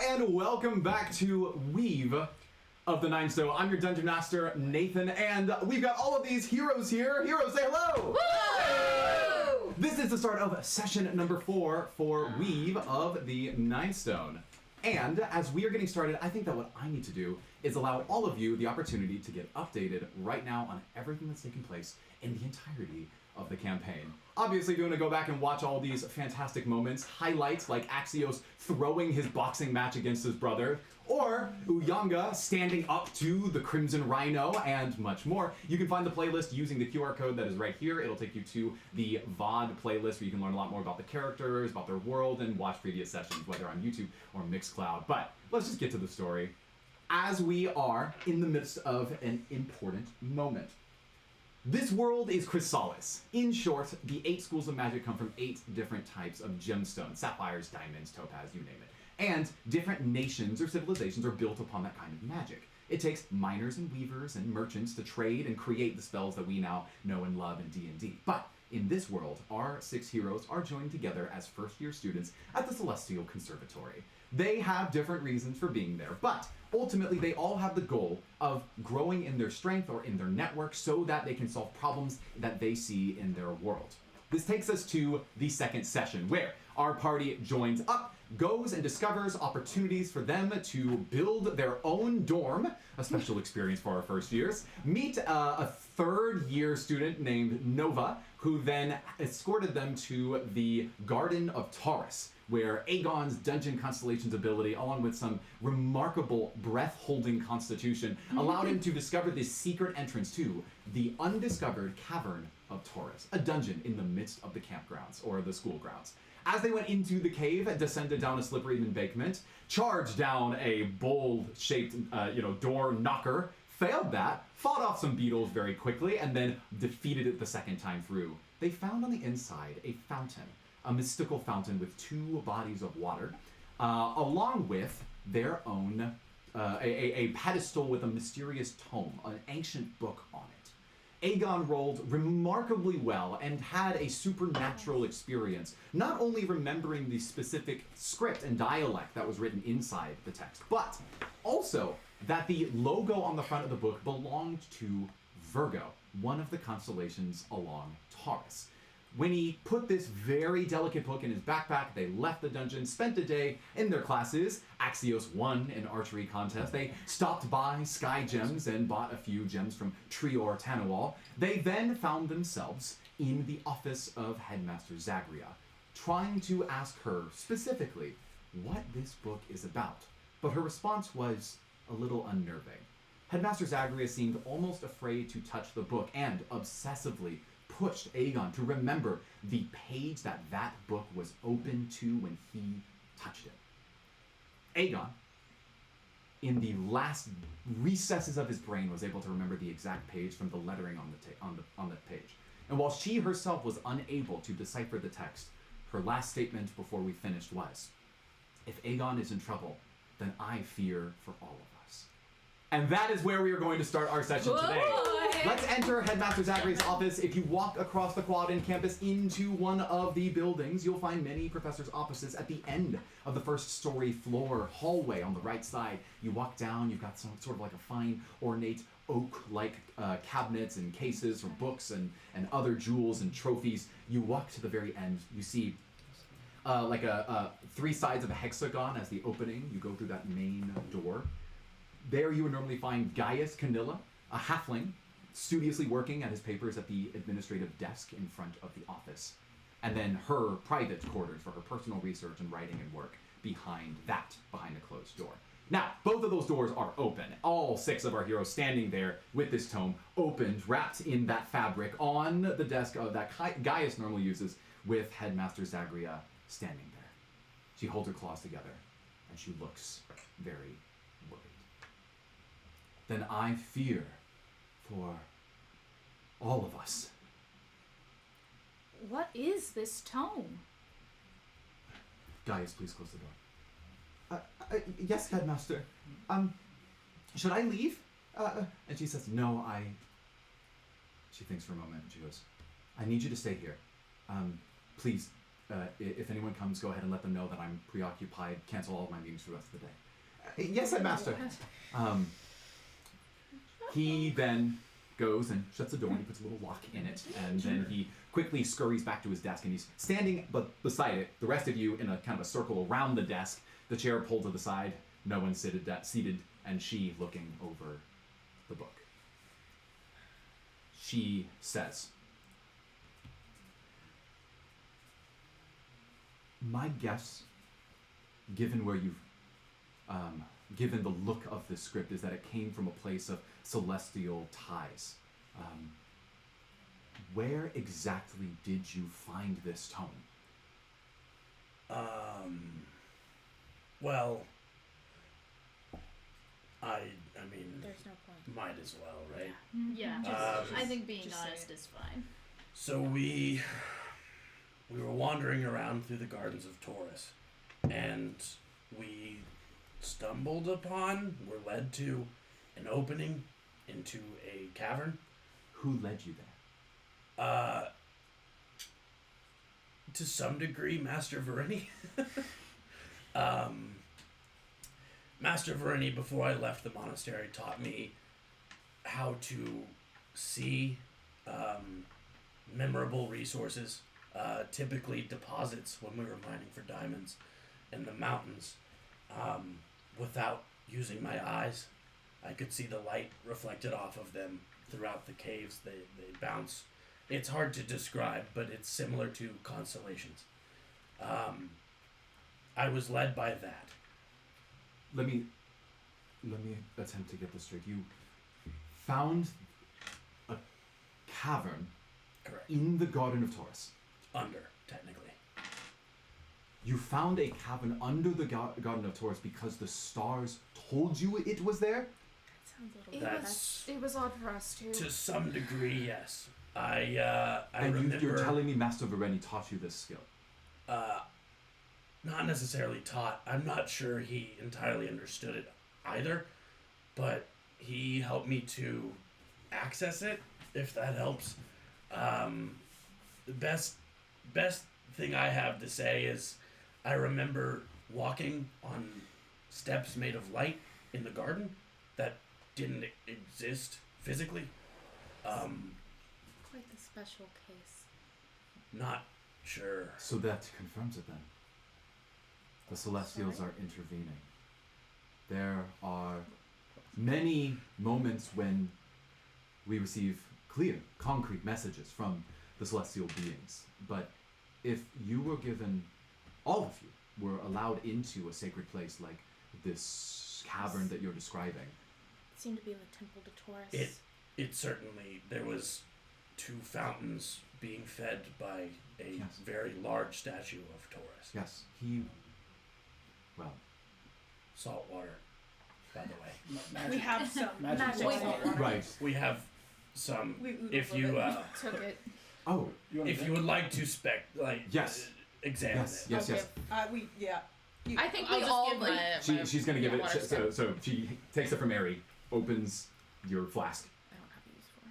and welcome back to Weave of the Ninestone. I'm your Dungeon Master, Nathan, and we've got all of these heroes here. Heroes, say hello! Woo! This is the start of session number 4 for Weave of the Ninestone. And as we are getting started, I think that what I need to do is allow all of you the opportunity to get updated right now on everything that's taking place in the entirety of the campaign. Obviously, if you want to go back and watch all these fantastic moments, highlights like Axios throwing his boxing match against his brother, or Uyanga standing up to the Crimson Rhino, and much more, you can find the playlist using the QR code that is right here. It'll take you to the VOD playlist where you can learn a lot more about the characters, about their world, and watch previous sessions, whether on YouTube or Mixcloud. But let's just get to the story. As we are in the midst of an important moment. This world is Chrysalis. In short, the 8 schools of magic come from 8 different types of gemstones. Sapphires, diamonds, topaz, you name it. And different nations or civilizations are built upon that kind of magic. It takes miners and weavers and merchants to trade and create the spells that we now know and love in D&D. But in this world, our 6 heroes are joined together as first-year students at the Celestial Conservatory. They have different reasons for being there, but ultimately they all have the goal of growing in their strength or in their network so that they can solve problems that they see in their world. This takes us to the second session, where our party joins up, goes and discovers opportunities for them to build their own dorm, a special experience for our first years, meet a third-year student named Nova, who then escorted them to the Garden of Taurus, where Aegon's Dungeon Constellations ability, along with some remarkable breath-holding constitution, allowed him to discover this secret entrance to the undiscovered Cavern of Taurus, a dungeon in the midst of the campgrounds, or the school grounds. As they went into the cave, descended down a slippery embankment, charged down a bowl-shaped door knocker, failed that, fought off some beetles very quickly, and then defeated it the second time through. They found on the inside a fountain, a mystical fountain with 2 bodies of water, along with their own, a pedestal with a mysterious tome, an ancient book on it. Aegon rolled remarkably well and had a supernatural experience, not only remembering the specific script and dialect that was written inside the text, but also that the logo on the front of the book belonged to Virgo, one of the constellations along Taurus. When he put this very delicate book in his backpack, they left the dungeon, spent a day in their classes. Axios won an archery contest. They stopped by Sky Gems and bought a few gems from Trior Tanual. They then found themselves in the office of Headmaster Zagria, trying to ask her specifically what this book is about. But her response was a little unnerving. Headmaster Zagria seemed almost afraid to touch the book and obsessively pushed Aegon to remember the page that book was open to when he touched it. Aegon, in the last recesses of his brain, was able to remember the exact page from the lettering on the page. And while she herself was unable to decipher the text, her last statement before we finished was, "If Aegon is in trouble, then I fear for all of us." And that is where we are going to start our session today. Let's enter Headmaster Zagria's office. If you walk across the Quadrant campus into one of the buildings, you'll find many professors' offices at the end of the first-story floor hallway on the right side. You walk down, you've got some sort of like a fine, ornate oak-like cabinets and cases for books and other jewels and trophies. You walk to the very end, you see like 3 sides of a hexagon as the opening. You go through that main door. There you would normally find Gaius Canilla, a halfling, studiously working at his papers at the administrative desk in front of the office. And then her private quarters for her personal research and writing and work behind a closed door. Now, both of those doors are open. All 6 of our heroes standing there with this tome opened, wrapped in that fabric on the desk that Gaius normally uses, with Headmaster Zagria standing there. She holds her claws together and she looks very worried. "Then I fear for all of us." What is this tome? Gaius, please close the door. Yes, Headmaster. Should I leave? And she says, "No, She thinks for a moment and she goes, "I need you to stay here. Please, if anyone comes, go ahead and let them know that I'm preoccupied. Cancel all of my meetings for the rest of the day. Yes, Headmaster. He then goes and shuts the door and he puts a little lock in it, and then he quickly scurries back to his desk, and he's standing beside it, the rest of you in a kind of a circle around the desk, the chair pulled to the side, no one seated, and she looking over the book. She says, my guess, given where you've given the look of this script, is that it came from a place of celestial ties. Where exactly did you find this tome? Well, I mean, There's no point. might as well, right? Yeah. I think being honest is fine. So we were wandering around through the gardens of Taurus, and we stumbled upon, were led to an opening into a cavern. Who led you there? To some degree, Master Verini. Master Verini, before I left the monastery, taught me how to see memorable resources, typically deposits when we were mining for diamonds in the mountains, without using my eyes. I could see the light reflected off of them throughout the caves. They bounce. It's hard to describe, but it's similar to constellations. I was led by that. Let me attempt to get this straight. You found a cavern Correct. in the Garden of Taurus. Under, technically. You found a cavern under the Garden of Taurus because the stars told you it was there? Sounds a little It was odd for us too. To some degree, yes. I And remember. you're telling me Master Verini taught you this skill? Not necessarily taught. I'm not sure he entirely understood it either, but he helped me to access it, if that helps. The best thing I have to say is I remember walking on steps made of light in the garden that didn't exist physically. Quite the special case. Not sure. So that confirms it then. The Celestials are intervening. There are many moments when we receive clear, concrete messages from the Celestial beings. But if you were given, all of you were allowed into a sacred place like this cavern that you're describing. It seemed to be the Temple to Taurus. It certainly, there was 2 fountains being fed by a Yes. very large statue of Taurus. Yes, well, Salt water, by the way. We have some Magic salt water. right. We have some. We oodled If with you it. Took it. Oh, if you would like to Yes. examine yes, it. yes, yes. I think I'll we just all give like. She's gonna give it. water So she takes it from Mary, opens your flask, I don't have use for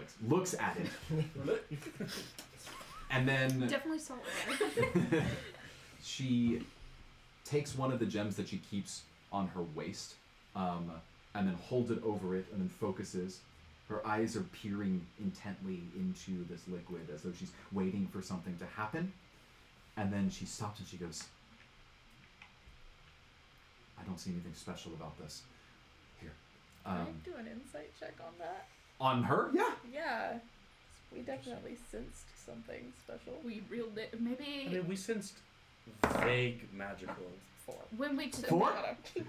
it. looks at it, and then Definitely salt water. she takes one of the gems that she keeps on her waist, and then holds it over it, and then focuses. Her eyes are peering intently into this liquid as though she's waiting for something to happen. And then she stops and she goes, I don't see anything special about this. Here. Can I do an insight check on that? On her? Yeah. Yeah. We definitely sensed something special. We reeled it. Maybe I mean, we sensed vague magical. when we took. Four?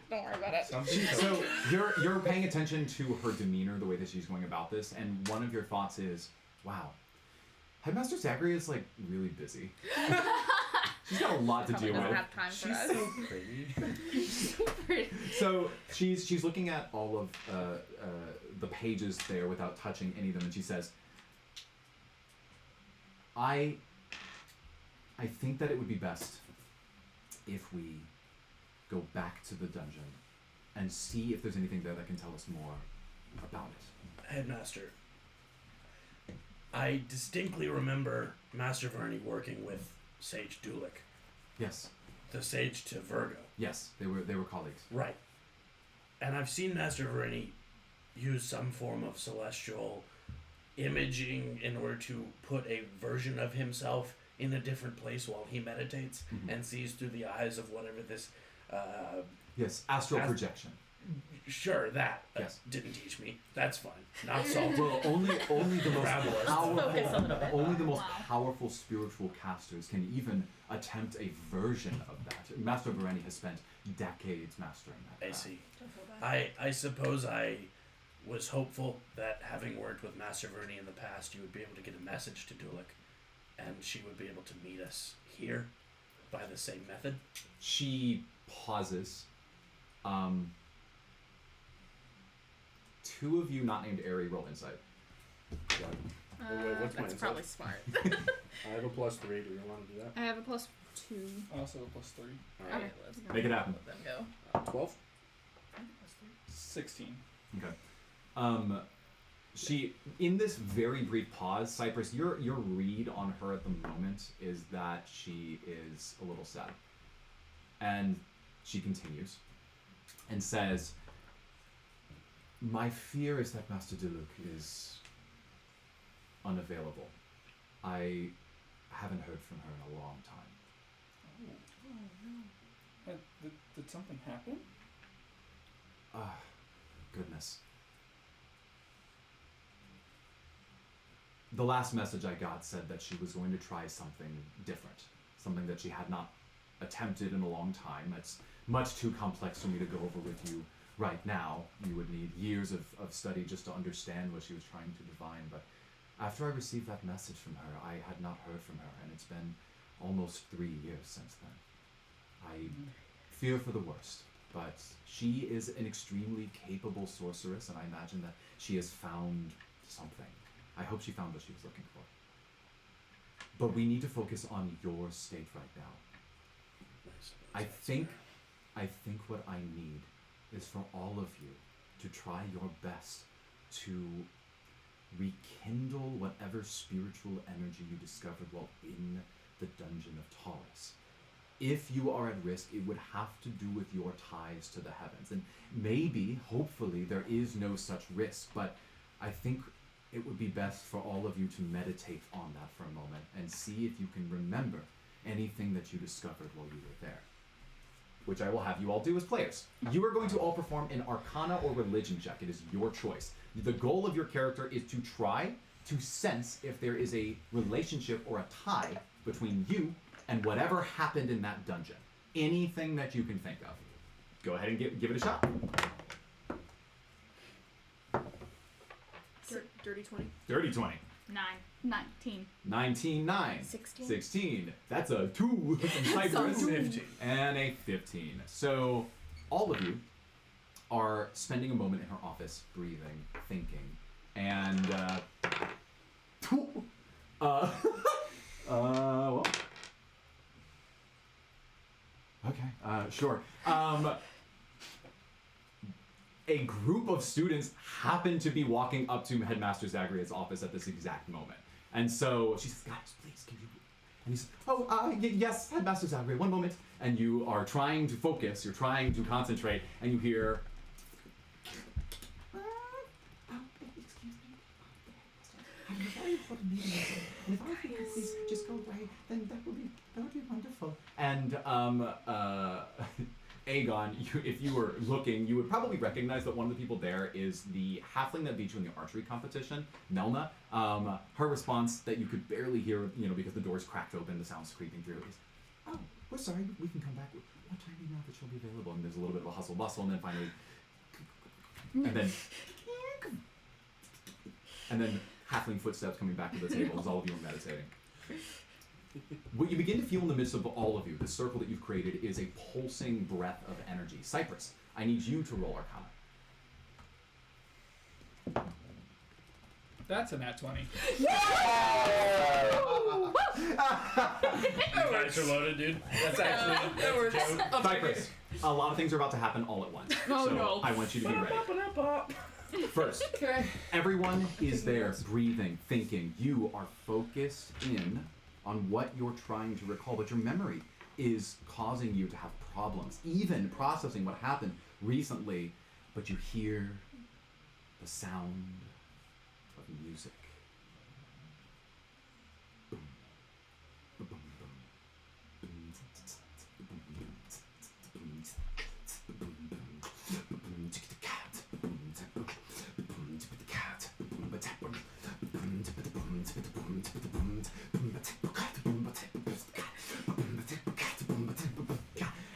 Don't worry about it. Something. So you're paying attention to her demeanor, the way that she's going about this, and one of your thoughts is, wow, Headmaster Zagria is like really busy. She's got a lot to Probably deal doesn't with. have time for She's us. so pretty. So she's looking at all of the pages there without touching any of them, and she says, I think that it would be best if we go back to the dungeon and see if there's anything there that can tell us more about it. Headmaster, I distinctly remember Master Verney working with Sage Dulik, Yes. the Sage to Virgo. Yes. They were colleagues. Right. And I've seen Master Verini use some form of celestial imaging in order to put a version of himself in a different place while he meditates and sees through the eyes of whatever this. Yes. Astral projection. Sure, that Yes. didn't teach me. That's fine. Not solved. Well, only the most Fabulous. Focus a little bit. only the most Wow. powerful spiritual casters can even attempt a version of that. Master Vareni has spent decades mastering that. I craft. see. I suppose I was hopeful that having worked with Master Vernie in the past, you would be able to get a message to Dulik, and she would be able to meet us here by the same method. She pauses. Two of you not named Ari roll insight. Wait, what's my That's insight? probably smart. I have a +3. Do you want to do that? I have a +2. Also a +3. All Okay, right. let's Make it happen. let them go. 12. 16. Okay. She in this very brief pause, Cypress, your read on her at the moment is that she is a little sad. And she continues and says, "My fear is that Master Duluc is unavailable. I haven't heard from her in a long time." Did something happen? Ah, goodness. The last message I got said that she was going to try something different, something that she had not attempted in a long time. That's much too complex for me to go over with you right now. You would need years of study just to understand what she was trying to divine. But after I received that message from her, I had not heard from her, and it's been almost 3 years since then. I fear for the worst, but she is an extremely capable sorceress, and I imagine that she has found something. I hope she found what she was looking for. But we need to focus on your state right now. I think what I need is for all of you to try your best to rekindle whatever spiritual energy you discovered while in the dungeon of Taurus. If you are at risk, it would have to do with your ties to the heavens. And maybe, hopefully, there is no such risk, but I think it would be best for all of you to meditate on that for a moment and see if you can remember anything that you discovered while you were there. Which I will have you all do as players. You are going to all perform an Arcana or Religion check. It is your choice. The goal of your character is to try to sense if there is a relationship or a tie between you and whatever happened in that dungeon. Anything that you can think of. Go ahead and give it a shot. Dirty 20. Dirty 20. 19. 19, 9. 16. 16. That's a 2 from Cypress. 15. And a 15. So all of you are spending a moment in her office, breathing, thinking, and well, okay, sure. A group of students happen to be walking up to Headmaster Zagria's office at this exact moment. And so she says, "Guys, please, can you..." And he says, "Oh, yes, Headmaster Zagria, one moment." And you are trying to focus, you're trying to concentrate, and you hear... Excuse me. I'm very important meeting. And if I could please just go away, then that would be wonderful. And Aegon, if you were looking, you would probably recognize that one of the people there is the halfling that beat you in the archery competition, Melna. Her response that you could barely hear, because the doors cracked open, the sound's creeping through, is, "Oh, we're sorry, we can come back. What time do you know that she'll be available?" And there's a little bit of a hustle bustle, and then finally, and then halfling footsteps coming back to the table as all of you are meditating. What you begin to feel in the midst of all of you, the circle that you've created, is a pulsing breath of energy. Cypress, I need you to roll Arcana. That's a nat 20. You guys are loaded, dude. That's actually that's a joke. Cypress, a lot of things are about to happen all at once. Oh, so no. I want you to be ready. First, everyone is there, breathing, thinking. You are focused in on what you're trying to recall, but your memory is causing you to have problems, even processing what happened recently, but you hear the sound of music. Boom, boom, boom, boom.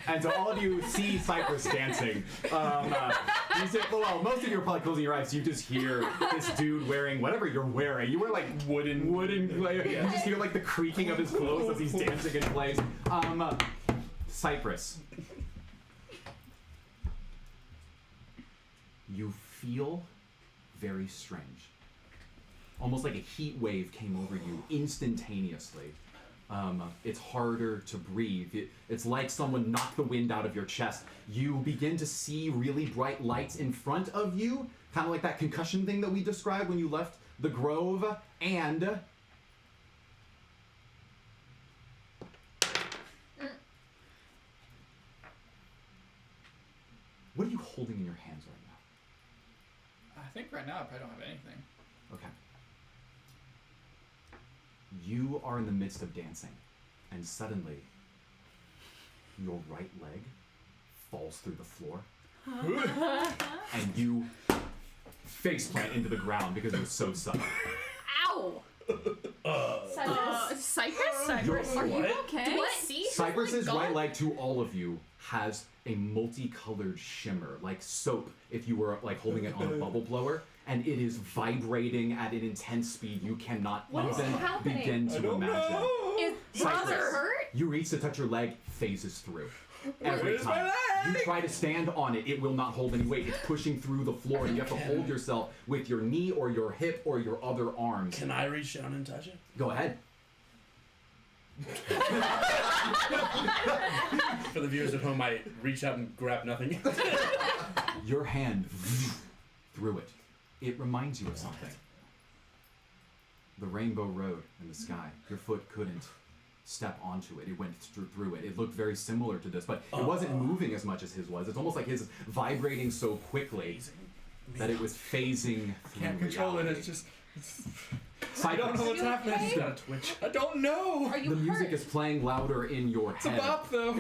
And so all of you see Cypress dancing. Well, most of you are probably closing your eyes, so you just hear this dude wearing whatever you're wearing. You wear like wooden. You just hear like the creaking of his clothes as he's dancing in place. Cypress. You feel very strange. Almost like a heat wave came over you instantaneously. It's harder to breathe. It's like someone knocked the wind out of your chest. You begin to see really bright lights in front of you, kind of like that concussion thing that we described when you left the grove, and what are you holding in your hands right now? I think right now I probably don't have anything. Okay. You are in the midst of dancing, and suddenly, your right leg falls through the floor, and you faceplant into the ground because it was so sudden. Ow! Cypress? You're- Are you What? okay? Do I see? Cypress's right leg, to all of you, has a multicolored shimmer, like soap if you were like holding it on a bubble blower, and it is vibrating at an intense speed you cannot What is even happening? begin to imagine. Is Cypress, brother hurt? you reach to touch your leg, phases through. Every Where's my time. leg? You try to stand on it, it will not hold any weight. It's pushing through the floor, and you have to hold yourself with your knee or your hip or your other arms. Can I reach down and touch it? Go ahead. For the viewers at home, I reach out and grab nothing. Your hand through it. It reminds you of something. The rainbow road in the sky. Your foot couldn't step onto it. It went through it. It looked very similar to this, but it wasn't moving as much as his was. It's almost like his is vibrating so quickly that it was phasing through Can't control it. reality. It's just. I don't know what's You happening. okay? It's got a twitch. I don't know. Are you The music hurt? is playing louder in your It's a head. bop though.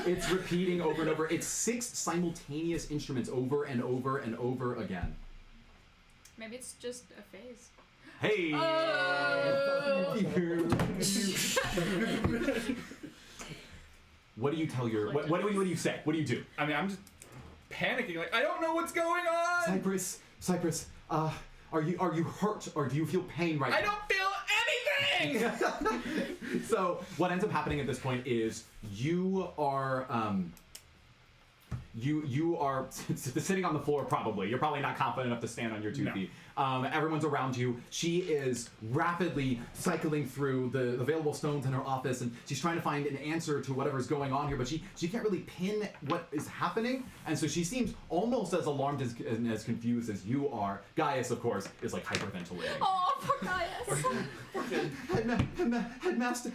It's repeating over and over. It's 6 simultaneous instruments over and over and over again. Maybe it's just a phase. Hey! What do you tell your? What do you say? What do you do? I mean, I'm just panicking. Like I don't know what's going on. Cypress. Are you hurt or do you feel pain right now? I don't feel anything. So what ends up happening at this point is you are you are sitting on the floor. Probably you're probably not confident enough to stand on your 2 feet. Everyone's around you. She is rapidly cycling through the available stones in her office, and she's trying to find an answer to whatever's going on here, but she can't really pin what is happening, and so she seems almost as alarmed and as confused as you are. Gaius, of course, is like hyperventilating. Oh, poor Gaius. Headmaster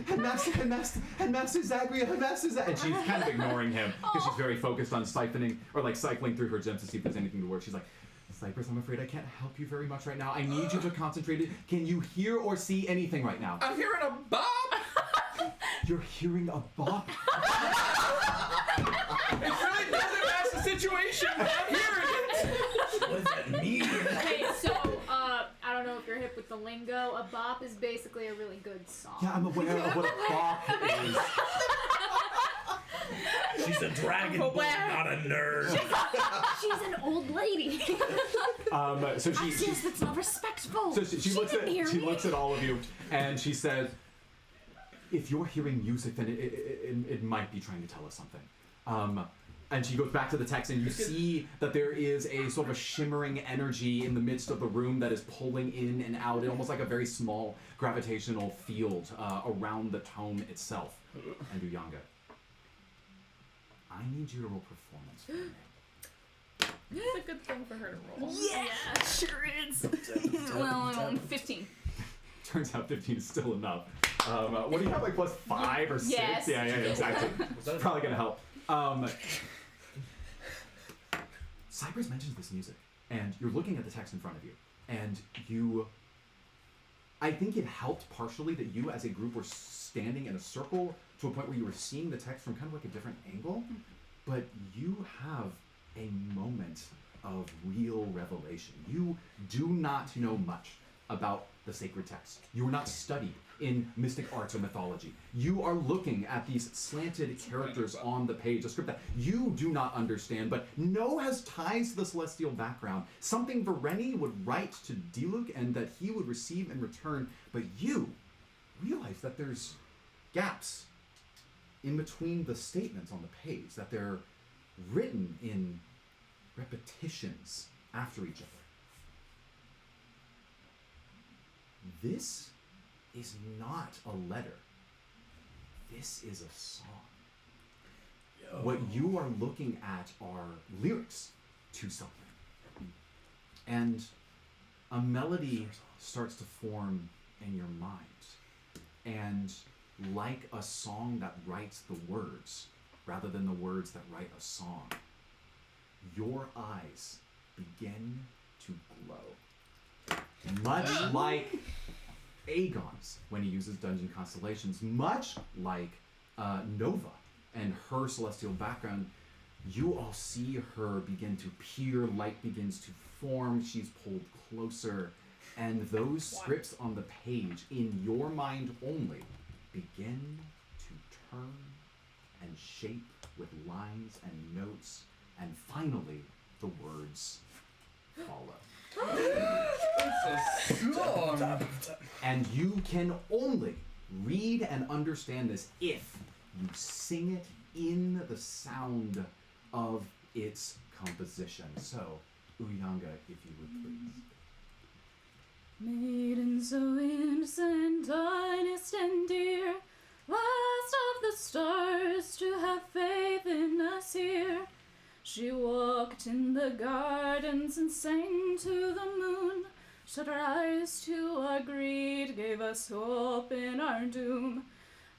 Zagria, and she's kind of ignoring him because she's very focused on siphoning or like cycling through her gems to see if there's anything to work. She's like, Cypress, I'm afraid I can't help you very much right now. I need you to concentrate. Can you hear or see anything right now? I'm hearing a bop. You're hearing a bop? It really doesn't match the situation. I'm hearing it. What does that mean? Okay, so, I don't know if you're hip with the lingo. A bop is basically a really good song. Yeah, I'm aware of what a bop is. She's a dragon boy, not a nerd. She's an old lady. So she that's not respectful. So she looks didn't hear at me. all of you, and she says, "If you're hearing music, then it might be trying to tell us something." And she goes back to the text, and you see that there is a sort of a shimmering energy in the midst of the room that is pulling in and out, almost like a very small gravitational field around the tome itself. And Uyanga, I need you to roll performance for me. It's a good thing for her to roll. Yeah, sure is. Well, 15. Turns out 15 is still enough. What do you have, like plus 5 or 6? Yes. Yeah, exactly. Was that Probably gonna help. Cypress mentions this music, and you're looking at the text in front of you, and I think it helped partially that you as a group were standing in a circle to a point where you were seeing the text from kind of like a different angle, but you have a moment of real revelation. You do not know much about the sacred text. You are not studied in mystic arts or mythology. You are looking at these slanted characters on the page, a script that you do not understand, but know has ties to the celestial background. Something Vareni would write to Diluc and that he would receive in return, but you realize that there's gaps in between the statements on the page, that they're written in repetitions after each other. This is not a letter. This is a song. Yo. What you are looking at are lyrics to something. And a melody starts to form in your mind. And like a song that writes the words, rather than the words that write a song, your eyes begin to glow. Much like Aegon's when he uses Dungeon Constellations, much like Nova and her celestial background, you all see her begin to peer, light begins to form, she's pulled closer, and those scripts on the page, in your mind only, begin to turn and shape with lines and notes, and finally, the words follow. And you can only read and understand this if you sing it in the sound of its composition. So, Uyanga, if you would please. Maiden so innocent, honest and dear, last of the stars to have faith in us here. She walked in the gardens and sang to the moon, shut her eyes to our greed, gave us hope in our doom.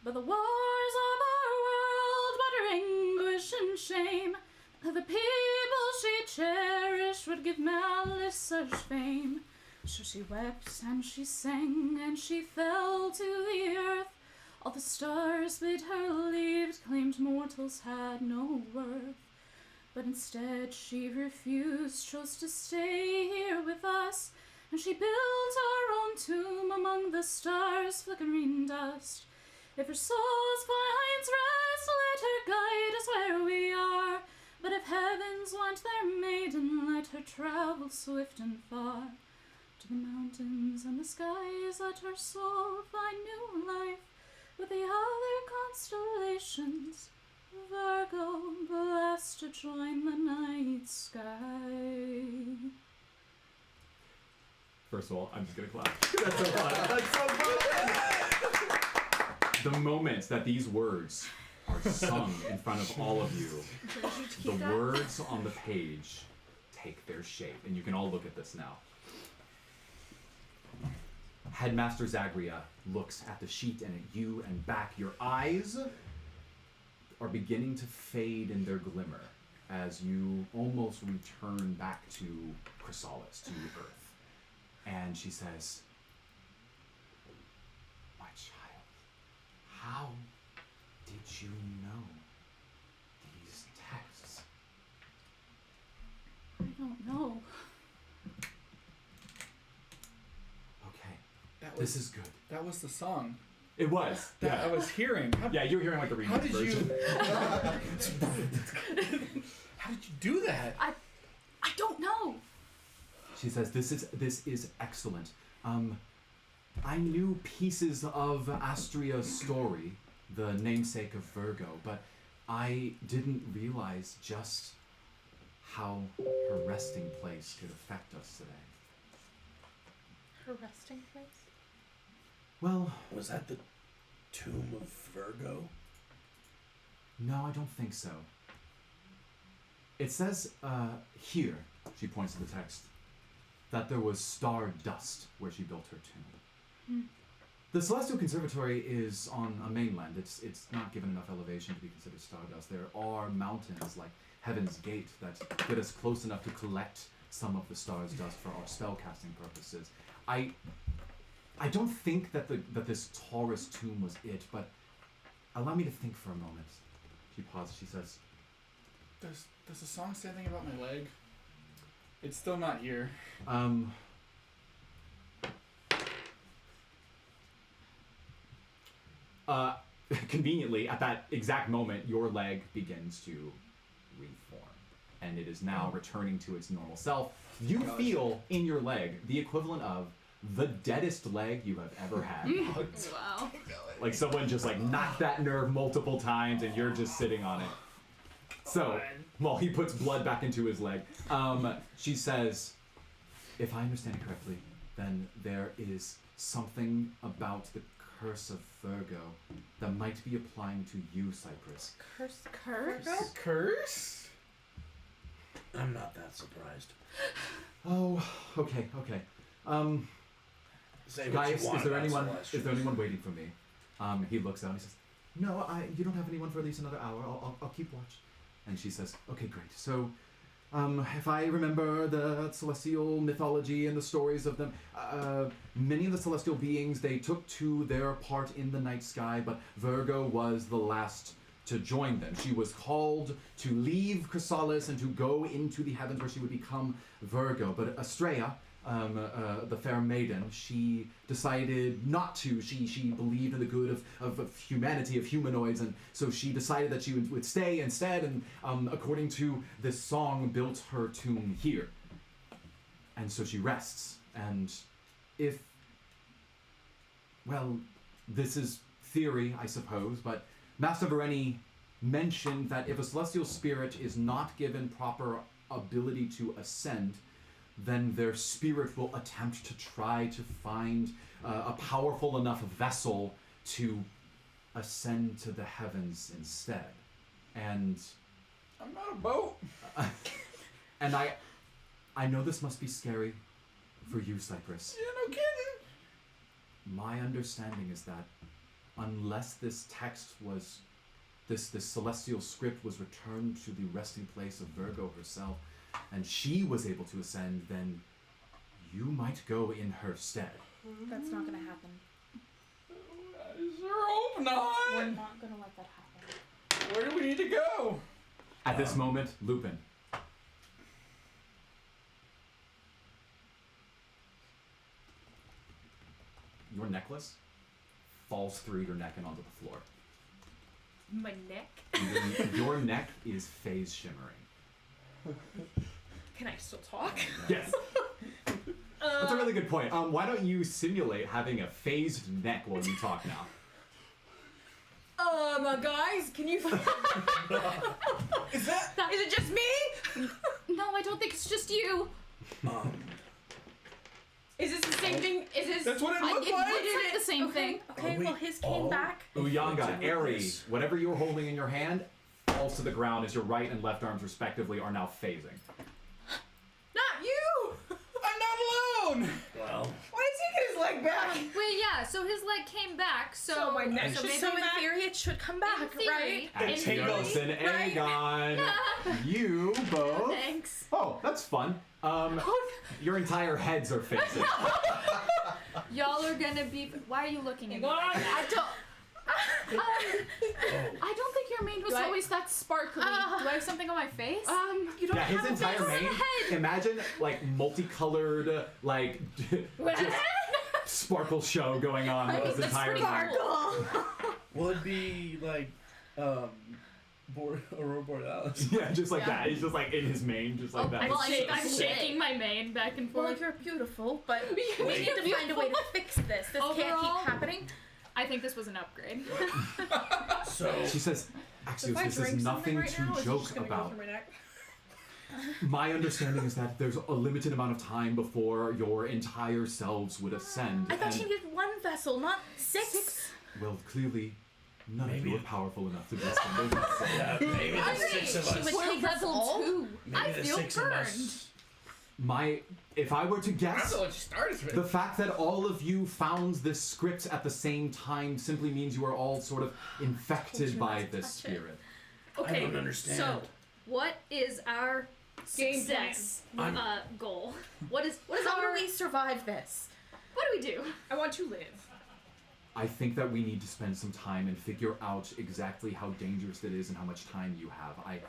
But the wars of our world brought her anguish and shame, that the people she cherished would give malice such fame. So she wept and she sang and she fell to the earth. All the stars bid her leave, claimed mortals had no worth. But instead she refused, chose to stay here with us, and she built her own tomb among the stars' flickering dust. If her soul finds rest, let her guide us where we are. But if heavens want their maiden, let her travel swift and far. To the mountains and the skies, let her soul find new life. With the other constellations, Virgo, blessed to join the night sky. First of all, I'm just gonna clap. That's so fun. That's so fun. The moment that these words are sung in front of all of you, the words on the page take their shape, and you can all look at this now. Headmaster Zagria looks at the sheet and at you and back. Your eyes are beginning to fade in their glimmer as you almost return back to Chrysalis, to Earth. And she says, "My child, how did you know these texts?" I don't know. Okay, That this was is good. that was the song It was. that I Yeah. was hearing. Yeah, you were hearing like the How remix did version. you? How did you do that? I don't know. She says, this is excellent. I knew pieces of Astria's story, the namesake of Virgo, but I didn't realize just how her resting place could affect us today. Her resting place? Well, Was that the tomb of Virgo? no, I don't think so. It says here, she points to the text, that there was star dust where she built her tomb. The Celestial Conservatory is on a mainland. It's not given enough elevation to be considered stardust. There are mountains like Heaven's Gate that get us close enough to collect some of the star's dust for our spellcasting purposes. I don't think that this Taurus tomb was it, but allow me to think for a moment. She pauses. She says, Does the song say anything about my leg? It's still not here. Conveniently, at that exact moment, your leg begins to reform, and it is now returning to its normal self. You feel in your leg the equivalent of the deadest leg you have ever had. Wow. Like someone just like knocked that nerve multiple times, and you're just sitting on it. So, while he puts blood back into his leg, she says, if I understand it correctly, then there is something about the curse of Virgo that might be applying to you, Cypress. Curse? Curse? I'm not that surprised. Oh, okay. Say what Guys, you want is there about anyone Celestial. waiting for me? He looks out and he says, no, you don't have anyone for at least another hour. I'll keep watch. And she says, okay, great. So, if I remember the celestial mythology and the stories of them, many of the celestial beings, they took to their part in the night sky, but Virgo was the last to join them. She was called to leave Chrysalis and to go into the heavens where she would become Virgo. But Astrea, the fair maiden, she decided not to. She believed in the good of humanity, of humanoids, and so she decided that she would stay instead, and according to this song, built her tomb here. And so she rests. And this is theory, I suppose, but Master Vareni mentioned that if a celestial spirit is not given proper ability to ascend, then their spirit will attempt to try to find a powerful enough vessel to ascend to the heavens instead. And I'm not a boat. and I know this must be scary for you, Cypress. Yeah, no kidding. My understanding is that unless this text was, this celestial script was returned to the resting place of Virgo herself, and she was able to ascend, then you might go in her stead. That's not gonna happen. I sure hope not. We're not gonna let that happen. Where do we need to go? At this moment, Lupin. Your necklace falls through your neck and onto the floor. My neck? Your neck is phase shimmering. Can I still talk? Yes. That's a really good point. Why don't you simulate having a phased neck while you talk now? Guys, can you? Is it just me? No, I don't think it's just you. Is this the same thing? Is this? That's what it It looks looks like. like the same Okay. thing. Okay. Are we Well, his came all- back. Uyanga, Eri, whatever you're holding in your hand falls to the ground as your right and left arms respectively are now phasing. Not you. I'm not alone. Well, Why is he get his leg back? Wait, yeah, so his leg came back, so my neck. so So, maybe in back- theory, it should come back, in theory, right? in Antigos theory. and Aegon, you both. Thanks. Oh, that's fun. Your entire heads are phasing. Y'all are gonna be. Why are you looking at me? Go on. like that? I don't think your mane was Do I- always that sparkly. Do I have something on my face? You don't Yeah, his have entire a face. mane. Imagine like multicolored, like just sparkle show going on with his That's entire pretty mane. cool. will it be like, Aurora Borealis? Yeah, just like Yeah. that. He's just like in his mane, just like that. Well, shake- I'm shaking my mane back and Well, forth. you're beautiful, but we Wait. need to find a way to fix this. This can't keep Overall- happening. I think this was an upgrade. So, She says, So if Axios, I this drink is something nothing right to now, is it joke just gonna go about. through my neck? My understanding is that there's a limited amount of time before your entire selves would ascend. I thought and, she needed one vessel, not six. well, clearly, none of Maybe- you are powerful enough to be ascended. yeah, maybe the six of She us. would We're take us level all. 2. Maybe I the feel six of us if I were to I'm guess, gonna let you start us with. the fact that all of you found this script at the same time simply means you are all sort of infected by this spirit. I don't understand. So, what is our Game success plan. goal? What is How our? do we survive this? What do we do? I want to live. I think that we need to spend some time and figure out exactly how dangerous it is and how much time you have. I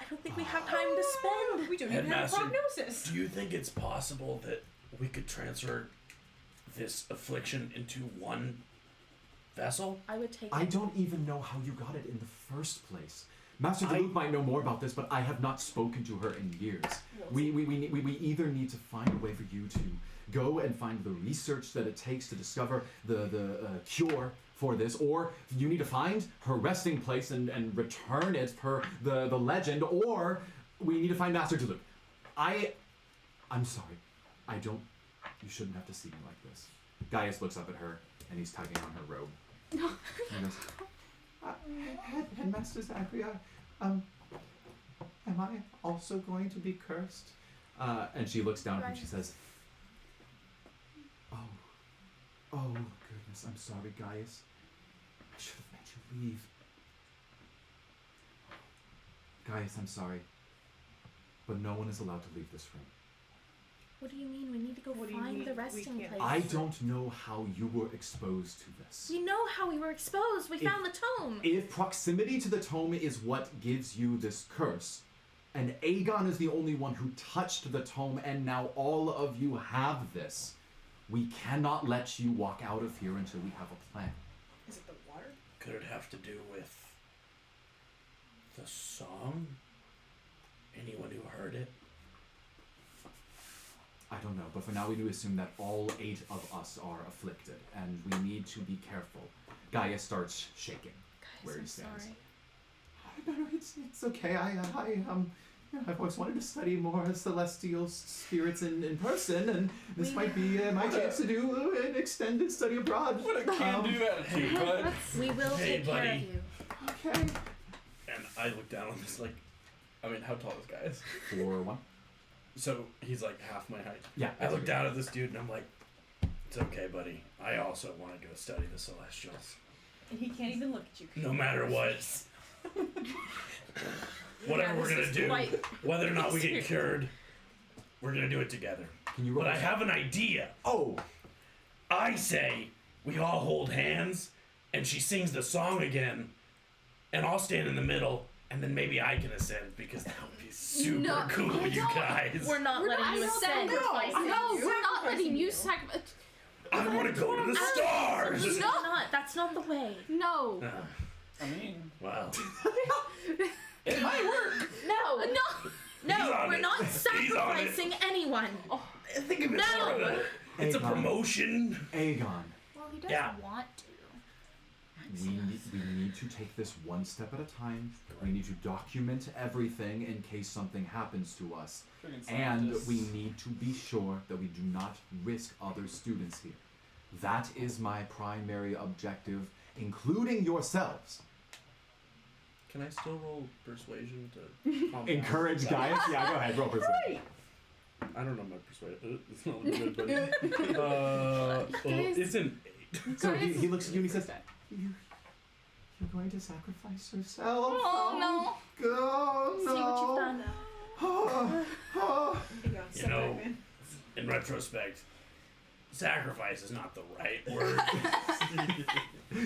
don't think we have time to spend. We don't even have a Headmaster, prognosis. do you think it's possible that we could transfer this affliction into one vessel? I would take I it. don't even know how you got it in the first place. Master I- Duluth might know more about this, but I have not spoken to her in years. We either need to find a way for you to go and find the research that it takes to discover the cure for this, or you need to find her resting place and return it per the legend, or we need to find Master Duluth. I'm sorry. You shouldn't have to see me like this. Gaius looks up at her and he's tugging on her robe. He goes, Headmaster Zagria, am I also going to be cursed? And she looks down at him and she says, Oh goodness, I'm sorry, Gaius. I should have made you leave. Gaius, I'm sorry, but no one is allowed to leave this room. What do you mean? We need to go What do you find mean the we resting can't? place. I don't know how you were exposed to this. We know how we were exposed. We found the tome. If proximity to the tome is what gives you this curse, and Aegon is the only one who touched the tome, and now all of you have this, we cannot let you walk out of here until we have a plan. Is it the water? Could it have to do with the song? Anyone who heard it? I don't know, but for now we do assume that all 8 of us are afflicted, and we need to be careful. Gaius starts shaking where he I'm stands. sorry. No, it's okay. I've always wanted to study more celestial spirits in person, and this might be my chance to do an extended study abroad. What a can-do attitude, bud. We will Hey, take care of buddy. you. Okay. And I look down on this like, I mean, how tall this guy is? 4-1. so he's like half my height. Yeah. I look down at this dude and I'm like, it's okay, buddy. I also want to go study the Celestials. And he can't even look at you. No matter what. Whatever we're gonna do, whether or not we get cured, we're gonna do it together. Can you roll? But I have an idea. Oh, I say we all hold hands and she sings the song again, and I'll stand in the middle, and then maybe I can ascend because that would be super No, cool, I you don't- guys. We're not letting you ascend. No, we're not letting you sacrifice. I want to go to the stars. Absolutely not. That's not the way. No. I mean, Wow. it might work. No. No. He's No, on we're it. not He's on it. sacrificing anyone. Think of it No. more of a, it's a Aegon. promotion. Aegon. Well, he doesn't Yeah. want to. We need to take this one step at a time. We need to document everything in case something happens to us. And we need to be sure that we do not risk other students here. That is my primary objective, including yourselves. Can I still roll persuasion to calm down? Encourage Gaius? Yeah, go ahead, roll persuasion. I don't know my persuasion. It's not looking good, but it's an 8. So he looks at you and he says, You're going to sacrifice yourself? Oh no. Oh, no. See what you've done. You know, in retrospect, sacrifice is not the right word.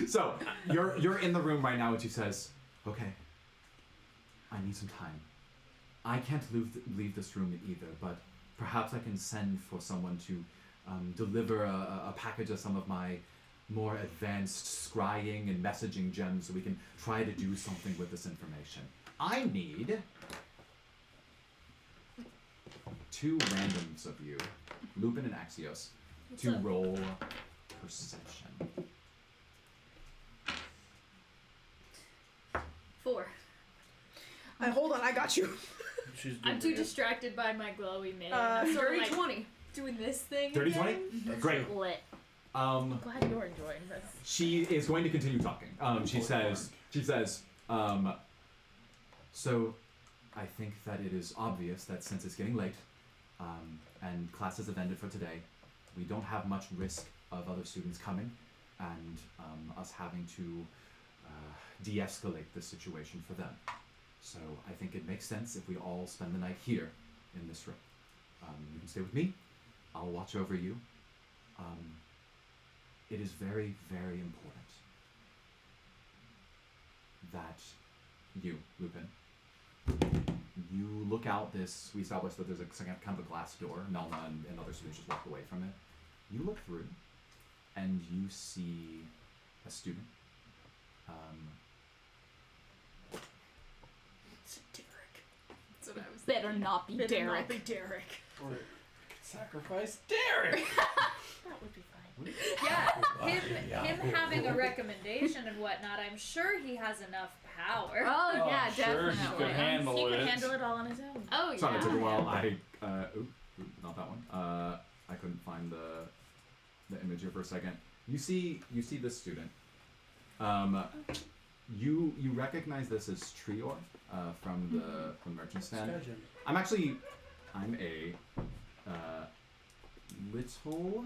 So you're in the room right now, and she says, "Okay, I need some time. I can't leave this room either, but perhaps I can send for someone to deliver a package of some of my more advanced scrying and messaging gems, so we can try to do something with this information. I need 2 randoms of you, Lupin and Axios, to roll perception." 4. Hold on, I got you. She's I'm doing too it. distracted by my glowy mane. Dirty like 20. doing this thing. 30-20? again. Great. Lit. Glad you're enjoying this. She is going to continue talking. She says, so I think that it is obvious that since it's getting late, And classes have ended for today. We don't have much risk of other students coming and us having to de-escalate the situation for them. So I think it makes sense if we all spend the night here in this room. You can stay with me. I'll watch over you. It is very, very important that you, Lupin, you look out this. We established that there's a kind of a glass door. Melna and other students just walked away from it. You look through, and you see a student. It's Derek. That's what I was Better not be Better Derek. not be Derek. Or it could sacrifice Derek. That would be fine. Yeah, him Yeah. having a recommendation and whatnot, I'm sure he has enough power. Oh, yeah, sure, definitely. he could handle He it. could handle it all on his own. Oh, yeah. Sorry, it took a while. Not that one. I couldn't find the image here for a second. You see this student. You recognize this as Trior from the merchant stand. I'm a little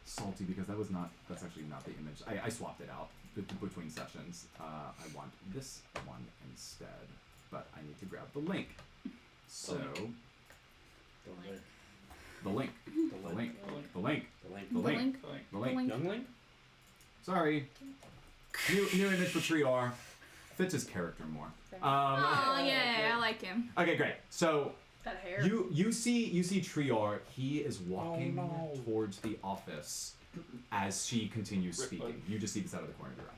salty because that's actually not the image. I swapped it out between sessions. I want this one instead, but I need to grab the link. So the link. Youngling? Sorry. New image for Trior. Fits his character more. Oh, yeah, I like him. Okay, great. So That hair. you see Trior. He is walking towards the office as she continues speaking. You just see this out of the corner of your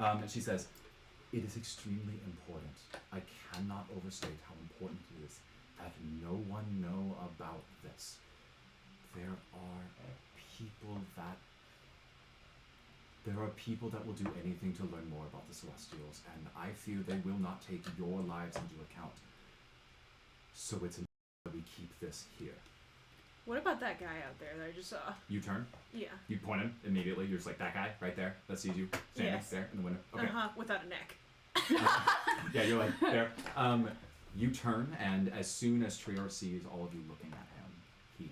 eye. And she says, "It is extremely important. I cannot overstate how important it is that no one know about this. There are people that will do anything to learn more about the Celestials, and I fear they will not take your lives into account. So it's important that we keep this here." What about that guy out there that I just saw? You turn. Yeah. You point him immediately. You're just like, that guy right there that sees you standing Yes. there in the window. Okay. Without a neck. Yeah, you're like there. You turn, and as soon as Trior sees all of you looking at him, he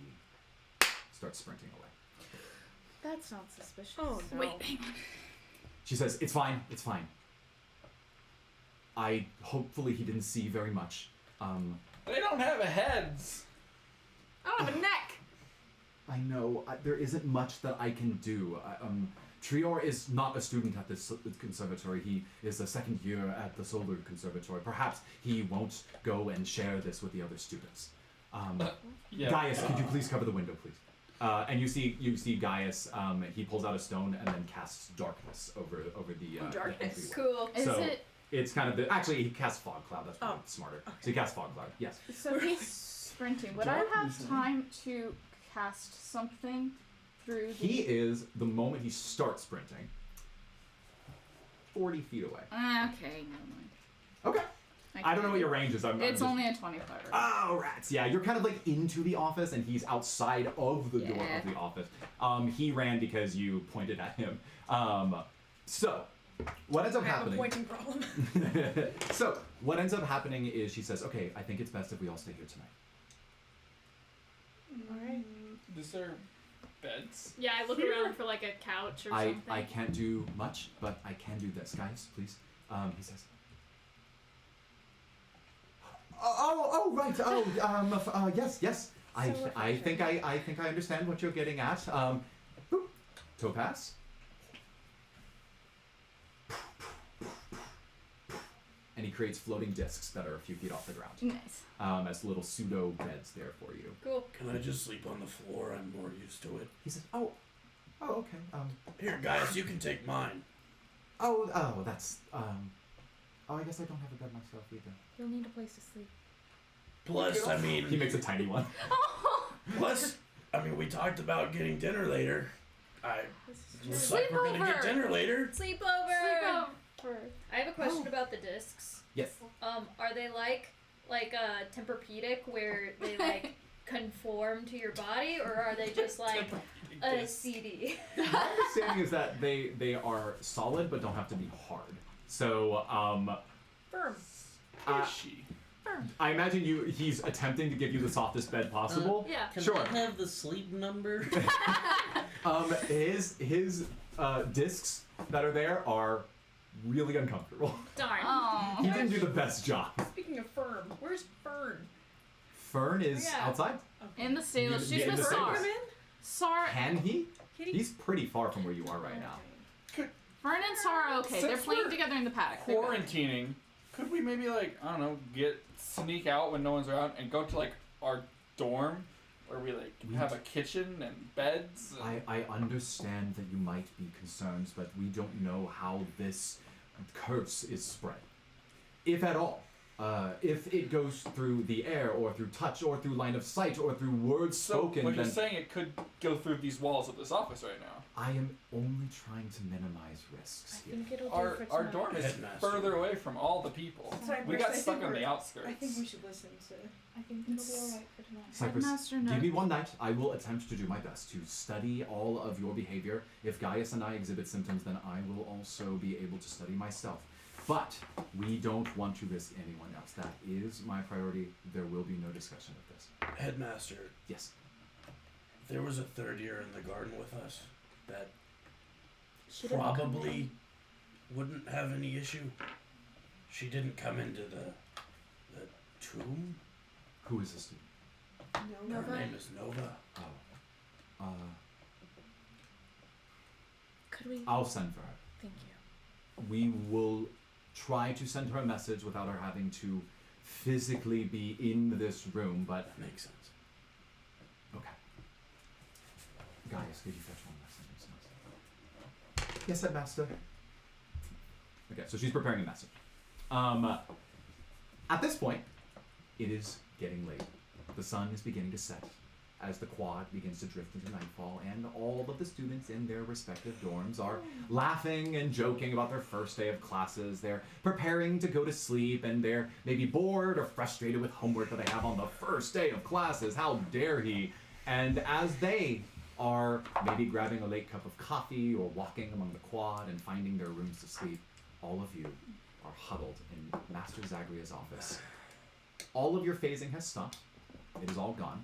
starts sprinting away. That sounds suspicious. Oh no. Wait, hang on. She says, "It's fine. It's fine. Hopefully he didn't see very much. They don't have heads. I don't have a neck. I know there isn't much that I can do. Trior is not a student at this conservatory. He is a second year at the Solar Conservatory. Perhaps he won't go and share this with the other students. Yeah. Gaius, could you please cover the window, please?" And you see Gaius. He pulls out a stone and then casts darkness over the Darkness. entryway. Cool. Is So it... it's kind of actually he casts fog cloud. That's probably smarter. Okay. So he casts fog cloud. Yes. So he's sprinting. Would I have time to cast something through the... He is, the moment he starts sprinting, 40 feet away. Okay, never mind. Okay. I don't know what your range is. It's only a 25. Oh, rats. Yeah, you're kind of like into the office, and he's outside of the door Yeah. of the office. He ran because you pointed at him. So, what ends up I have a happening... pointing problem. So, what ends up happening is she says, "Okay, I think it's best if we all stay here tonight." Alright. Is there beds? Yeah, I look around for like a couch or something. I can't do much, but I can do this. Guys, please. He says... right. Yes. I think I understand what you're getting at. Topaz. And he creates floating discs that are a few feet off the ground. Nice. As little pseudo beds there for you. Cool. Can I just sleep on the floor? I'm more used to it. He says, "Oh, okay. Here, guys, you can take mine. That's I guess I don't have a bed myself either." You'll need a place to sleep. Plus, I mean, He makes a tiny one. we talked about getting dinner later. Looks like we're gonna get Sleepover! dinner later. Sleepover. I have a question about the discs. Yes. Are they like Tempur-Pedic where they like conform to your body, or are they just like a CD? My understanding is that they are solid but don't have to be hard. So Firm. uh, Is she? firm. I imagine he's attempting to give you the softest bed possible. Yeah. Can Sure. I have the sleep number? His discs that are there are really uncomfortable. Darn. Oh. He didn't do the best job. Speaking of firm, where's Fern? Fern is Yeah. outside. In the stable. You- She's in with the Sar. stables. Sar. Can he? Kitty. He's pretty far from where you are right now. Fern and Sar are okay. They're Since playing we're together in the paddock. They're good. Quarantining. Could we maybe like I don't know sneak out when no one's around and go to like our dorm where we like have a kitchen and beds? And I understand that you might be concerned, but we don't know how this curse is spread. If at all. If it goes through the air, or through touch, or through line of sight, or through words so spoken, what you're then saying it could go through these walls of this office right now. I am only trying to minimize risks I here. think it'll do Our for our tonight. dorm is Headmaster. further away from all the people. Cypress, We got I stuck think on the we're- outskirts. I think we should listen to. I think it'll be alright for tonight. Cypress, Headmaster give me knows. one night. I will attempt to do my best to study all of your behavior. If Gaius and I exhibit symptoms, then I will also be able to study myself. But we don't want to risk anyone else. That is my priority. There will be no discussion of this. Headmaster, Yes. there was a third year in the garden with us that She didn't come probably in. wouldn't have any issue. She didn't come into the tomb. Who is this student? No, Her name is Nova. Oh. Could we? I'll send for her. Thank you. We will try to send her a message without her having to physically be in this room, but That makes sense. okay. Gaius, could you fetch one message? Yes, Headmaster. Okay, so she's preparing a message. At this point, it is getting late. The sun is beginning to set as the quad begins to drift into nightfall, and all of the students in their respective dorms are laughing and joking about their first day of classes. They're preparing to go to sleep, and they're maybe bored or frustrated with homework that they have on the first day of classes. How dare he? And as they are maybe grabbing a late cup of coffee or walking among the quad and finding their rooms to sleep, all of you are huddled in Master Zagria's office. All of your phasing has stopped. It is all gone.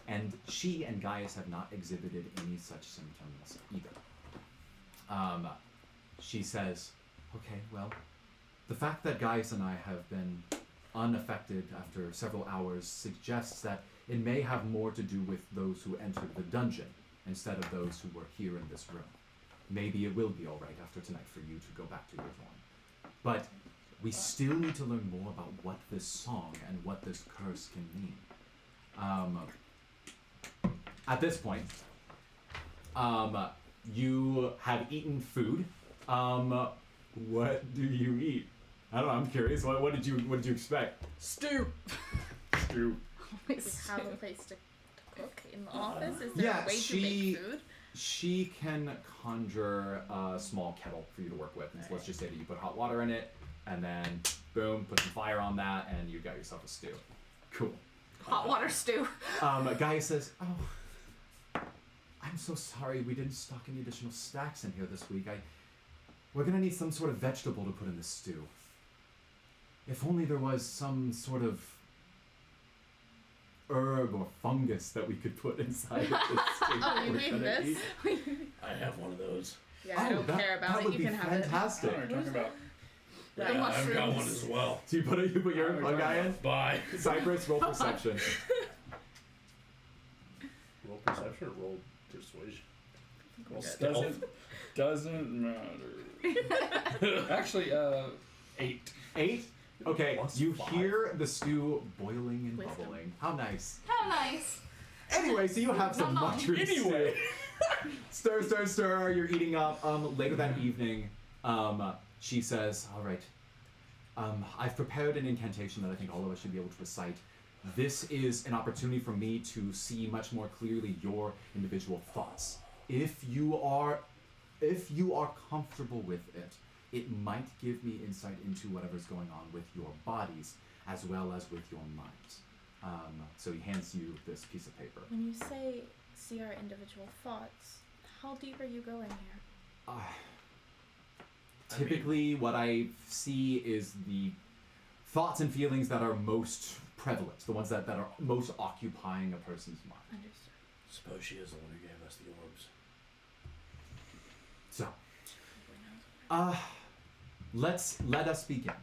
And she and Gaius have not exhibited any such symptoms either. She says, okay, well, the fact that Gaius and I have been unaffected after several hours suggests that it may have more to do with those who entered the dungeon instead of those who were here in this room. Maybe it will be alright after tonight for you to go back to your dorm. But we still need to learn more about what this song and what this curse can mean. At this point, you have eaten food. What do you eat? I don't know. I'm curious. What did you expect? Stew. Stew. Do we have a place to cook in the office? Is there Yeah, a way to make food? She can conjure a small kettle for you to work with. And so let's just say that you put hot water in it, and then boom, put some fire on that, and you got yourself a stew. Cool. Hot water stew. Guy says, "Oh, I'm so sorry we didn't stock any additional snacks in here this week. We're gonna need some sort of vegetable to put in the stew. If only there was some sort of herb or fungus that we could put inside of this stew. Oh, you we're need gonna this? eat." I have one of those. Yeah, I don't care about that it. would You be can have it. fantastic. I don't know what you're talking about. The Yeah, I've got one mushrooms. as well. So you put your Oh, fun guy in? Bye. Cypress, roll perception. Roll perception or roll persuasion? Well, Stealth. doesn't matter. Actually, 8. 8? Okay, Plus you 5. hear the stew boiling and Wisdom. bubbling. How nice. How nice. Anyway, so you have some No. mushroom Anyway. stew. Stir. You're eating up. Later that evening, she says, all right, I've prepared an incantation that I think all of us should be able to recite. This is an opportunity for me to see much more clearly your individual thoughts. If you are comfortable with it, it might give me insight into whatever's going on with your bodies as well as with your minds. So he hands you this piece of paper. When you say see our individual thoughts, how deep are you going here? Typically, what I see is the thoughts and feelings that are most prevalent, the ones that are most occupying a person's mind. Understood. Suppose she is the one who gave us the orbs. So, let us begin.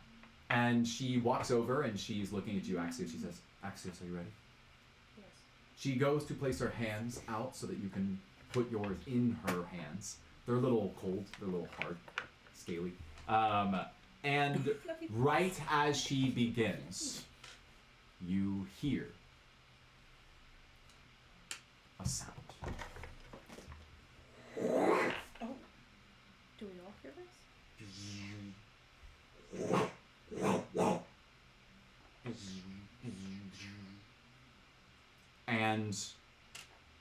And she walks over and she's looking at you, Axios. She says, Axios, are you ready? Yes. She goes to place her hands out so that you can put yours in her hands. They're a little cold, they're a little hard, scaly. And right as she begins, you hear a sound. Do we all hear this? And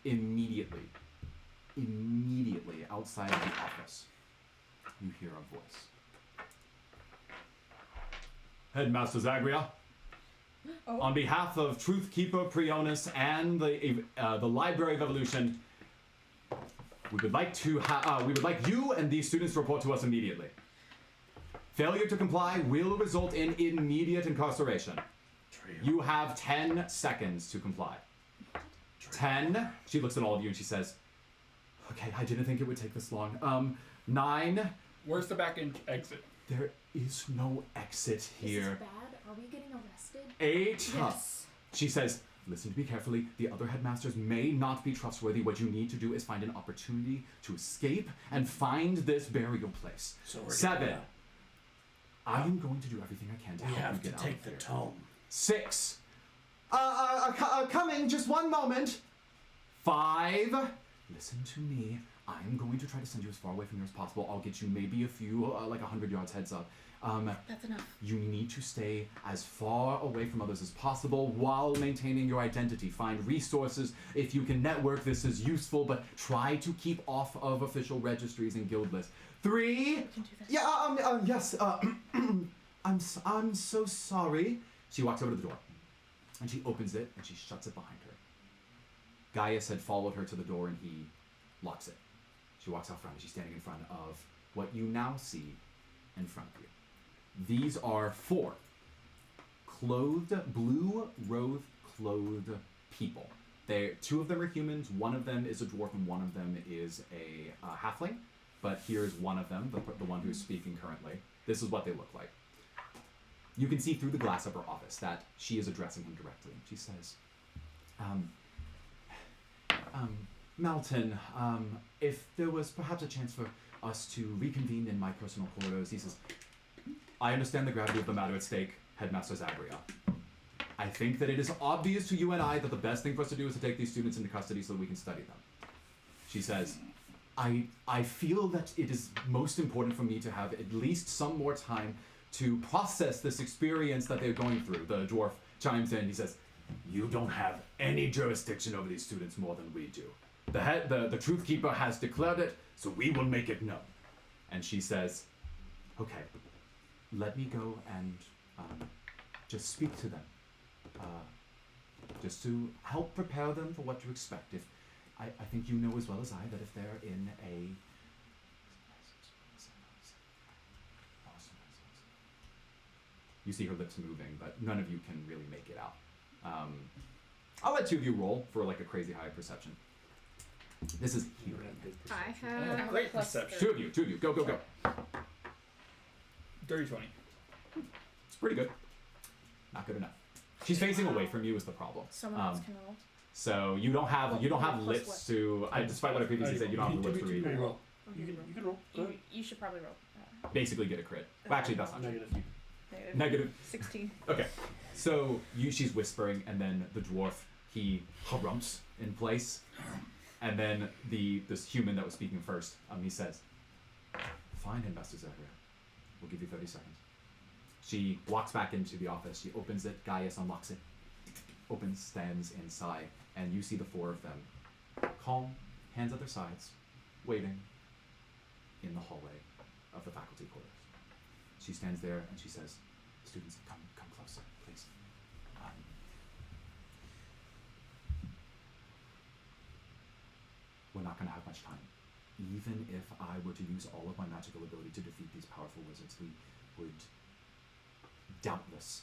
immediately outside of the office, you hear a voice. Headmaster Zagria, on behalf of Truthkeeper Prionus and the Library of Evolution, we would like you and these students to report to us immediately. Failure to comply will result in immediate incarceration. You have 10 seconds to comply. 10. She looks at all of you and she says, okay, I didn't think it would take this long. 9. Where's the back exit? There is no exit here. Is this bad? Are we getting arrested? 8. Yes. She says, listen to me carefully. The other headmasters may not be trustworthy. What you need to do is find an opportunity to escape and find this burial place. So we're 7. I am going to do everything I can to We help have you to get out take of the here. tome. 6. Coming, just one moment. 5. Listen to me. I'm going to try to send you as far away from here as possible. I'll get you maybe a few, like 100 yards heads up. That's enough. You need to stay as far away from others as possible while maintaining your identity. Find resources. If you can network, this is useful, but try to keep off of official registries and guild lists. 3. We can do this. Yeah, yes, I'm so sorry. She walks over to the door, and she opens it, and she shuts it behind her. Gaius had followed her to the door, and he locks it. She walks out front, and she's standing in front of what you now see in front of you. These are 4 blue-robed clothed people. 2 of them are humans, 1 of them is a dwarf, and 1 of them is a halfling. But here's one of them, the one who's speaking currently. This is what they look like. You can see through the glass of her office that she is addressing him directly. She says, Malton, if there was perhaps a chance for us to reconvene in my personal quarters. He says, I understand the gravity of the matter at stake, Headmaster Zagria. I think that it is obvious to you and I that the best thing for us to do is to take these students into custody so that we can study them. She says, I feel that it is most important for me to have at least some more time to process this experience that they're going through. The dwarf chimes in. He says, you don't have any jurisdiction over these students more than we do. The Truthkeeper has declared it, so we will make it known. And she says, okay, let me go and just speak to them. Just to help prepare them for what to expect. If I think you know as well as I that if they're in a... You see her lips moving, but none of you can really make it out. I'll let 2 of you roll for like a crazy high perception. This is hearing. I I have have great perception. 2 of you, go. Dirty 20. It's pretty good. Not good enough. She's facing away from you is the problem. Someone else can roll. So you don't have Plus lips what? to. Despite what I previously said, you don't have the lips to read. You can roll. Okay. You can roll. Go ahead. You should probably roll. Basically, get a crit. Well, actually, that's not true. Negative. Negative. 16. Okay. So she's whispering, and then the dwarf he harumps in place, and then this human that was speaking first, he says, "Fine, Headmaster Zagria. We'll give you 30 seconds." She walks back into the office. She opens it. Gaius unlocks it. Opens, stands inside, and you see the 4 of them, calm, hands at their sides, waiting in the hallway of the faculty quarters. She stands there and she says, "Students, come closer, please. We're not going to have much time. Even if I were to use all of my magical ability to defeat these powerful wizards, we would doubtless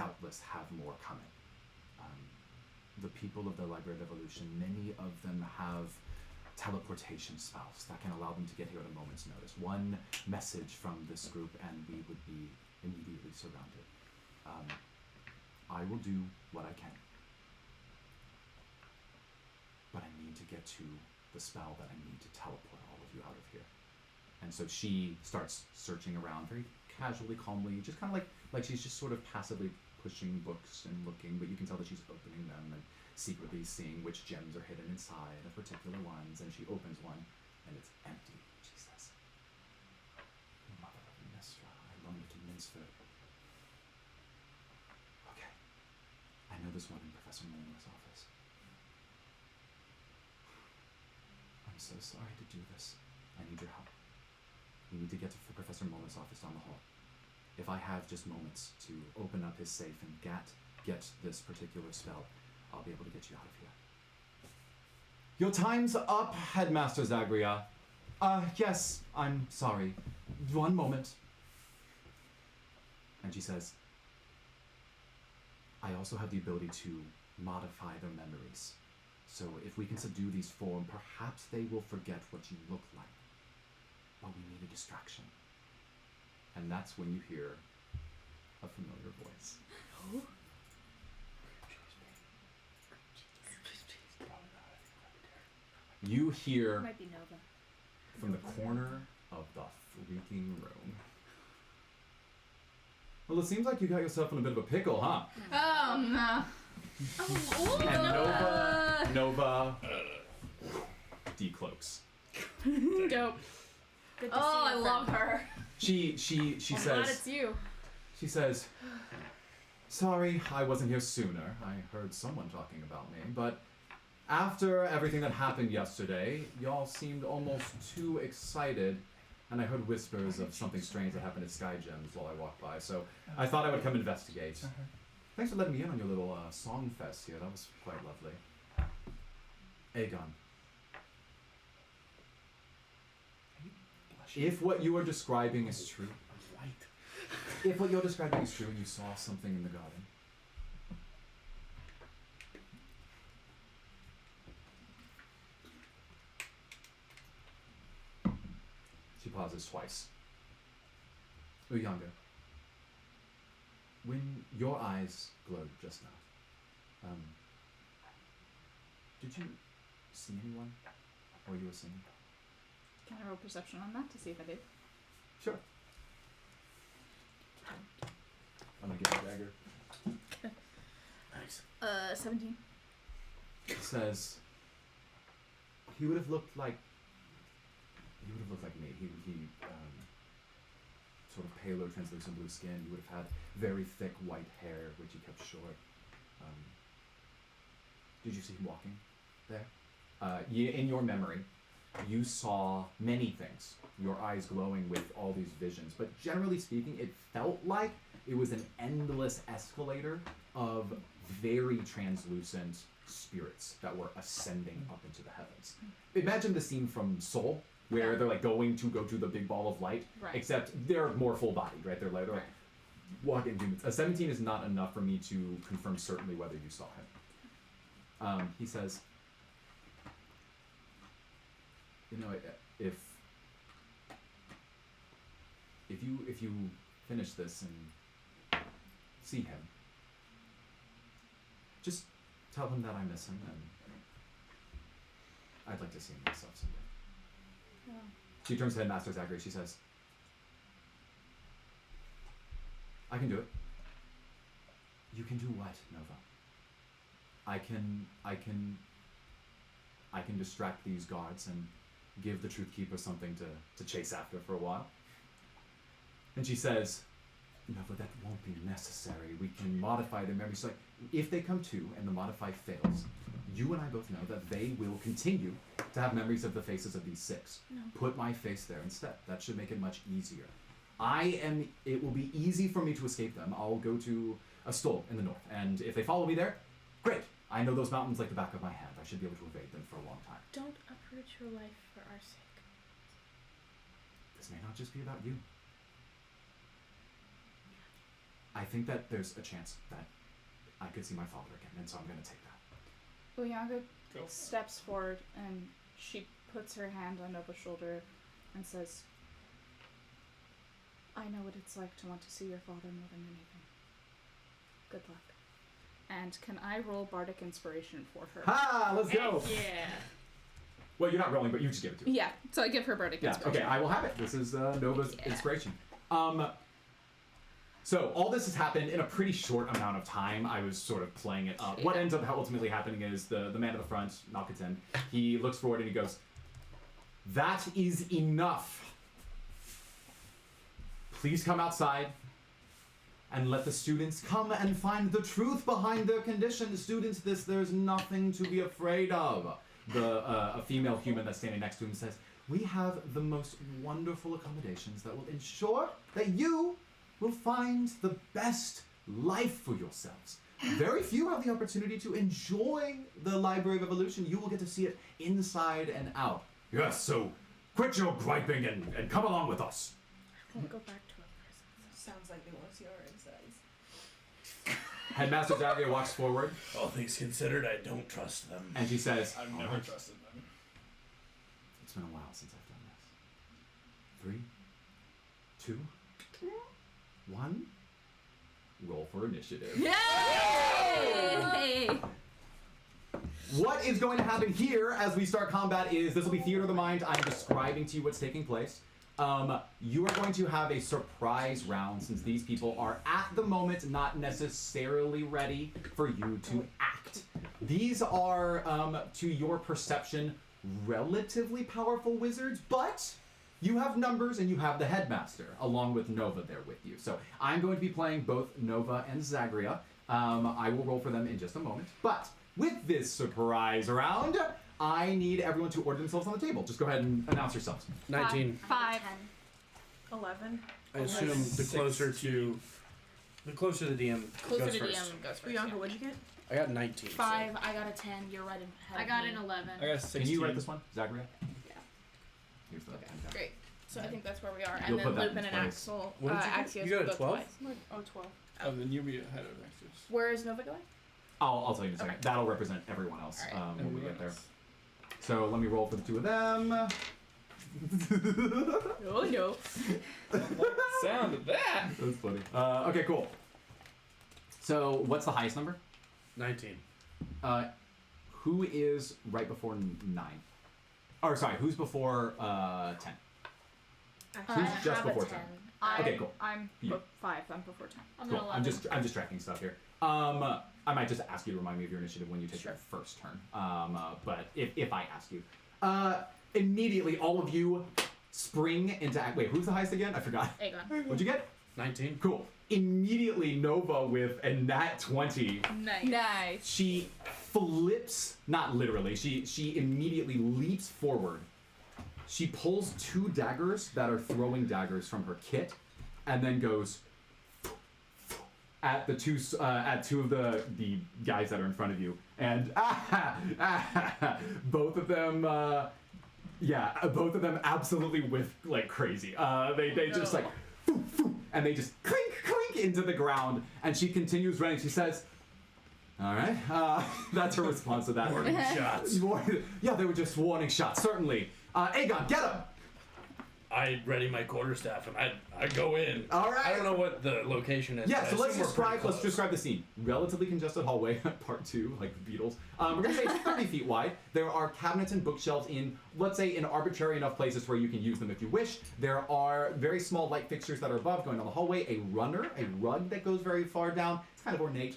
doubtless have more coming. The people of the Library of Evolution, many of them have teleportation spells that can allow them to get here at a moment's notice. One message from this group and we would be immediately surrounded. I will do what I can. But I need to get to the spell that I need to teleport all of you out of here. And so she starts searching around very casually, calmly, just kind of like she's just sort of passively pushing books and looking, but you can tell that she's opening them and secretly seeing which gems are hidden inside of particular ones. And she opens one, and it's empty. She says, "Mother of Mistra, I long to mince food." Okay, I know there's one in Professor Mulner's office. I'm so sorry to do this. I need your help. We need to get to Professor Mulner's office down the hall. If I have just moments to open up his safe and get this particular spell, I'll be able to get you out of here. Your time's up, Headmaster Zagria. Yes, I'm sorry. One moment. And she says, I also have the ability to modify their memories. So if we can subdue these form, perhaps they will forget what you look like. But we need a distraction. And that's when you hear a familiar voice. You hear Might be Nova. from the corner of the freaking room. Well, it seems like you got yourself in a bit of a pickle, huh? Oh no. And Nova decloaks. Dope. Good to Oh, see I you, love friend. her. She I'm glad says, it's you. she says, sorry I wasn't here sooner. I heard someone talking about me, but after everything that happened yesterday, y'all seemed almost too excited, and I heard whispers of something strange that happened at Sky Gems while I walked by, so I thought I would come investigate. Thanks for letting me in on your little song fest here. That was quite lovely. Aegon. If what you are describing is true, if what you're describing is true, you saw something in the garden. She pauses twice. Uyanga, when your eyes glowed just now, did you see anyone while you were singing? Can I roll perception on that to see if I do? Sure. I'm gonna get a dagger. Nice. 17. He says he would have looked like me. He sort of paler, translucent blue skin. He would have had very thick white hair, which he kept short. Did you see him walking there? In your memory, you saw many things. Your eyes glowing with all these visions, but generally speaking, it felt like it was an endless escalator of very translucent spirits that were ascending up into the heavens. Imagine the scene from Soul, where they're like going to go to the big ball of light, Right. except they're more full-bodied, right? They're like walking demons. A 17 is not enough for me to confirm certainly whether you saw him. He says, you know, if you finish this and see him, just tell him that I miss him, and I'd like to see him myself someday. Yeah. She turns to Headmaster Zagria. She says, I can do it. You can do what, Nova? I can distract these guards and give the Truthkeeper something to chase after for a while. And she says, Nova, that won't be necessary. We can modify their memories. Like, if they come to and the modify fails, you and I both know that they will continue to have memories of the faces of these six. No. Put my face there instead. That should make it much easier. It will be easy for me to escape them. I'll go to a stole in the north, and if they follow me there, great. I know those mountains like the back of my hand. I should be able to evade them for a long time. Don't uproot your life for our sake. This may not just be about you. I think that there's a chance that I could see my father again, and so I'm going to take that. Uyanga Go. steps forward and she puts her hand on Nova's shoulder and says, I know what it's like to want to see your father more than anything. Good luck. And can I roll Bardic Inspiration for her? Ha! Let's go! Yeah. Well, you're not rolling, but you just give it to her. Yeah, so I give her Bardic Yeah, Inspiration. okay, I will have it. This is Nova's inspiration. So all this has happened in a pretty short amount of time. I was sort of playing it up. What ends up ultimately happening is the man at the front, Malkaten, he looks forward and he goes, that is enough. Please come outside and let the students come and find the truth behind their condition. Students, there's nothing to be afraid of. A female human that's standing next to him says, we have the most wonderful accommodations that will ensure that you will find the best life for yourselves. Very few have the opportunity to enjoy the Library of Evolution. You will get to see it inside and out. Yes, so quit your griping and come along with us. I won't go back to our presence. Sounds like they want to see our insides. Headmaster Zagria walks forward All things considered, I don't trust them. and she says, I've "All never right, trusted them. it's been a while since I've done this. 3, 2, 1. Roll for initiative. Yay! What is going to happen here as we start combat is this will be Theater of the Mind. I'm describing to you what's taking place. You are going to have a surprise round since these people are at the moment not necessarily ready for you to act. These are, to your perception, relatively powerful wizards, but you have numbers and you have the Headmaster along with Nova there with you. So I'm going to be playing both Nova and Zagria. I will roll for them in just a moment. But with this surprise round, I need everyone to order themselves on the table. Just go ahead and announce yourselves. 19. 5. 11. I assume the closer the DM Closer goes to first. DM goes first. Bianca, Yeah. what'd you get? I got 19. 5. I got a 10. You're right ahead. I got of an me. 11. I got a 16. Can you write this one, Zagria? Yeah. Here's the Okay. Great. So I think that's where we are. You'll And put then that Lupin in and place. Axel. What did you get? Axios You got a will go 12? twice. Oh, 12. Oh, then you'll be ahead of Nexus. Where is Nova going? I'll tell you in a second. Okay. That'll represent everyone else Alright. when we get there. So let me roll for the two of them. Oh no. Sound of that. That's funny. Okay, cool. So what's the highest number? 19. Who is right before 9? Or sorry, who's before 10? Who's I just have before a 10? 10. Okay, cool. I'm You. 5. I'm before 10. I'm Cool. an 11. I'm just tracking stuff here. I might just ask you to remind me of your initiative when you take Sure. your first turn. But if I ask you, immediately all of you spring into act. Wait, who's the highest again? I forgot. Aegon. What'd you get? 19. Cool. Immediately Nova with a nat 20. Nice. Nice. She flips, not literally. She immediately leaps forward. She pulls 2 daggers that are throwing daggers from her kit, and then goes at the two of the guys that are in front of you, and both of them absolutely whiff like crazy. They just like foo, foo, and they just clink clink into the ground, and she continues running. She says, all right, that's her response to that. Warning shots. Yeah, they were just warning shots, certainly. Aegon, get him! I ready my quarterstaff and I go in. All right. I don't know what the location is. Yeah, but so I let's assume we're pretty describe close. the scene. Relatively congested hallway, part 2, like the Beatles. We're gonna say 30 feet wide. There are cabinets and bookshelves in, let's say, in arbitrary enough places where you can use them if you wish. There are very small light fixtures that are above going down the hallway. A rug that goes very far down. It's kind of ornate.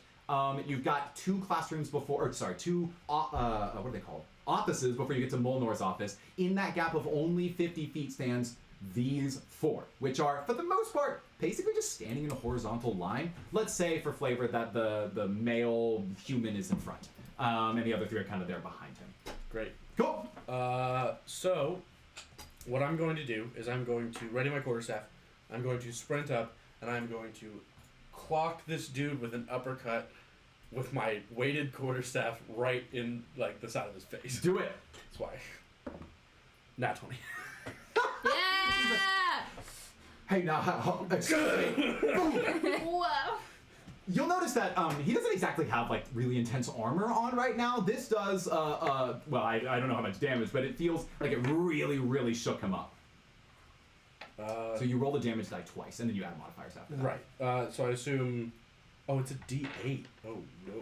You've got 2 classrooms before, or sorry, 2 what are they called? Offices before you get to Molnor's office. In that gap of only 50 feet stands these 4, which are, for the most part, basically just standing in a horizontal line. Let's say, for flavor, that the male human is in front, and the other 3 are kind of there behind him. Great. Cool. So, what I'm going to do is I'm going to ready my quarterstaff. I'm going to sprint up, and I'm going to clock this dude with an uppercut with my weighted quarterstaff right in like the side of his face. Do it. That's why. Nat 20. Yeah! Hey, now, excuse me. Boom. Whoa. You'll notice that he doesn't exactly have like really intense armor on right now. This does, well, I don't know how much damage, but it feels like it really, really shook him up. So you roll the damage die twice, and then you add modifiers after that. Right. So I assume. Oh, it's a D8. Oh no.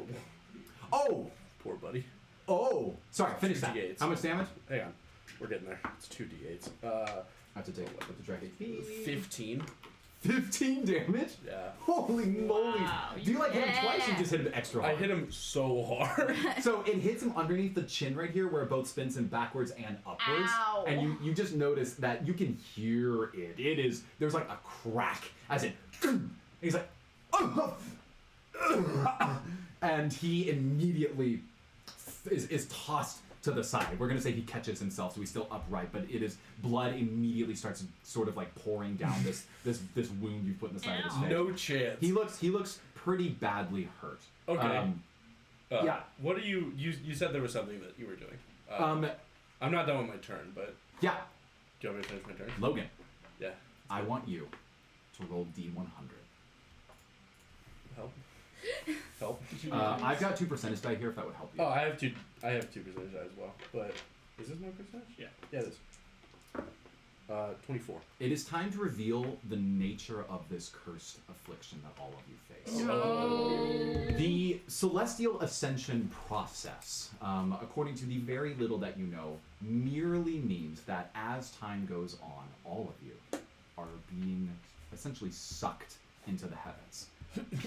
Oh. Poor buddy. Oh. Sorry. Finish 2 that. D8s. How much damage? Hang on. We're getting there. It's 2 D8s. I have to take a look at the drag HP. 15. 15 damage? Yeah. Holy moly. Wow, Do you like hit him twice or you yeah. just hit him extra hard? I hit him so hard. So it hits him underneath the chin right here where it both spins him backwards and upwards. Ow. And you just notice that you can hear it. It is, there's like a crack as it, and he's like, and he immediately is tossed to the side. We're gonna say he catches himself, so he's still upright, but it is, blood immediately starts sort of like pouring down this wound you put in the side of his face. No chance. He looks pretty badly hurt. Okay. Yeah. What are you said there was something that you were doing. I'm not done with my turn, but Yeah, do you want me to finish my turn? Logan, Yeah. I want you to roll D100. Help. Help. I've got 2 percentage die here if that would help you. Oh, I have two percentage die as well. But is this my percentage? Yeah. Yeah, it is. 24. It is time to reveal the nature of this cursed affliction that all of you face. No. The Celestial Ascension process, according to the very little that you know, merely means that as time goes on, all of you are being essentially sucked into the heavens,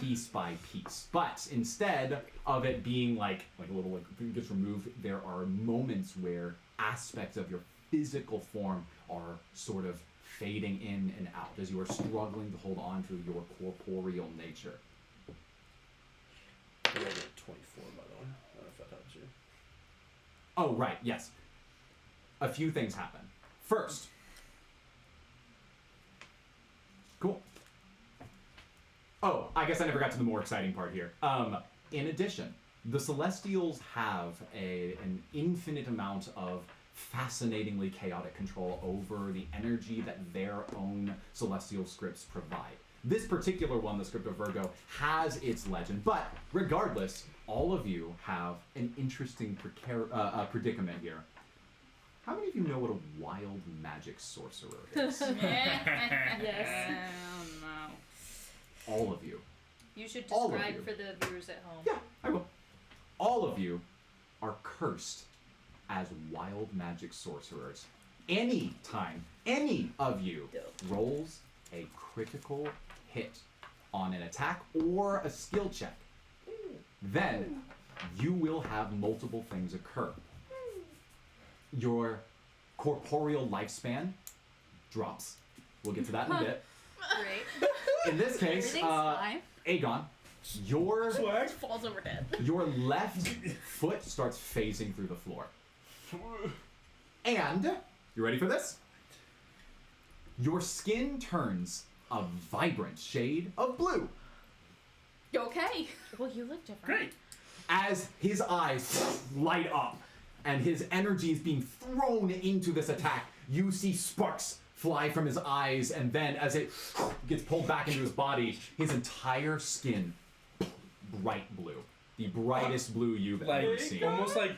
piece by piece. But instead of it being like a little thing gets removed, there are moments where aspects of your physical form are sort of fading in and out as you are struggling to hold on to your corporeal nature. I rolled a 24, by the way. I don't know if that helps you. Oh, right, yes. A few things happen. First, cool. Oh, I guess I never got to the more exciting part here. In addition, the Celestials have an infinite amount of fascinatingly chaotic control over the energy that their own Celestial scripts provide. This particular one, the Script of Virgo, has its legend, but regardless, all of you have an interesting predicament here. How many of you know what a wild magic sorcerer is? Yes. No. All of you. You should All of describe you. for the viewers at home. Yeah, I will. All of you are cursed as wild magic sorcerers. Anytime any of you rolls a critical hit on an attack or a skill check, then you will have multiple things occur. Your corporeal lifespan drops. We'll get to that in a bit. Great. In this case, Everything's fine. Aegon, your Falls over dead. your left foot starts phasing through the floor. And, you ready for this? Your skin turns a vibrant shade of blue Okay. Well, you look different. Great. as his eyes light up and his energy is being thrown into this attack. You see sparks fly from his eyes, and then as it gets pulled back into his body, his entire skin bright blue. The brightest blue you've ever seen. Almost like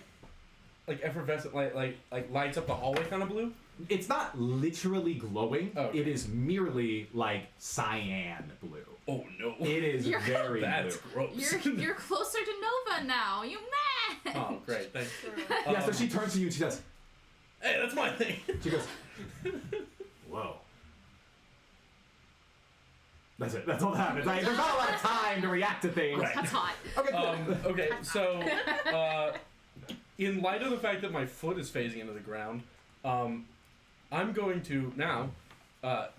effervescent, like lights up the hallway kind of blue. It's not literally glowing. Oh, okay. It is merely like cyan blue. Oh no. It is very That's blue. gross. You're closer to Nova now. You mad? Oh, great. Thanks. Yeah, so she turns to you and she goes, Hey, that's my thing. she goes, whoa. That's it. That's all that happens. Like, there's not a lot of time to react to things. Right. That's hot. Okay. Okay, so in light of the fact that my foot is phasing into the ground, I'm going to now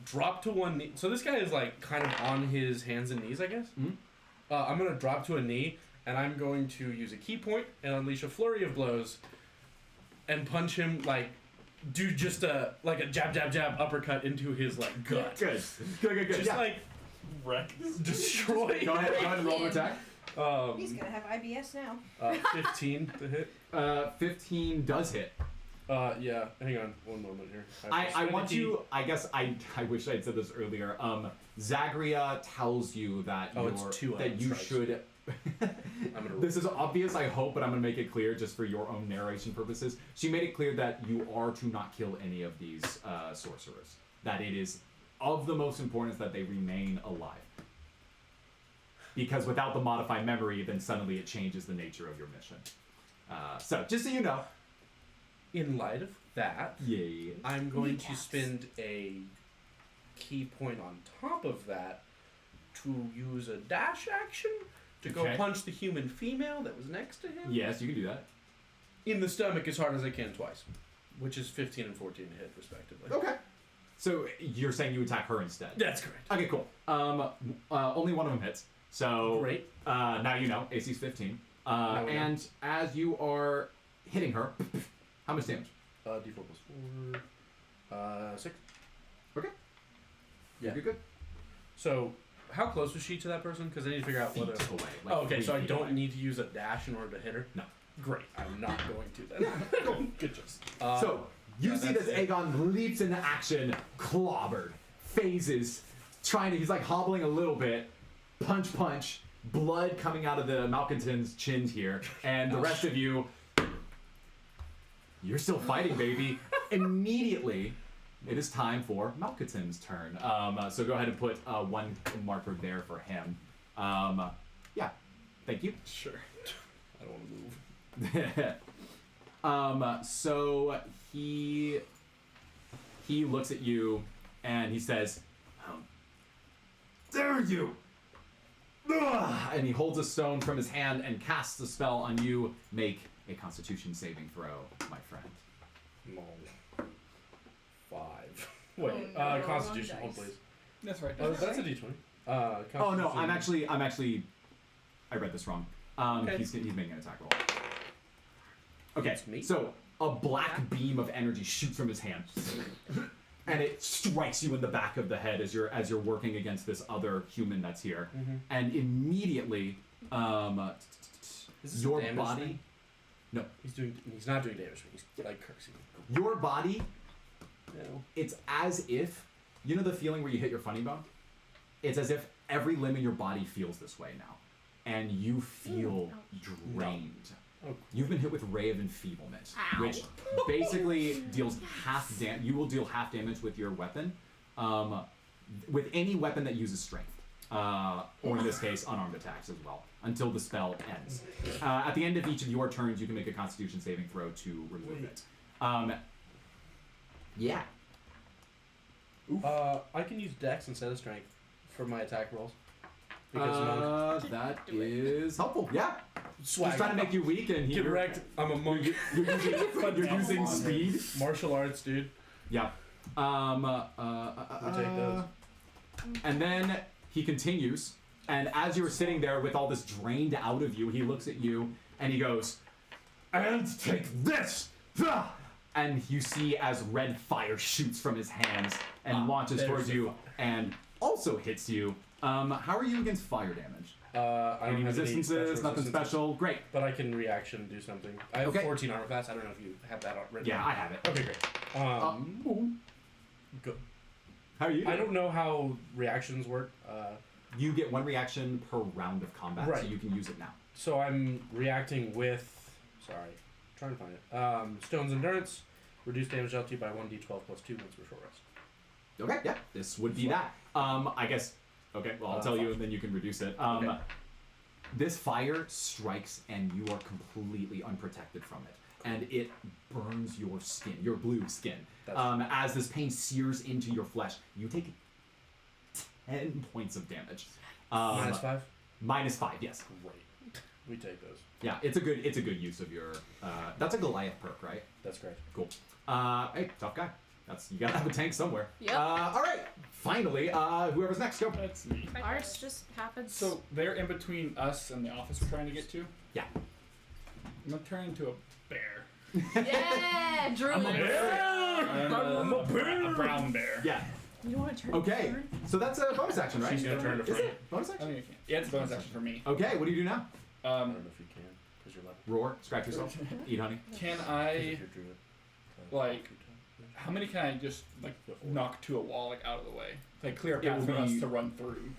drop to one knee. So this guy is like kind of on his hands and knees, I guess. Mhm. I'm going to drop to a knee, and I'm going to use a key point and unleash a flurry of blows and punch him, like, do just a jab, jab, jab uppercut into his, like, gut. Good. Just, Yeah. like, Wreck. destroy. Go ahead and roll an attack. He's gonna have IBS now. 15 to hit. 15 does hit. Yeah. Hang on one moment here. I want you. I guess I wish I'd said this earlier. Zagria tells you that it's two that you strikes. should. I'm gonna This is obvious, I hope, but I'm gonna make it clear just for your own narration purposes. She made it clear that you are to not kill any of these sorcerers. That it is of the most importance that they remain alive. Because without the modified memory, then suddenly it changes the nature of your mission. So, just so you know. In light of that, Yeah. I'm going to Recaps. spend a key point on top of that to use a dash action to go Okay. punch the human female that was next to him. Yes, you can do that. In the stomach as hard as I can twice, which is 15 and 14 to hit respectively. Okay. So you're saying you attack her instead? That's correct. Okay, cool. Only one of them hits. So Great. now you know AC's 15. Now we know. And as you are hitting her, how much damage? D4 plus 4. 6. Okay. Yeah. You're good. So, how close was she to that person? Because I need to figure out Feet whether. away. Like Oh, okay, 3 so I feet don't away. need to use a dash in order to hit her? No. Great. I'm not going to then. Good choice. So you yeah, see that's this it. Aegon leaps into action, clobbered, phases, he's like hobbling a little bit, punch, blood coming out of the Malconton's chin here, and the rest of you, you're still fighting, baby. Immediately, it is time for Malconton's turn. So go ahead and put one marker there for him. Yeah, thank you. Sure. I don't want to move. So he looks at you and he says, "Dare you!" Ugh! And he holds a stone from his hand and casts a spell on you. Make a Constitution saving throw, my friend. No. 5. Wait, Oh, no, Constitution, wrong hold dice. please. That's right. Oh, that's a D20. Oh no, I'm actually. I read this wrong. Okay. He's making an attack roll. Okay, It's me? so a black beam of energy shoots from his hand, and it strikes you in the back of the head as you're working against this other human that's here, Mhm. and immediately, Is this your a damage body, thing? no, He's not doing damage, but he's like cursing. your body, No. it's as if, you know the feeling where you hit your funny bone? It's as if every limb in your body feels this way now, and you feel drained. Oh, You've been hit with Ray of Enfeeblement, Ow. which basically deals half damage. You will deal half damage with your weapon, with any weapon that uses strength, or in this case, unarmed attacks as well, until the spell ends. At the end of each of your turns, you can make a Constitution saving throw to remove it. Yeah. I can use Dex instead of Strength for my attack rolls. Because monk. That is helpful. Yeah. Swag. Just trying to make you weak, and Get you're, wrecked. I'm a monk. you're using speed. Martial arts, dude. Yeah. We take those. And then he continues, and as you're sitting there with all this drained out of you, he looks at you and he goes, "And take this!" Ah!" And you see as red fire shoots from his hands and launches there's towards the you fire. and also hits you. How are you against fire damage? I don't Any have resistances? special Nothing resistances, special? Great. But I can reaction do something. I have Okay. 14 armor class. I don't know if you have that written Yeah, down. I have it. Okay, great. Go. How are you? I don't know how reactions work. You get one reaction per round of combat, so Right. you can use it now. So I'm reacting with. Sorry, trying to find it. Stone's Endurance. Reduce damage dealt to you by 1d12 plus 2 once per short rest. Okay, yeah, this would be that. I guess. Okay, well, I'll tell you, and then you can reduce it. Okay. This fire strikes, and you are completely unprotected from it, and it burns your skin, your blue skin. That's- As this pain sears into your flesh, you take 10 points of damage. -5? -5, yes. Great. We take those. Yeah, it's a good use of your. That's a Goliath perk, right? That's great. Cool. Hey, tough guy. You gotta have a tank somewhere. Yep. All right. Finally, whoever's next, go. That's me. Ours just happens. So they're in between us and the office we're trying to get to. Yeah. I'm gonna turn into a bear. yeah, Druid. I'm a bear. A brown bear. Yeah. You don't want to turn. Okay. turn? So that's a bonus action, right? She's gonna turn to Is front. it bonus I action? think I can. Yeah, it's a bonus action for me. Okay. What do you do now? I don't know if you can, because you're left. Roar. Scratch yourself. Eat honey. Can If I you're druid. like, how many can I just like knock to a wall, like out of the way, like clear a It path will for us be- to run through?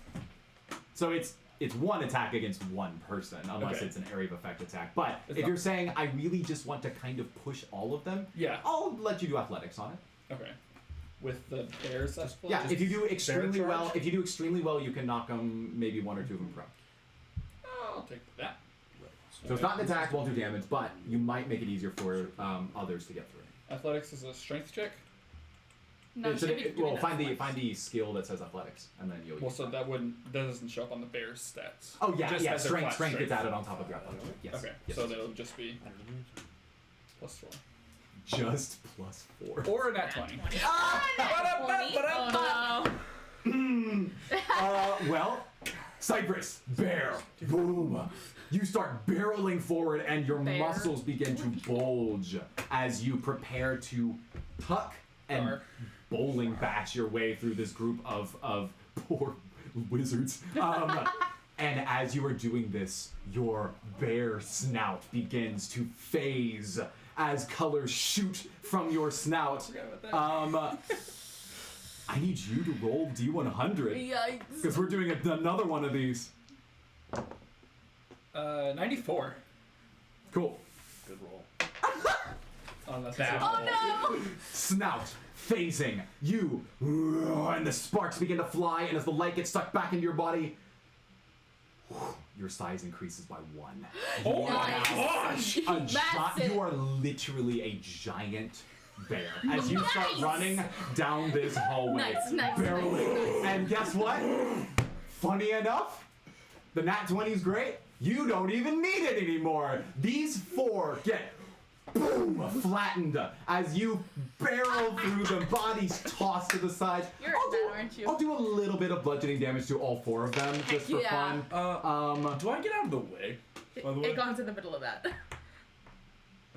So it's one attack against one person, unless Okay. it's an area of effect attack. But It's if not- you're saying I really just want to kind of push all of them, Yeah. I'll let you do athletics on it. Okay. With the bears, I suppose. Yeah, if you do extremely charge? well, you can knock them, maybe one or two of them prone. I'll take that. So it's not an attack, won't do damage, but you might make it easier for others to get through. Athletics is a strength check. No, It's should an- be well, doing find that the skill that says athletics, and then you'll. Well, use so that. that doesn't show up on the bears' stats. Oh yeah, Just yeah. as their flat Strength gets added on top of your athletics. Yes. Okay, Yes. so that'll just be +4. Just +4. Or a nat 20. Oh no. Well, Cypress, bear, boom. You start barreling forward, and your Bear. muscles begin to bulge as you prepare to tuck and Gar. bowling bash your way through this group of poor wizards. And as you are doing this, your bear snout begins to phase as colors shoot from your snout. Forgot about that. I need you to roll D100 Yikes. because we're doing another one of these. 94. Cool. Good roll. Oh, that's Bad. Oh no. Snout phasing. You and the sparks begin to fly, and as the light gets sucked back into your body, your size increases by 1. Oh You are my now gosh! Massive. You are literally a giant bear as you start Nice. running down this hallway, Nice. barreling. And guess what? Funny enough, the nat 20 is great. You don't even need it anymore. These 4 get boom flattened as you barrel through them, bodies tossed to the side. You're I'll dead, do, aren't you? I'll do a little bit of bludgeoning damage to all 4 of them just for yeah. fun. Do I get out of the way? By the way, It goes in the middle of that.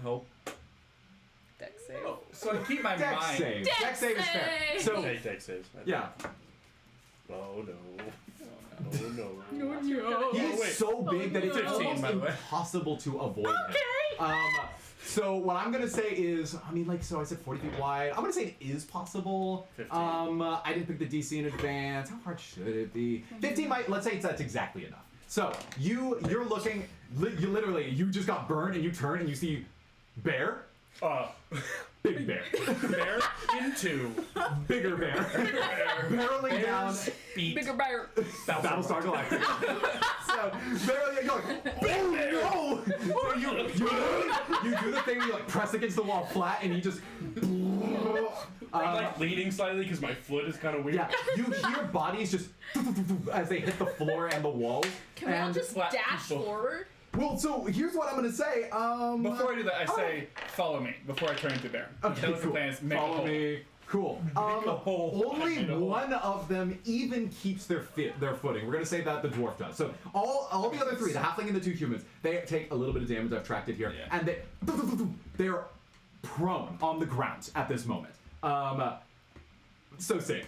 help. Deck save. So I keep my Dex mind. save. Dex Dex save is fair. save. So Take saves. yeah. Oh no. Oh no. No. He is wait. so big that it's 15, almost by the way. impossible to avoid him. So what I'm gonna say is, I mean, like, so I said 40 feet wide. I'm gonna say it is possible. 15. I didn't pick the DC in advance. How hard should it be? 15 might. Let's say that's exactly enough. So you're looking. You literally just got burned, and you turn and you see bear, big bear, Bear into bigger bear, barreling down. feet. Bigger bear. Battlestar Galactica. So barely going, oh no! So you do the thing where you like press against the wall flat, and you just. I'm like leaning slightly because my foot is kind of weird. Yeah, you hear bodies just as they hit the floor and the walls. Can we all and, just flat dash people. forward? well, so here's what I'm gonna say. Before I do that, I say, follow me before I turn into bear. Okay, That was the cool. plan, is make a Follow hole. me. Cool. a hole. Only Make a hole. one of them even keeps their footing. We're gonna say that the dwarf does. So all the other 3, the halfling and the 2 humans, they take a little bit of damage. I've tracked it here, Yeah. and they're prone on the ground at this moment. So sick.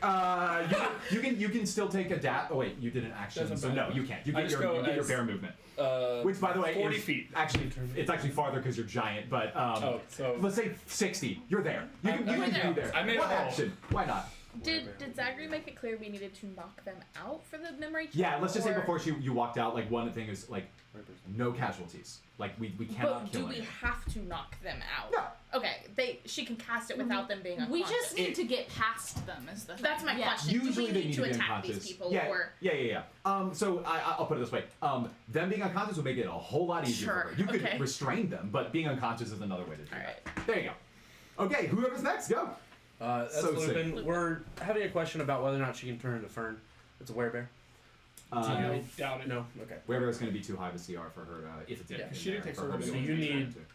You can still take a dab. Oh wait, you did an action, Doesn't so matter. no, you can't. You I get just your go you get your as- bear movement, 40 which by the way is feet. actually it's actually farther because you're giant. But so let's say 60. You're there. You can I'm be there. there. I made a One hole. action. Why not? Did Zagria make it clear we needed to knock them out for the memory check? Yeah, let's just say or- before you walked out, like one thing is like no casualties. Like we cannot But kill do we anyone. have to knock them out? No. Okay, she can cast it without them being We unconscious. just need to get past them is the thing. That's my Yeah. question. Usually do we they need need to to be attack unconscious. these people yeah, or yeah. So I'll put it this way. Them being unconscious will make it a whole lot easier. Sure, For her. You could okay. restrain them, but being unconscious is another way to do Alright. that. There you go. Okay, whoever's next, go. That's So sick. Lupin. We're having a question about whether or not she can turn into Fern. It's a werebear. I doubt it. No. Okay. Wherever it's going to be too high of a CR for her, if it's Yeah, in she didn't there, take for her sword to So be you able to need- return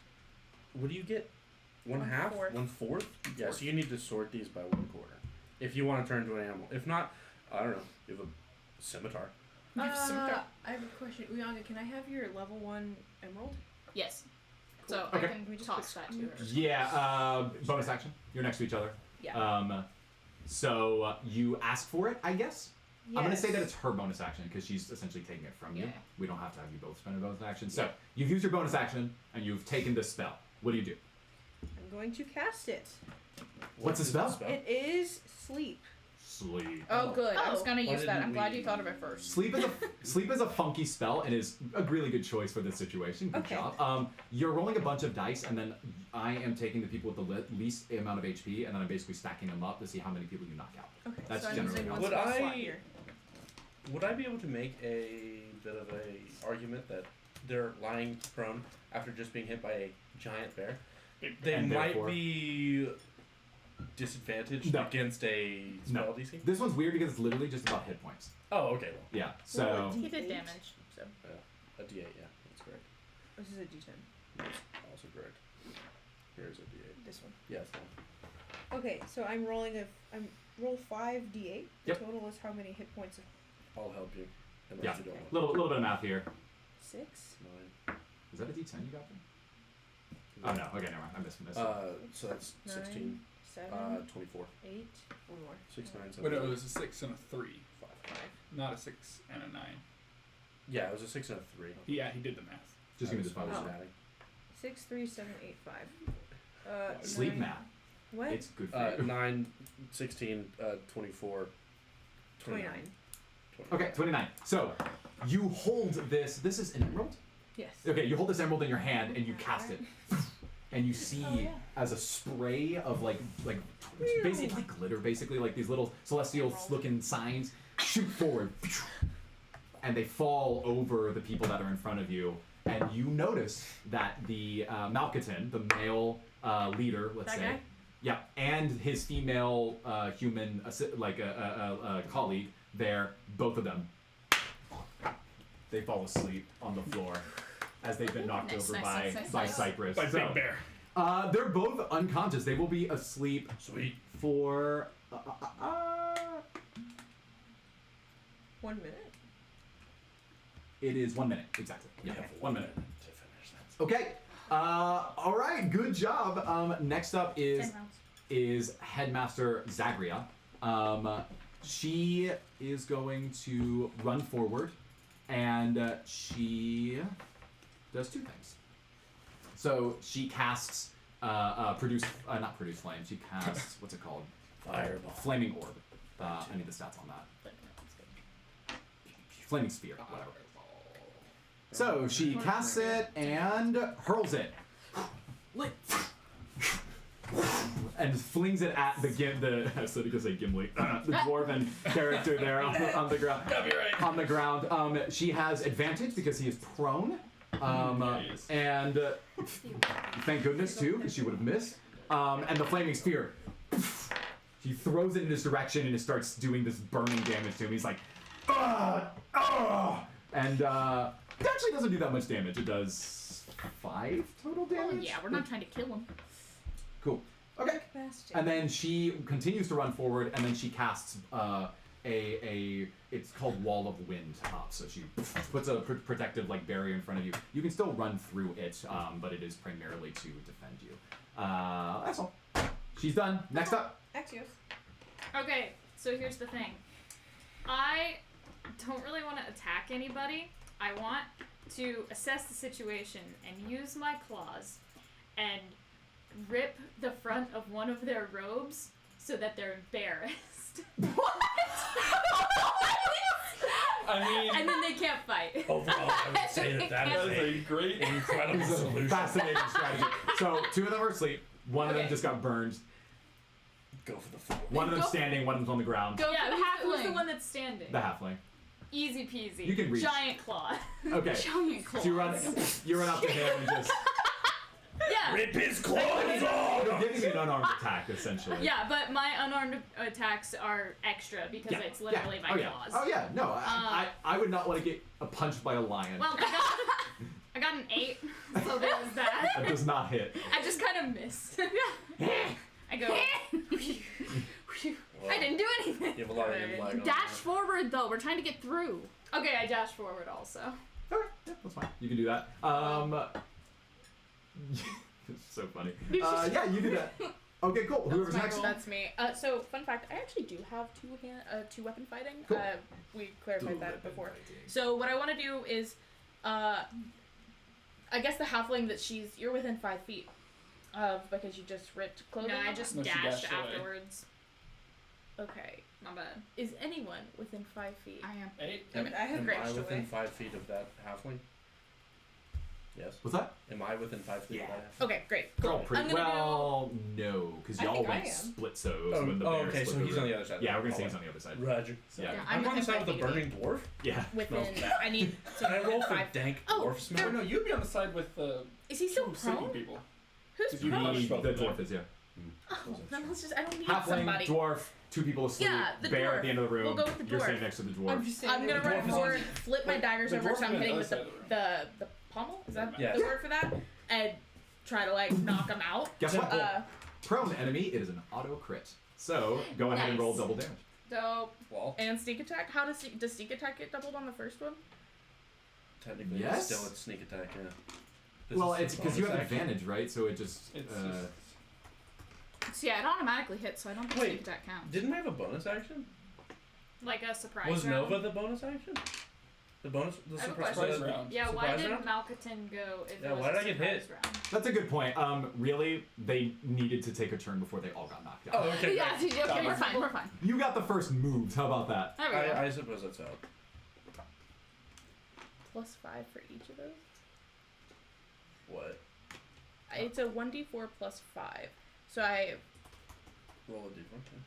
What do you get? One half? 1/4. 1/4? Yeah, so you need to sort these by 1/4. If you want to turn into an animal. If not, I don't know. You have a scimitar. I have a question. Uyanga, can I have your level 1 emerald? Yes. So Okay. I can toss that to her. to. Yeah, bonus action. You're next to each other. Yeah. So you ask for it, I guess. I'm going to say that Yes. it's her bonus action because she's essentially taking it from you. Yeah. We don't have to have you both spend a bonus action. So you've used your bonus action and you've taken this spell. What do you do? I'm going to cast it. What's the is spell? It is sleep. Sleep. Oh, good. I was gonna Why use that. didn't I'm glad we- you thought of it first. Sleep is a funky spell and is a really good choice for this situation. Good Okay. job. You're rolling a bunch of dice, and then I am taking the people with the least amount of HP, and then I'm basically stacking them up to see how many people you knock out. Okay, That's so I'm generally using how one it Would spell slot I- here. Would I be able to make a bit of a argument that they're lying prone after just being hit by a giant bear? They And might therefore- be disadvantaged No. against a spell DC? This one's weird because it's literally just about hit points. Oh, okay. Well, Yeah. So He did D8. damage, so. a D8, yeah, that's correct. This is a D10. That's also correct. Here's a D8. This one. Yeah, it's fine. Okay, so I'm roll 5 D8. The Yep. total is how many hit points? I'll help you. Unless Yeah. you don't want little bit of math here. 6. 9. Is that a D10 you got there? Oh no. Okay, never mind. I missed. So that's 16. 7, 24. 8. One more. 6, 9, 7. Wait, no, it was a 6 and a 3, 5. not a 6 and a 9. Yeah, it was a 6 and a 3. Yeah, he did the math. Just give me the I was final. adding. 6, 3, 7, 8, 5. Sleep 9. math. What? It's good for you. 9, 16, 24, 29. Okay, 29. So you hold this. This is an emerald. Yes. Okay, you hold this emerald in your hand and you cast it, and you see as a spray of like basically like glitter, basically like these little celestial looking signs shoot forward, and they fall over the people that are in front of you, and you notice that the Malkaton, the male leader, let's That say, guy? yeah, and his female human colleague there, both of them, they fall asleep on the floor as they've been knocked Nice, over nice, by nice, nice. Cypress. By So, Big Bear. they're both unconscious. They will be asleep Sweet. for 1 minute. it is 1 minute exactly. Yeah, We have 1 minute. to finish that. Okay. All right. Good job. Next up 10 is rounds. Headmaster Zagria. She is going to run forward, and she does two things. So she casts not produce flame. She casts what's it called? Fireball. Flaming orb. I need the stats on that. Flaming sphere. Whatever. So she casts it and hurls it. And flings it at the I was going to say Gimli, the dwarven character there on the ground. Copyright. On the ground. She has advantage because he is prone. Nice. And thank goodness too, because she would have missed. And the flaming spear, he throws it in his direction and it starts doing this burning damage to him. He's like, and it actually doesn't do that much damage. It does 5 total damage. Oh, yeah, we're not trying to kill him. Cool. Okay. And then she continues to run forward, and then she casts it's called Wall of Wind up. So she puts a protective like barrier in front of you. You can still run through it, but it is primarily to defend you. That's all. She's done. Next up. Axios. Okay, so here's the thing. I don't really want to attack anybody. I want to assess the situation and use my claws and rip the front of one of their robes so that they're embarrassed. I mean, And then they can't fight. Overall, I would say that that is is a great. incredible It's a solution. fascinating strategy. So 2 of them are asleep. One of them Okay. just got burned. Go for the full. One of them Go- standing. One of them's on the ground. Go Yeah, for the who's the halfling. one that's standing? The halfling. Easy peasy. You can reach. Giant claw. Okay. Giant claws. So you run up to him and just. Yeah. Rip his claws You're off! giving me an unarmed attack, essentially. Yeah, but my unarmed attacks are extra because Yeah, it's literally my oh, yeah. claws. Oh yeah, no, I would not want to get punched by a lion. Well, I got an 8, so there was that. That does not hit. I just kind of missed. I go. I didn't do anything. You have a lot of lag on Dash that. forward, though. We're trying to get through. Okay, I dash forward also. Okay, yeah, that's fine. You can do that. It's so funny. Yeah, you do that. Okay, cool. Whoever's next. That's me. So, fun fact, I actually do have two weapon fighting. Cool. We clarified that before. So what I want to do is, I guess the halfling that you're within 5 feet. Of because you just ripped clothing? No, I off? just No, she dashed dashed away. afterwards. Okay. My bad. Is anyone within 5 feet? I am. 8. I mean, I have Am I ranged within away. 5 feet of that halfling? Yes. What's that? Am I within 5 feet Yeah. of that halfling? Okay, great. They're all Cool. pretty I'm gonna well. No, because I y'all think I went am. split so's Oh, when the oh, bear okay, split so he's the on the room. other side. Yeah, we're gonna say Oh, he's on the other side. Roger. Yeah. Yeah, I'm on the within side 5 with the feet of burning dwarf. Yeah. Within. Smells bad. I need. Can I roll for 5. dank Oh, dwarf smell? Or no, you'd be on the side with the Is he still two sleeping prone? people. Who's Did you prone? punch both The of them? dwarf is, yeah. Oh, then let's just. I don't need Halfling, somebody. dwarf, 2 people asleep, Yeah, the bear dwarf. at the end of the room. We'll go with the You're dwarf. standing next to the dwarf. I'm just saying. I'm gonna The run dwarf is forward, on- flip my daggers the over, dwarf so I'm is on the hitting other with side of the the pommel. Is that Yes. the word for that? And try to like knock him out. Guess what? Uh, Prone enemy, it is an auto crit. So go ahead and roll Nice. double damage. Dope. Well, and sneak attack. How does sneak attack get doubled on the first one? Technically, Yes? it's still a sneak attack, yeah. This Well, is it's the because you have bonus action. advantage, right? So it just. it's So yeah, it automatically hits, so I don't think Wait, sneak attack counts. Didn't we have a bonus action? Like a surprise Was round. Nova the bonus action? The bonus, the I have a surprise, surprise round. Yeah, why surprise did round? Malkaton go if Yeah, it was why a did I get surprise hit? round? That's a good point. Really, they needed to take a turn before they all got knocked out. Oh, okay. Yeah, great. okay, we're fine, we're fine. You got the first moves. How about that? There we go. I suppose that's out. +5 for each of those. What? It's a 1d4 plus 5. So I Roll a d4. Okay.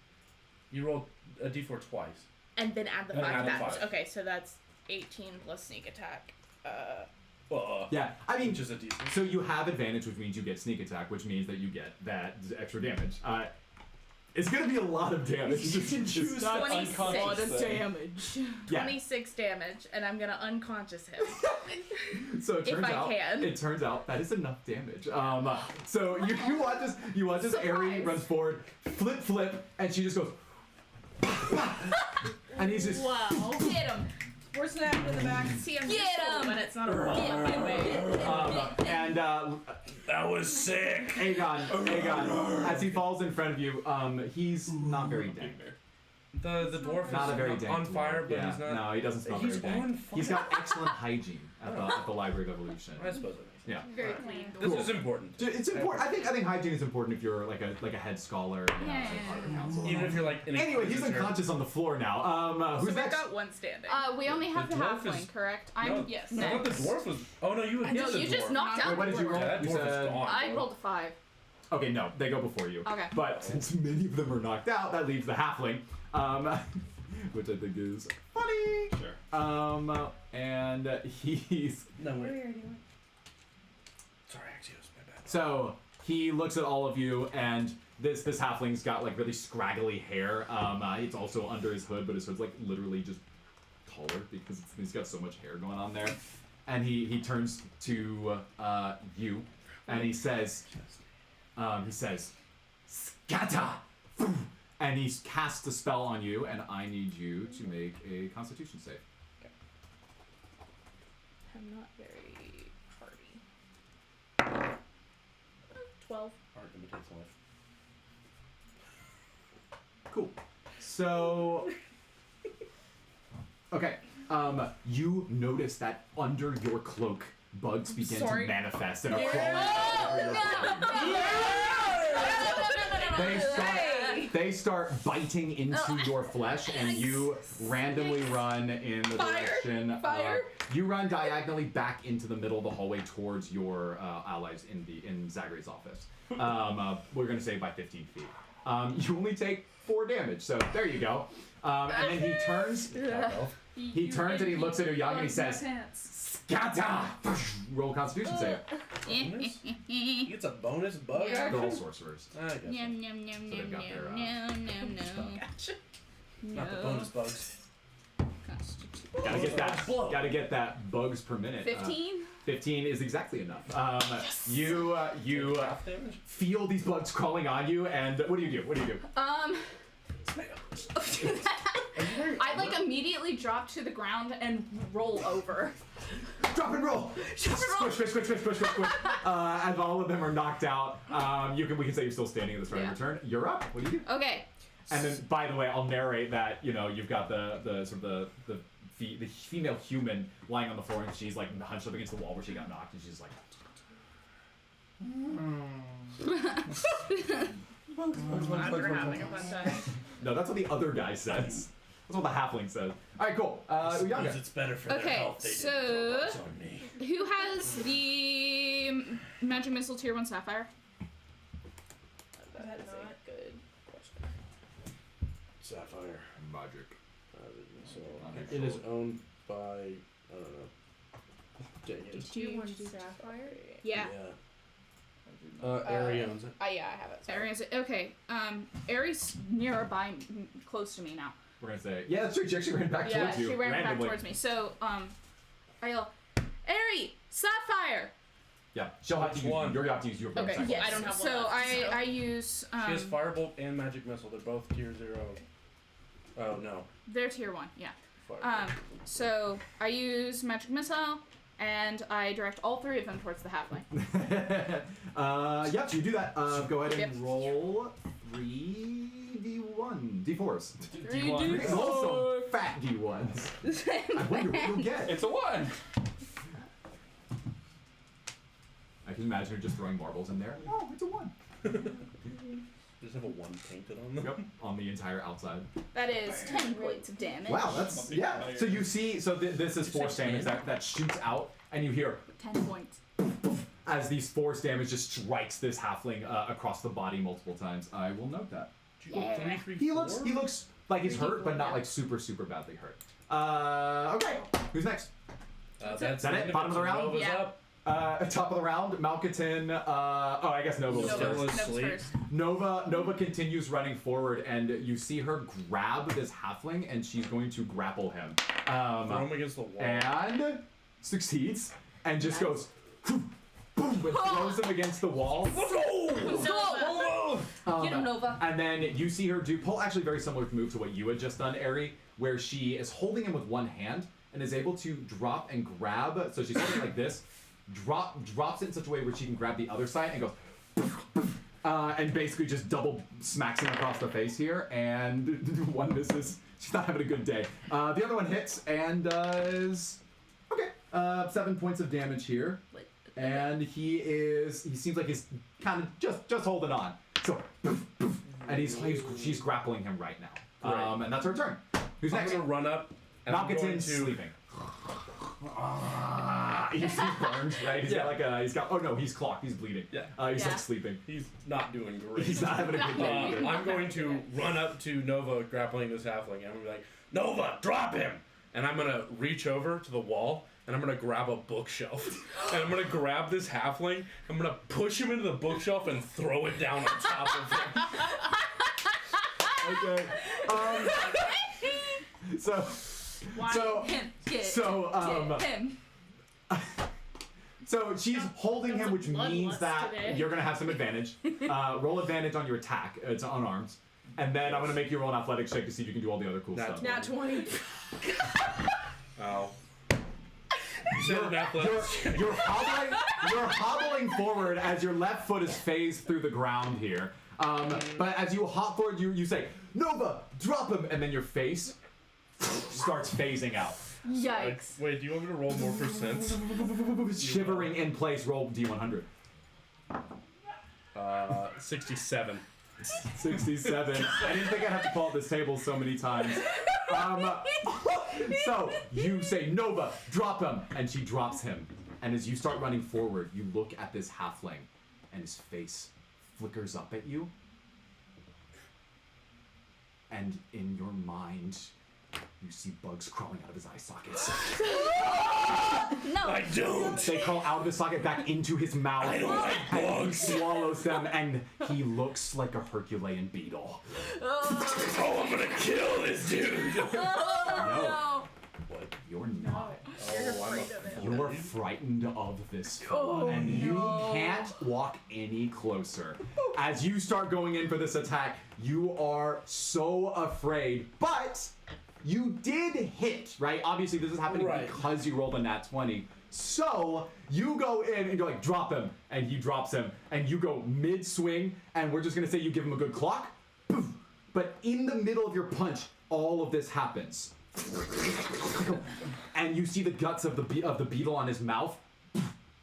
You rolled a d4 twice. and then add the And 5 add the back. 5. Okay, so that's 18 plus sneak attack. Yeah, I mean, Which is a d6. so you have advantage, which means you get sneak attack, which means that you get that extra damage. It's gonna be a lot of damage. You can choose It's not 26. unconscious damage. Yeah. 26 damage, and I'm gonna unconscious him. So it If turns I out, can. it turns out that is enough damage. So you watch this Aerie Surprise. runs forward, flip, and she just goes, and he's just. Wow. Get him! We're snapping in the back. See, I'm Get useful him! when it's not a roll. And That was sick. Aegon, as he falls in front of you, he's not very dank. The dwarf Not is a very dank on fire, dwarf. but Yeah, he's not. No, he doesn't smell He's very dank. on fire. He's got excellent hygiene at the Library of Evolution. I suppose that makes sense. Yeah. Very clean. This Cool. is important. It's important. I think hygiene is important if you're like a head scholar. And, Yeah, also yeah, part of the yeah. council. Even if you're like an Anyway, he's inquisitor. unconscious on the floor now. So Who's we've next? got one standing. We only have The the dwarf halfling, is- correct? No, I'm yes. I thought the dwarf was. Oh no, you had No, hit the you dwarf. just knocked out Wait, what the did you dwarf. roll? Yeah, that You dwarf said- is gone. I bro. rolled a 5. Okay, no, they go before you. Okay. But since many of them are knocked out, that leaves the halfling, which I think is funny. Sure. And he's No, wait. Where do you want? Sorry, Axios, my bad. so he looks at all of you, and this halfling's got like really scraggly hair. It's also under his hood, but his hood's like literally just taller because he's got so much hair going on there. And he turns to you, and he says, "Scatter!" And he casts a spell on you, and I need you to make a Constitution save. I'm not very hardy. 12. Art imitates life. Cool. So, okay. You notice that under your cloak, bugs begin Sorry. to manifest and are crawling over your cloak. They start biting into your flesh, and you randomly run in the direction. You run diagonally back into the middle of the hallway towards your allies in Zagria's office. We're gonna say by 15 feet. You only take 4 damage, so there you go. And then he turns. He turns and he looks at Uyang and he says, "Scatter!" Roll Constitution save. Bonus? He gets a bonus bug They're all action? sorcerers. I guess. Yum, yum, yum, So they've yum, got their, yum, yum, yum. Not the bonus bugs. Constitution. Gotta get that bugs per minute. 15? 15 is exactly enough. You Half damage? feel these bugs crawling on you, and what do you do? I like immediately drop to the ground and roll over. Drop and roll. Squish. As all of them are knocked out, we can say you're still standing at the start of your turn. You're up. What do you do? Okay. And then, by the way, I'll narrate that you've got the sort of the female human lying on the floor, and she's like hunched up against the wall where she got knocked, and she's like, We're having a fun time. No, that's what the other guy says. That's what the halfling says. All right, cool. I suppose Uyanga. it's better for their Okay, health. They so- didn't throw bugs on me. Who has the magic missile tier 1 sapphire? That's a good question. Sapphire. Magic. So Not it is sure. owned by I don't know. Dang it. Tier 1 sapphire? Yeah. Ari owns it. Yeah, I have it. Sorry. Ari's okay. Ari's nearby, close to me now. We're gonna say, yeah, that's true. She actually ran back Yeah, towards you she ran back randomly. towards me. So, I yell, Ari, sapphire. Yeah, she'll have to Which use. one? You're gonna have to use your bonus Okay, action. yeah. I don't have one So left, so. I use She has firebolt and magic missile. They're both tier 0. Oh no. they're tier 1. Yeah. Firebolt. So I use magic missile, and I direct all 3 of them towards the halfling. Yep, you do that. Go ahead and Yep. roll 3d1, d4s. D1. Roll some fat d1s. I wonder what you'll get. It's a 1. I can imagine her just throwing marbles in there. Oh, it's a 1. Just have a 1 painted on them. Yep, on the entire outside. That is 10 points of damage. Wow, that's yeah. So you see, this is force damage that shoots out, and you hear 10 points. as these force damage just strikes this halfling across the body multiple times. I will note that. Did you go 3, 3, He looks 4? like he's hurt, but not like super badly hurt. Okay, who's next? That's that it? Bottom of the round? Nova's Yeah. up. Top of the round, Malkatin. I guess Nova was Still first. asleep. first. Nova continues running forward, and you see her grab this halfling, and she's going to grapple him. Throw him against the wall. And succeeds, and just goes boom, and throws him against the wall. Get him, Nova. And then you see her do actually very similar move to what you had just done, Ari, where she is holding him with one hand and is able to drop and grab. So she's holding it like this, drops it in such a way where she can grab the other side and goes, and basically just double smacks him across the face here. And one misses. She's not having a good day. The other one hits and does 7 points of damage here. And he seems like he's kind of just holding on. So, and she's grappling him right now. Right. And that's her turn. Who's I'm next? gonna run up and I'm going Malkatin's to sleeping. He's burned, right? Oh no, he's clocked. He's bleeding. Yeah. He's Yeah. like sleeping. He's not doing great. He's not having a good day either. I'm going to run up to Nova grappling this halfling and I'm gonna be like, Nova, drop him! And I'm gonna reach over to the wall and I'm gonna grab a bookshelf. And I'm gonna grab this halfling, I'm gonna push him into the bookshelf and throw it down on top of him. Okay. So him. So she's holding him, which means bloodlust that today. you're gonna have some advantage. Roll advantage on your attack. It's unarmed. And then I'm gonna make you roll an athletics check to see if you can do all the other cool stuff. Nat 20. Ow. You said an athletics check. You're hobbling forward as your left foot is phased through the ground here. But as you hop forward, you say, Nova, drop him! And then your face starts phasing out. Yikes. Wait, do you want me to roll more for sense? Shivering in place, roll D100. 67. 67. I didn't think I'd have to pull out this table so many times. So you say, Nova, drop him! And she drops him. And as you start running forward, you look at this halfling, and his face flickers up at you. And in your mind, you see bugs crawling out of his eye sockets. No. I don't. They crawl out of his socket back into his mouth. I don't like And he bugs. swallows them, and he looks like a Herculean beetle. Oh, I'm gonna kill this dude. No. What? You're not. You're afraid of it. You're frightened of this fella, and you can't walk any closer. As you start going in for this attack, you are so afraid, but you did hit, right? Obviously, this is happening Right. because you rolled a nat 20. So you go in and you're like, drop him, and he drops him, and you go mid-swing, and we're just gonna say you give him a good clock. Poof. But in the middle of your punch, all of this happens. And you see the guts of the beetle on his mouth,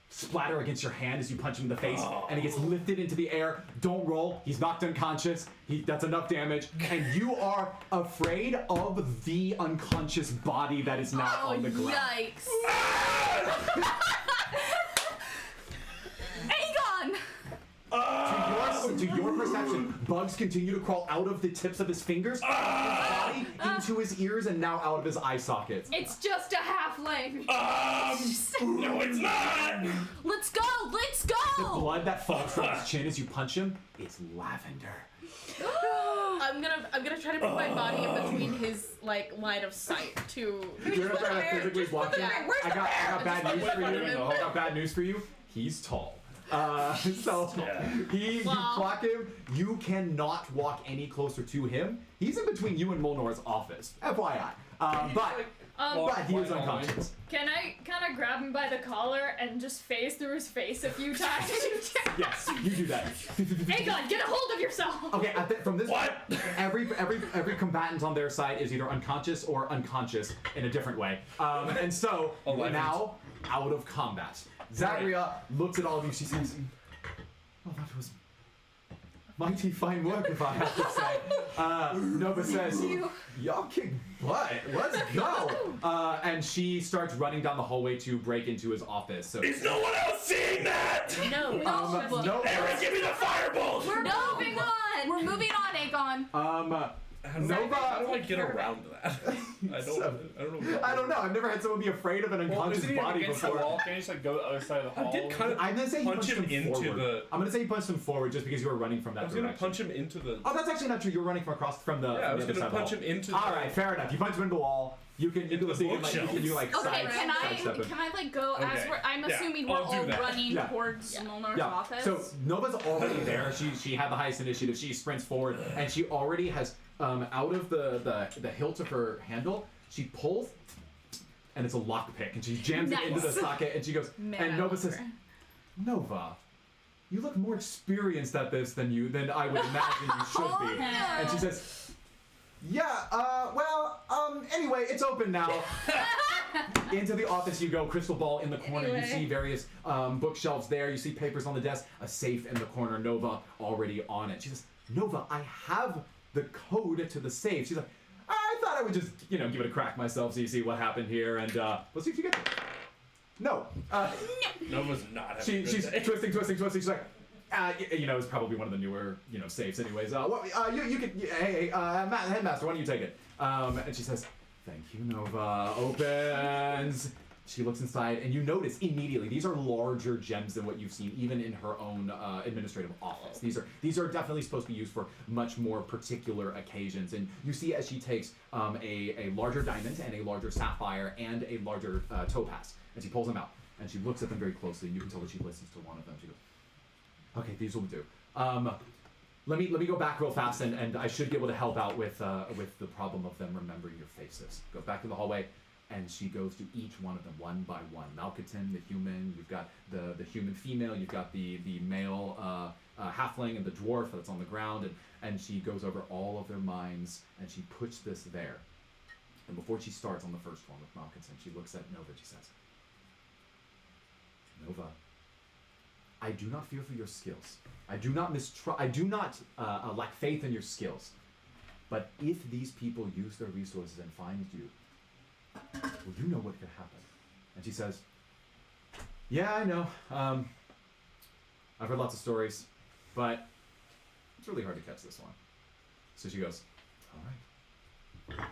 splatter against your hand as you punch him in the face, and he gets lifted into the air. Don't roll. He's knocked unconscious. That's enough damage. And you are afraid of the unconscious body that is now on the ground. Yikes. Aegon! To your perception, bugs continue to crawl out of the tips of his fingers, his body, into his ears, and now out of his eye sockets. It's just a halfling. No, it's not. Let's go! Let's The go! blood that falls from his chin as you punch him is lavender. I'm gonna try to put my body in between his line of sight to. You're gonna try to physically block him. Where's I got bad news for you. him? I got bad news for you. He's tall. So you clock him. You cannot walk any closer to him. He's in between you and Molnor's office. FYI. But he is unconscious. Can I kind of grab him by the collar and just phase through his face a few times? Yes, you do that. Aegon, get a hold of yourself! Okay, from this point, every combatant on their side is either unconscious or unconscious in a different way. And so we're now out of combat. Zagria looks at all of you. She says, "Oh, that was mighty fine work, if I have to say." Nova says, "Y'all kick butt. Let's go." And she starts running down the hallway to break into his office. So Is no one else seeing that? No. no. Aaron, give me the firebolt. We're moving on! We're moving on, Aegon. How do I get around that? I don't know. I don't know. I've never had someone be afraid of an unconscious isn't he body against the before. wall? Can you just go to the other side of the hall? I did kind of I'm gonna say you punch him into forward. the. I'm gonna say you punched him forward just because you were running from that I was gonna direction. punch him into the. Oh, that's actually not true. You're running from across from the. Yeah, I was from the gonna other side punch of him into. the wall. All right, fair enough. You punch him into the wall. You can do the you can bookshelves. do Okay, can I go as Okay. I'm Yeah, assuming I'll we're do all that. running Yeah. towards Molnar's Yeah. office? So Nova's already there. She had the highest initiative. She sprints forward and she already has out of the hilt of her handle. She pulls, and it's a lockpick, and she jams it into the socket, and she goes. And Nova says, "Nova, you look more experienced at this than I would imagine you should be." And she says, anyway, it's open now. Into the office you go, crystal ball in the corner. You see various bookshelves there. You see papers on the desk, a safe in the corner, Nova already on it. She says, "Nova, I have the code to the safe." She's like, "I thought I would just, give it a crack myself so you see what happened here, and let's see if you get it." No. Nova's not having a good She's day. twisting. She's like, it's probably one of the newer, safes anyways. You could, hey, Headmaster, why don't you take it? And she says, "Thank you, Nova." Opens. She looks inside, and you notice immediately these are larger gems than what you've seen, even in her own administrative office. These are definitely supposed to be used for much more particular occasions. And you see as she takes a larger diamond and a larger sapphire and a larger topaz, and she pulls them out, and she looks at them very closely, and you can tell that she listens to one of them. She goes, "Okay, these will do. Let me go back real fast, and I should be able to help out with the problem of them remembering your faces." Goes back to the hallway, and she goes to each one of them one by one. Malkaton, the human. You've got the human female. You've got the male halfling and the dwarf that's on the ground, and she goes over all of their minds, and she puts this there. And before she starts on the first one with Malkaton, she looks at Nova. She says, "Nova, I do not fear for your skills. I do not lack faith in your skills. But if these people use their resources and find you, well, you know what could happen." And she says, "Yeah, I know. I've heard lots of stories, but it's really hard to catch this one." So she goes, "All right."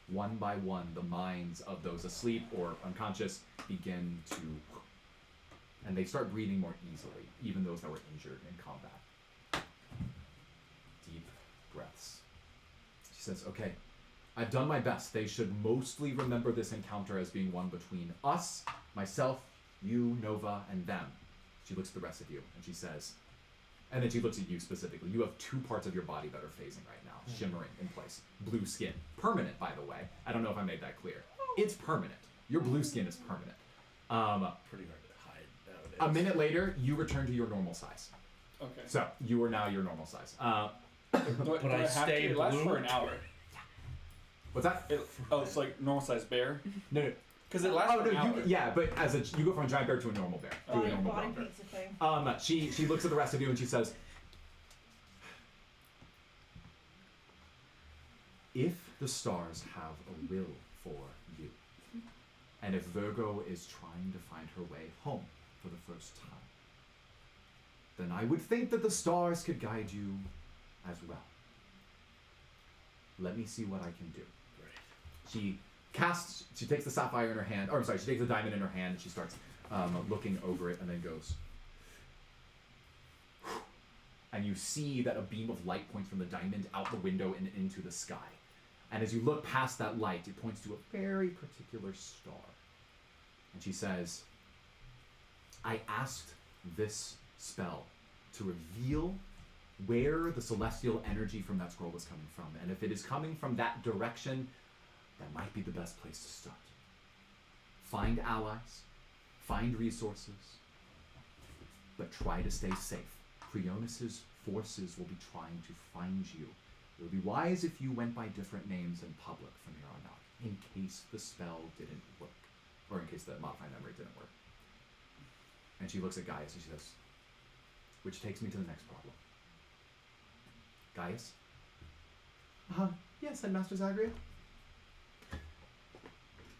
One by one, the minds of those asleep or unconscious begin to, and they start breathing more easily, even those that were injured in combat. Deep breaths. She says, "Okay, I've done my best. They should mostly remember this encounter as being one between us, myself, you, Nova, and them." She looks at the rest of you, and she says, and then she looks at you specifically. You have two parts of your body that are phasing right now, shimmering in place. Blue skin. Permanent, by the way. I don't know if I made that clear. It's permanent. Your blue skin is permanent. Pretty hard to hide nowadays. A minute later, you return to your normal size. Okay. So, you are now your normal size. But I stay It lasts blue? for an hour. What's that? It's like normal size bear. No. Because it lasts Oh for an no, hour. yeah, but you go from a giant bear to a normal bear. To a Body, normal body brown pizza thing. bear. She looks at the rest of you and she says, if the stars have a will for you, and if Virgo is trying to find her way home for the first time, then I would think that the stars could guide you as well. Let me see what I can do. She takes the sapphire in her hand, or I'm sorry, she takes the diamond in her hand and she starts looking over it and then goes, and you see that a beam of light points from the diamond out the window and into the sky. And as you look past that light, it points to a very particular star. And she says, I asked this spell to reveal where the celestial energy from that scroll was coming from. And if it is coming from that direction, that might be the best place to start. Find allies, find resources, but try to stay safe. Prionus's forces will be trying to find you. It would be wise if you went by different names in public from here on out, in case the spell didn't work, or in case the modified memory didn't work. And she looks at Gaius and she says, which takes me to the next problem. Gaius? Yes, Headmaster Zagria?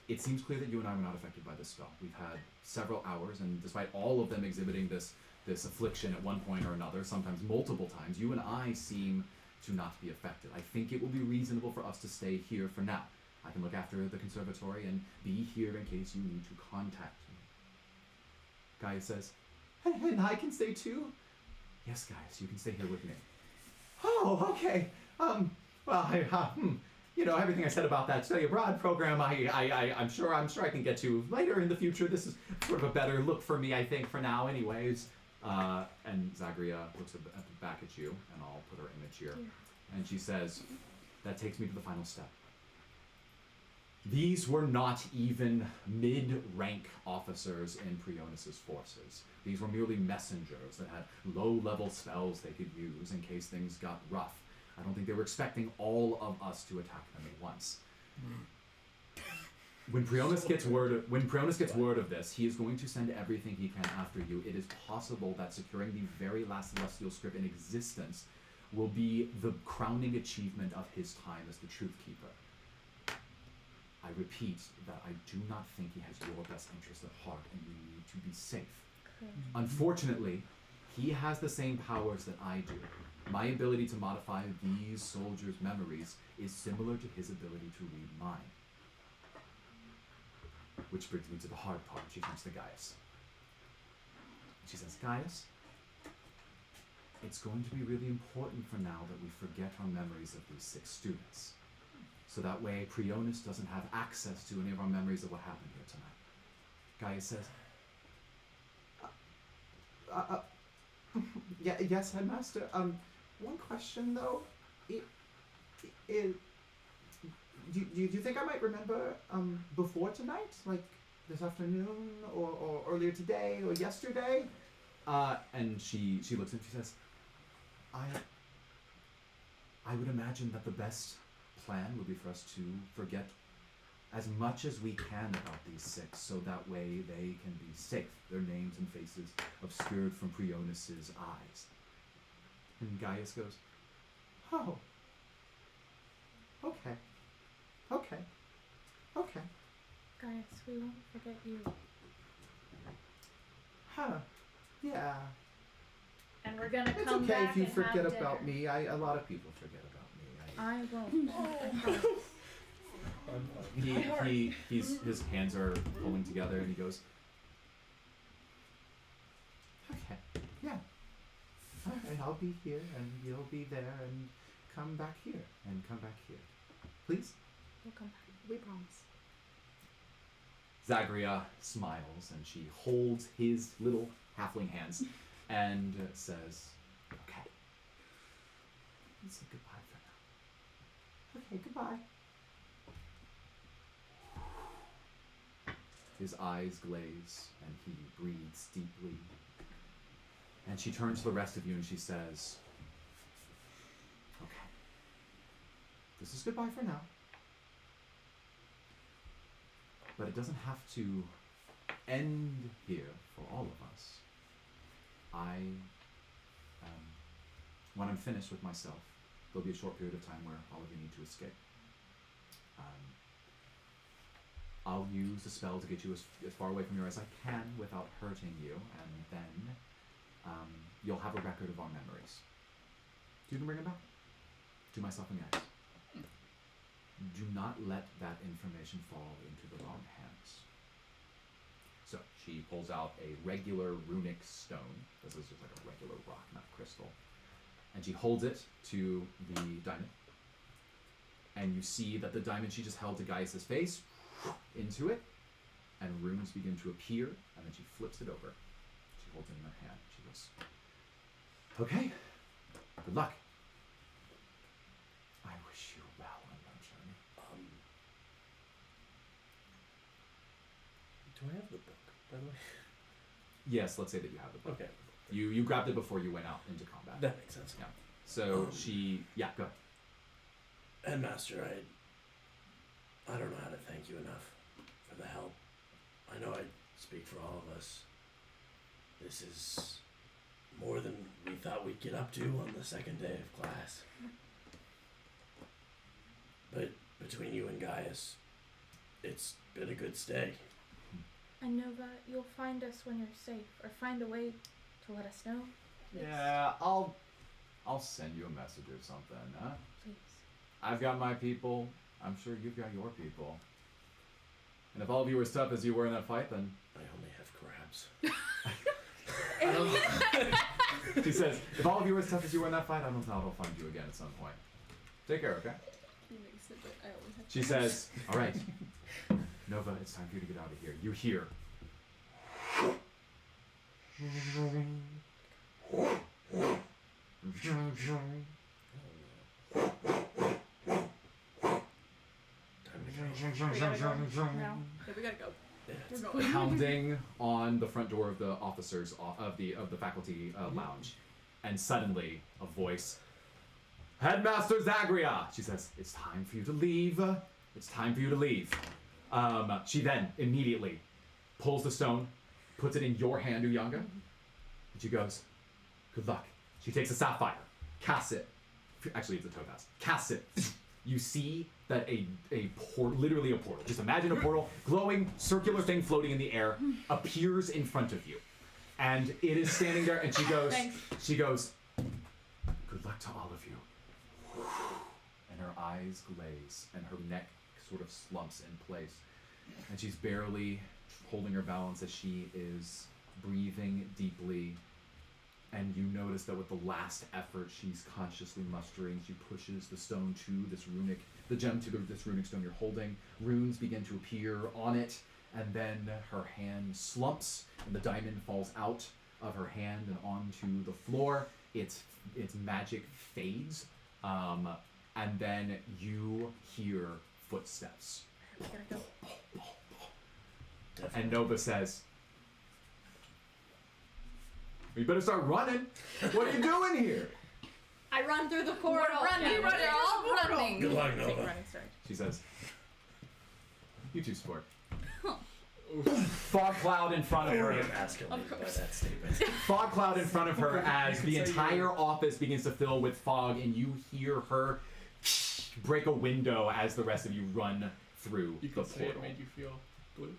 It seems clear that you and I were not affected by this spell. We've had several hours, and despite all of them exhibiting this affliction at one point or another, sometimes multiple times, you and I seem to not be affected. I think it will be reasonable for us to stay here for now. I can look after the conservatory and be here in case you need to contact me. Gaius says, and I can stay too? Yes, Gaius, you can stay here with me. Oh, okay. Everything I said about that study abroad program, I'm sure I can get to later in the future. This is sort of a better look for me, I think, for now, anyways. And Zagria looks back at you, and I'll put her image here. And she says, that takes me to the final step. These were not even mid-rank officers in Prionus's forces. These were merely messengers that had low-level spells they could use in case things got rough. I don't think they were expecting all of us to attack them at once. When Prionus gets word of this, he is going to send everything he can after you. It is possible that securing the very last Celestial Script in existence will be the crowning achievement of his time as the Truthkeeper. I repeat that I do not think he has your best interest at heart, and you need to be safe. Unfortunately, he has the same powers that I do. My ability to modify these soldiers' memories is similar to his ability to read mine. Which brings me to the hard part. She comes to Gaius. She says, Gaius, it's going to be really important for now that we forget our memories of these 6 students. So that way Prionus doesn't have access to any of our memories of what happened here tonight. Gaius says, yes, Headmaster. One question though. Do you think I might remember before tonight, like this afternoon, or earlier today, or yesterday? And she looks and she says, I would imagine that the best plan would be for us to forget as much as we can about these 6, so that way they can be safe, their names and faces obscured from Prionus's eyes. And Gaius goes, oh, okay. Gaius, we won't forget you. Yeah. And we're gonna It's come okay back if you and forget have about dinner. me. A lot of people forget about me. I won't. I promise. His hands are pulling together, and he goes, okay, yeah. All right, I'll be here, and you'll be there, and come back here, please. We'll come back. We promise. Zagria smiles, and she holds his little halfling hands, and says, okay. Let's say goodbye for now. Okay, goodbye. His eyes glaze, and he breathes deeply. And she turns to the rest of you and she says, okay, this is goodbye for now. But it doesn't have to end here for all of us. When I'm finished with myself, there'll be a short period of time where all of you need to escape. I'll use a spell to get you as far away from here as I can without hurting you, and then you'll have a record of our memories. Do you can bring it back? To myself and guys. Do not let that information fall into the wrong hands. So she pulls out a regular runic stone. This is just like a regular rock, not crystal. And she holds it to the diamond. And you see that the diamond she just held to Gaius' face, into it, and runes begin to appear, and then she flips it over. She holds it in her hand. She goes, okay, good luck. I wish you well on your journey. Do I have the book, by the way? Yes, let's say that you have the book. Okay. You grabbed it before you went out into combat. That makes sense. Yeah. So go. Headmaster, I don't know how to thank you enough for the help. I know I speak for all of us. This is more than we thought we'd get up to on the second day of class. But between you and Gaius, it's been a good stay. I know that you'll find us when you're safe, or find a way to let us know. Yeah, I'll send you a message or something, huh? Please. I've got my people. I'm sure you've got your people. And if all of you were as tough as you were in that fight, then... I only have crabs. She says, if all of you were as tough as you were in that fight, I don't doubt I'll find you again at some point. Take care, okay? She says, all right, Nova, it's time for you to get out of here. You hear. We gotta go now. Yeah, we gotta go. We're going. Pounding on the front door of the officers of the faculty lounge, and suddenly a voice, Headmaster Zagria. She says, "It's time for you to leave. It's time for you to leave." She then immediately pulls the stone, puts it in your hand, Uyanga, and she goes, "Good luck." She takes a sapphire, casts it. Actually, it's a topaz. Casts it. You see that literally a portal. Just imagine a portal, glowing, circular thing floating in the air, appears in front of you, and it is standing there. And she goes, "Good luck to all of you." And her eyes glaze, and her neck sort of slumps in place, and she's barely holding her balance as she is breathing deeply. And you notice that with the last effort, she's consciously mustering. She pushes the stone to this gem to this runic stone you're holding. Runes begin to appear on it, and then her hand slumps, and the diamond falls out of her hand and onto the floor. Its magic fades, and then you hear footsteps. We gotta go. And Nova says, "You better start running. What are you doing here?" I run through the portal. We're running. Yeah, We're all running. Good luck, Take Nova. running start. She says, "You two sport." Fog cloud in front of Very her. emasculated by that statement. Fog cloud in front of her as the entire office begins to fill with fog, and you hear her break a window as the rest of you run through You the could say it portal. made you feel blue.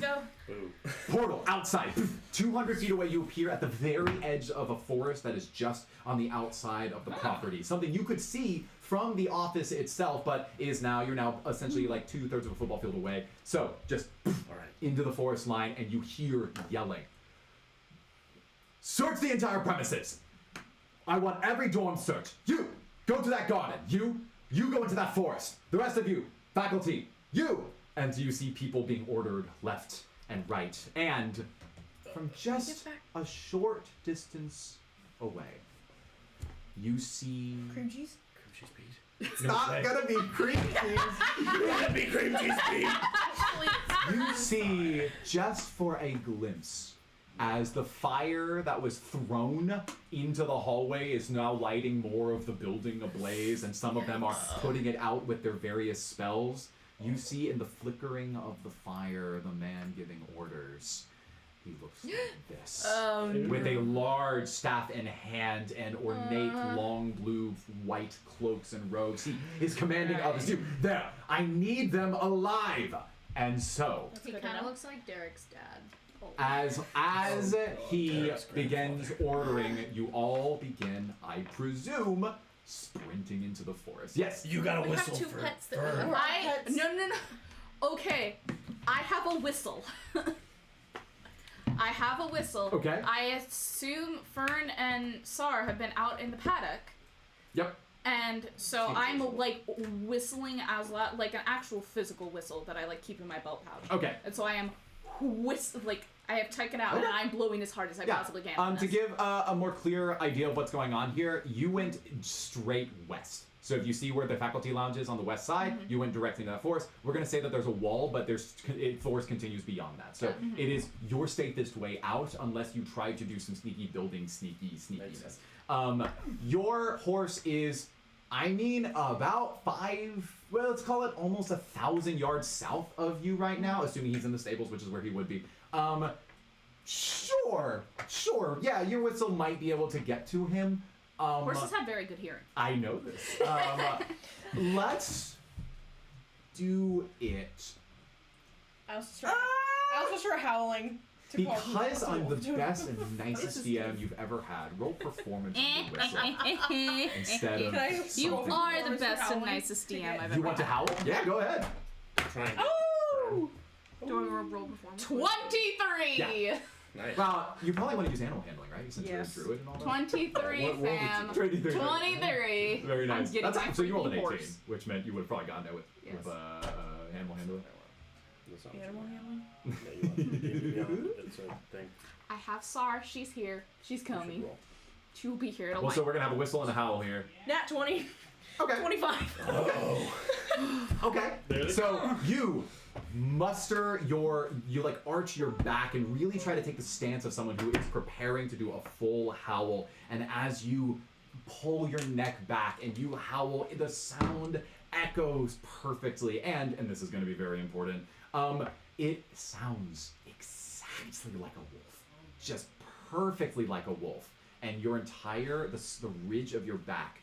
Go. Boo. Portal outside. 200 feet away, you appear at the very edge of a forest that is just on the outside of the property. Something you could see from the office itself, but you're now essentially like 2/3 of a football field away. So just All right. into the forest line, and you hear yelling. "Search the entire premises. I want every dorm searched. You go to that garden. You go into that forest. The rest of you, faculty, you." And you see people being ordered left and right. And from just a short distance away, you see... Cream cheese? Cream cheese Pete. It's not gonna be cream cheese. Let me cream cheese Pete. You see, just for a glimpse, as the fire that was thrown into the hallway is now lighting more of the building ablaze, and some of them are putting it out with their various spells. You see in the flickering of the fire, the man giving orders. He looks like this. With a large staff in hand and ornate long blue white cloaks and robes. He is commanding others to, there, I need them alive. And so, He kind of looks like Derek's dad. as he begins ordering, you all begin, I presume, sprinting into the forest. Yes. You got a We whistle have 2 for pets that Fern. we No. Okay, I have a whistle. I have a whistle. Okay. I assume Fern and Sar have been out in the paddock. Yep. And so I'm like whistling as loud, like an actual physical whistle that I like keep in my belt pouch. Okay. And so I am like I have taken out and I'm blowing as hard as I possibly can. To give a more clear idea of what's going on here, you went straight west. So if you see where the faculty lounge is on the west side, you went directly into that forest. We're going to say that there's a wall, but forest continues beyond that. So it is your safest way out unless you try to do some sneaky building sneakiness. Your horse is, about let's call it almost 1,000 yards south of you right now, assuming he's in the stables, which is where he would be. Sure. Yeah, your whistle might be able to get to him. Horses have very good hearing. I know this. Let's do it. I was just howling. Because I'm the best and nicest DM you've ever had, roll performance with the whistle instead of You something. are the best and nicest DM I've ever You want to howl? Yeah, go ahead. Oh! Do I roll performance? 23! Yeah. Nice. Well, you probably want to use animal handling, right? Since Yes. you're a druid and all that. 23, What roll did fam. you- 23. 23. Very nice. I'm getting my So you rolled an freaking 18, horse. which meant you would have probably gotten it with Yes. animal handling. Animal handling? It's a thing. I have Sar. She's here. She's You coming. should roll. She will be here. Well, so we're gonna have a whistle and a howl here. Nat 20. Okay. 25. Okay. So you muster you like arch your back and really try to take the stance of someone who is preparing to do a full howl. And as you pull your neck back and you howl, the sound echoes perfectly. And this is going to be very important. It sounds exactly like a wolf, just perfectly like a wolf. And your entire the ridge of your back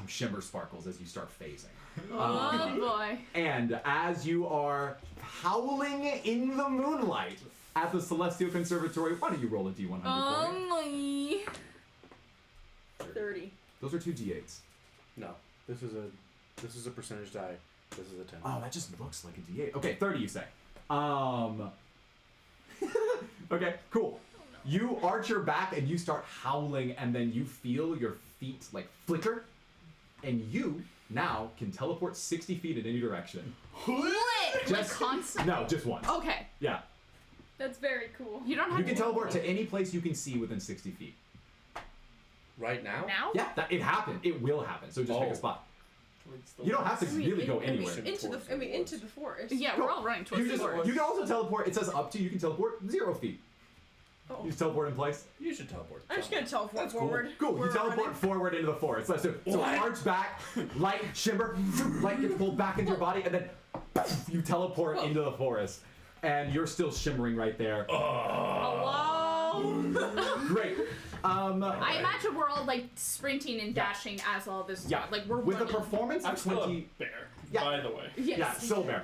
shimmer sparkles as you start phasing. Oh boy. And as you are howling in the moonlight at the Celestial Conservatory, why don't you roll a D100 for me? 30. Those are 2 D8s. No, this is a percentage die. This is a 10. Oh, that just looks like a D8. Okay, 30 you say. Okay, cool. You arch your back and you start howling, and then you feel your feet like flicker, and you now can teleport 60 feet in any direction. What? Like Just constant? No, just once. Okay. Yeah. That's very cool. You don't have You to can teleport to any place you can see within 60 feet. Right now? Now? Yeah, it happened. It will happen. So just pick a spot. You don't have to really go anywhere. Into the forest. Yeah, we're all running towards You the forest. can also teleport. It says up to. You can teleport 0 feet. Oh. You just teleport in place. You should teleport. I'm just gonna teleport That's cool. forward. Cool. We're You teleport running. forward into the forest. Let's do it. So What? arch back, light shimmer, light gets pulled back into your body, and then you teleport into the forest, and you're still shimmering right there. Hello? Great. I imagine we're all like sprinting and dashing as all this. Yeah. Like we're with a running. performance I'm of still 20. a bear, Yeah. by the way. Yes. Yeah, still there.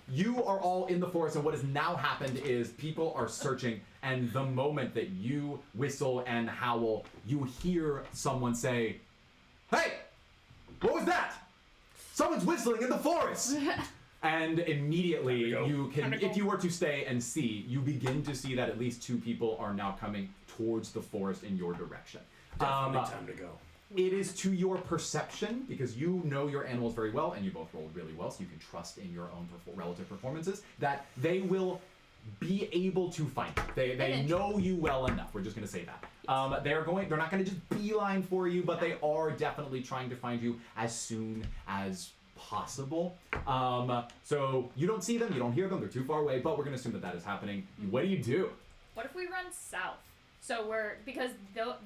You are all in the forest, and what has now happened is people are searching, and the moment that you whistle and howl, you hear someone say, "Hey, what was that? Someone's whistling in the forest!" And immediately you can, if you were to stay and see, you begin to see that at least 2 people are now coming towards the forest in your direction. Definitely time to go. It is to your perception, because you know your animals very well, and you both rolled really well, so you can trust in your own relative performances, that they will be able to find you. They know you well enough. We're just going to say that. They're not going to just beeline for you, but they are definitely trying to find you as soon as possible. So you don't see them, you don't hear them, they're too far away, but we're going to assume that is happening. What do? What if we run south? So because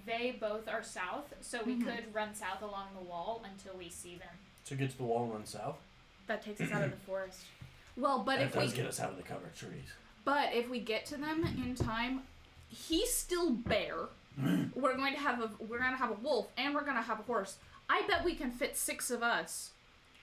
they both are south, so we could run south along the wall until we see them. So get to the wall and run south? that takes us out of the forest. Well, but That if we does get us out of the cover trees. But if we get to them in time, he's still bear. we're going to have a wolf, and we're going to have a horse. I bet we can fit 6 of us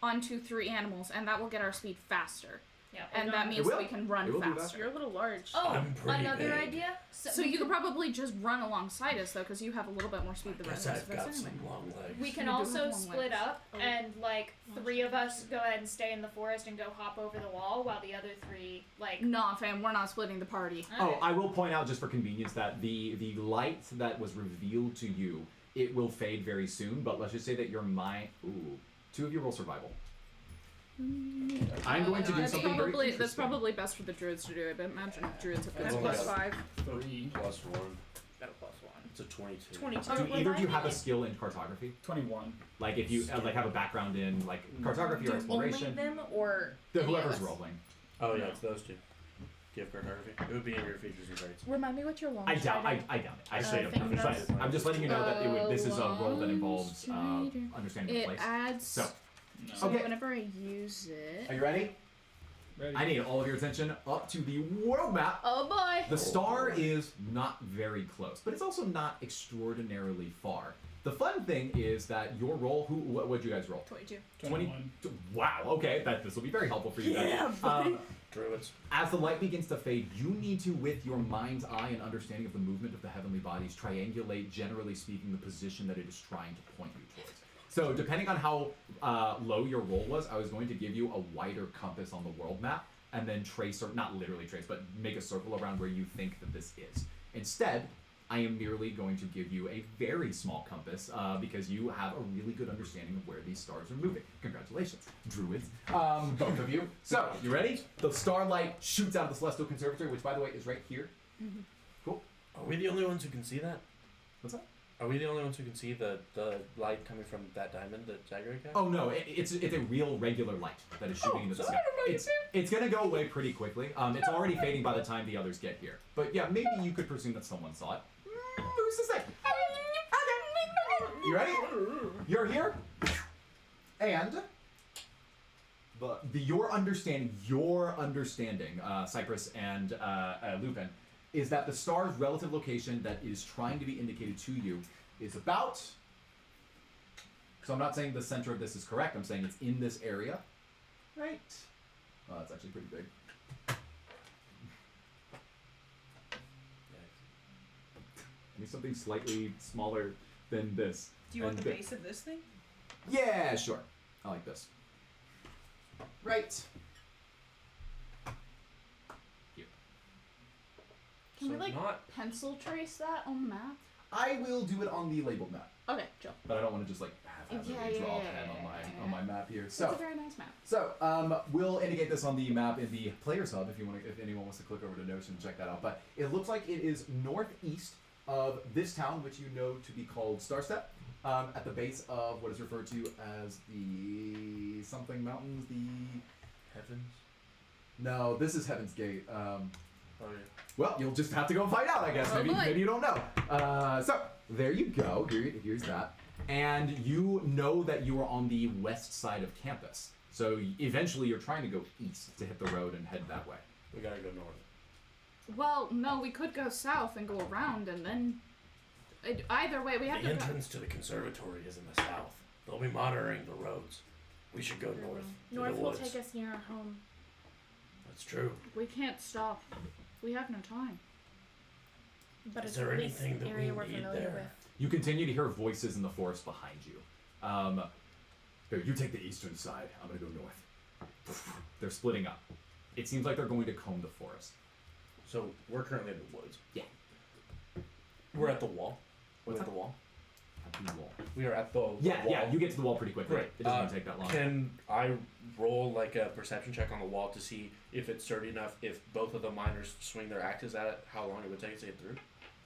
onto 3 animals, and that will get our speed faster. Yeah. And that means we can run faster. You're a little large. Oh, I'm pretty another big. idea. So you could probably just run alongside us, though, because you have a little bit more speed than the Guess rest I've of us got anyway. some long legs. We can You do also have long split legs. up and like 3 of us go ahead and stay in the forest and go hop over the wall while the other 3 like. Nah, fam, we're not splitting the party. Oh, I will point out just for convenience that the light that was revealed to you, it will fade very soon. But let's just say that your mind. Ooh, 2 of you roll survival. I'm going to do That's something very probably interesting. that's probably best for the druids to do it, but imagine if druids have That's good plus spells. 5. 3. Plus 1. Got a +1. It's a 22. 22. Do either of you have a skill in cartography? 21. Like if you like have a background in like cartography or exploration? Only them or Whoever's any of us? rolling. Oh yeah, it's those 2. Give cartography. It would be in your features and traits. Remind me what your long I doubt shot it. I straight up. thing I'm just, does. I'm just letting you know that this is a role that involves Long understanding the It place. adds. So, No. So Okay. whenever I use it. are you ready? Ready? I need all of your attention up to the world map. Oh boy! The star is not very close, but it's also not extraordinarily far. The fun thing is that your roll. What'd you guys roll? 22. 21. Wow. Okay, this will be very helpful for you guys. Druids. As the light begins to fade, you need to, with your mind's eye and understanding of the movement of the heavenly bodies, triangulate, generally speaking, the position that it is trying to point you towards. So, depending on how low your roll was, I was going to give you a wider compass on the world map, and then trace, or not literally trace, but make a circle around where you think that this is. Instead, I am merely going to give you a very small compass because you have a really good understanding of where these stars are moving. Congratulations, druids, both of you. So, you ready? The starlight shoots out of the Celestial Conservatory, which, by the way, is right here. Mm-hmm. Cool. Are we the only ones who can see that? What's that? Are we the only ones who can see the light coming from that diamond that Zagria got? Oh no, it's a real regular light that is shooting into the sky. It's gonna go away pretty quickly. It's already fading by the time the others get here. But yeah, maybe you could presume that someone saw it. Who's to say? You ready? You're here, and your understanding, Cypress and Lupin, is that the star's relative location that is trying to be indicated to you is about. So I'm not saying the center of this is correct. I'm saying it's in this area, right? Oh, that's actually pretty big. I need something slightly smaller than this. Do you want And the base of this thing? Yeah, sure. I like this. Right. Can So we like not pencil trace that on the map? I will do it on the labeled map, Okay, chill. but I don't want to just like haphazardly draw a pen on my map here. It's So. a very nice map. So, we'll indicate this on the map in the Players Hub if anyone wants to click over to Notion and check that out. But it looks like it is northeast of this town, which you know to be called Starstep, at the base of what is referred to as the something mountains. heavens. No, this is Heaven's Gate. Oh yeah. Well, you'll just have to go find out, I guess. Oh, boy. Maybe you don't know. So there you go. Here's that. And you know that you are on the west side of campus. So eventually you're trying to go east to hit the road and head that way. We gotta go north. Well, no, we could go south and go around, and then either way, we have The to. entrance to the conservatory is in the south. They'll be monitoring the roads. We should go north. To North the will woods. take us near our home. That's true. We can't stop. We have no time. But Is it's there at least anything an that area we we're need familiar there? with. You continue to hear voices in the forest behind you. Here, you take the eastern side. I'm gonna go north. They're splitting up. It seems like they're going to comb the forest. So we're currently in the woods. Yeah. We're at the wall. We're What's at the wall. At the wall. We are at the Yeah, wall. yeah. You get to the wall pretty quickly. Great. It doesn't even take that long. Can I roll like a perception check on the wall to see if it's sturdy enough? If both of the miners swing their axes at it, how long it would take us to get through?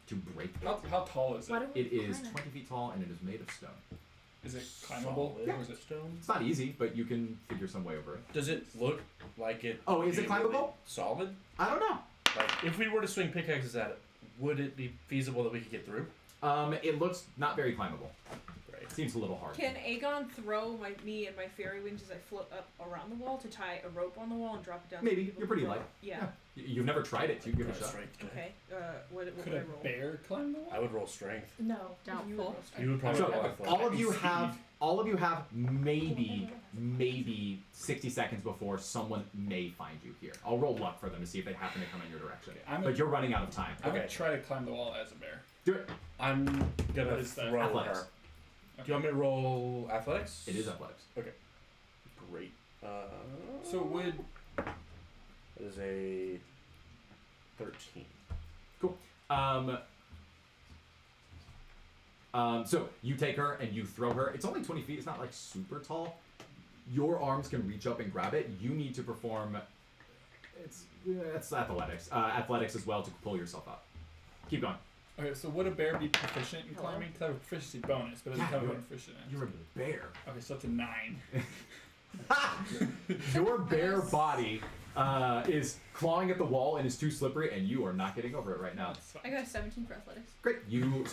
To break How tall is Why it? don't we it is climb 20 feet tall and it is made of stone. Is it climbable? Solid Or is it? stone? It's not easy, but you can figure some way over it. Does it look like it? Oh, is it being climbable? really solid. I don't know. Like, if we were to swing pickaxes at it, would it be feasible that we could get through? It looks not very climbable. Right. Seems a little hard. Can Aegon throw me and my fairy wings as I float up around the wall to tie a rope on the wall and drop it down? so Maybe. people You're pretty can light. roll? Yeah. You've never tried it. You give it a shot. Strength check. Okay. What Could would I a roll? bear climb the wall? I would roll strength. No. Doubtful. You would roll strength. You would probably So roll athletics. all of you have maybe 60 seconds before someone may find you here. I'll roll luck for them to see if they happen to come in your direction. But you're running out of time. I'm Okay. gonna try to climb the wall as a bear. Do it. I'm gonna What is that? throw Athletics. her. Do you want me to roll athletics? It is athletics. Great. So would That is a 13. Cool. So you take her and you throw her. It's only 20 feet. It's not like super tall. Your arms can reach up and grab it. You need to perform. It's athletics. Athletics as well to pull yourself up. Keep going. okay, so would a bear be proficient in climbing? Because I have a proficiency bonus, but it doesn't Yeah, come you're- with proficient in. You're a bear. Okay, so that's a 9. Your bear body is clawing at the wall and is too slippery, and you are not getting over it right now. That's fine. I got a 17 for athletics. Great. You